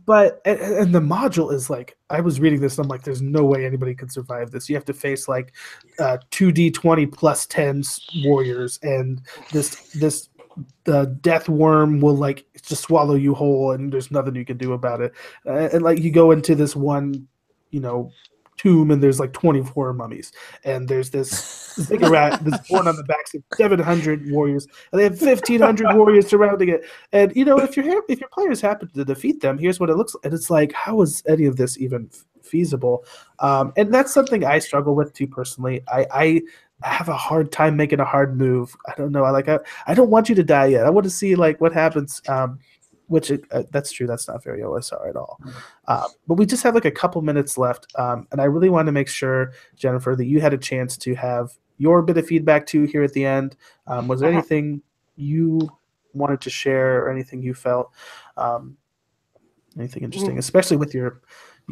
But and the module is like, I was reading this and I'm like, there's no way anybody could survive this. You have to face like 2D20 plus 10 warriors, and the death worm will like just swallow you whole, and there's nothing you can do about it. And like you go into this one, tomb, and there's like 24 mummies, and there's this ziggurat that's born on the backs of 700 warriors, and they have 1,500 warriors surrounding it. And if your players happen to defeat them, here's what it looks like. And it's like, how is any of this even feasible? And that's something I struggle with too personally. I have a hard time making a hard move. I don't know. I don't want you to die yet. I want to see like what happens. Which that's true. That's not very OSR at all. But we just have like a couple minutes left, and I really want to make sure, Jennifer, that you had a chance to have your bit of feedback too here at the end. Was there anything you wanted to share, or anything you felt, anything interesting, especially with you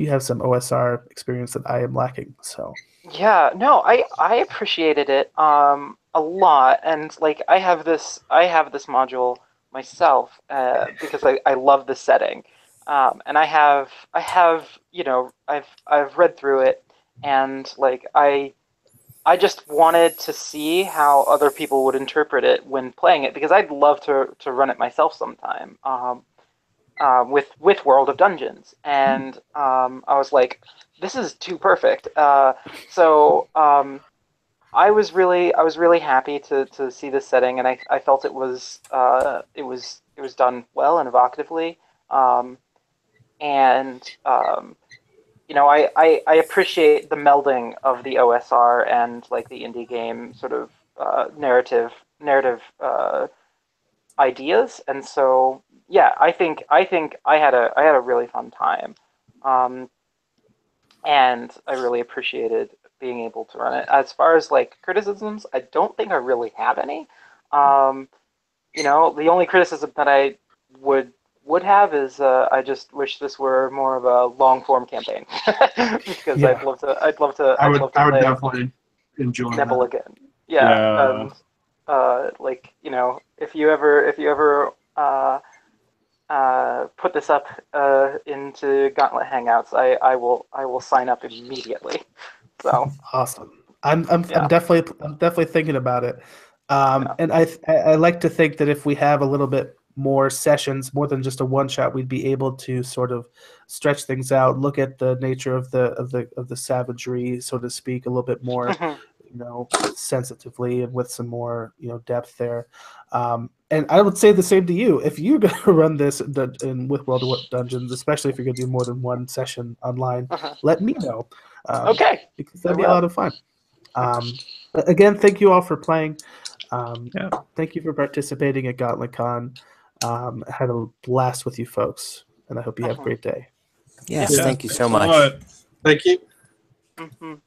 have some OSR experience that I am lacking. So yeah, no, I appreciated it a lot, and like I have this module myself because I love the setting, and I've read through it, and like I just wanted to see how other people would interpret it when playing it, because I'd love to run it myself sometime. with World of Dungeons, and I was like, this is too perfect. So I was really happy to see this setting, and I felt it was done well and evocatively, and I appreciate the melding of the OSR and like the indie game sort of narrative ideas, and so yeah, I think I had a really fun time, and I really appreciated being able to run it. As far as like criticisms, I don't think I really have any. The only criticism that I would have is I just wish this were more of a long form campaign because Yeah. I'd love to I would play definitely enjoy Neville that. again. Yeah, and if you ever put this up into Gauntlet Hangouts, I will sign up immediately. So Awesome. I'm Yeah. definitely thinking about it. And I like to think that if we have a little bit more sessions, more than just a one shot, we'd be able to sort of stretch things out, look at the nature of the savagery, so to speak, a little bit more, sensitively and with some more depth there. And I would say the same to you. If you're going to run this with World of Dungeons, especially if you're going to do more than one session online, let me know. Okay. Because that'd be a lot of fun. Again, thank you all for playing. Thank you for participating at Gauntlet Con. I had a blast with you folks, and I hope you have a great day. Yes, Yeah, thank you so thanks a much. lot. Thank you. Mhm.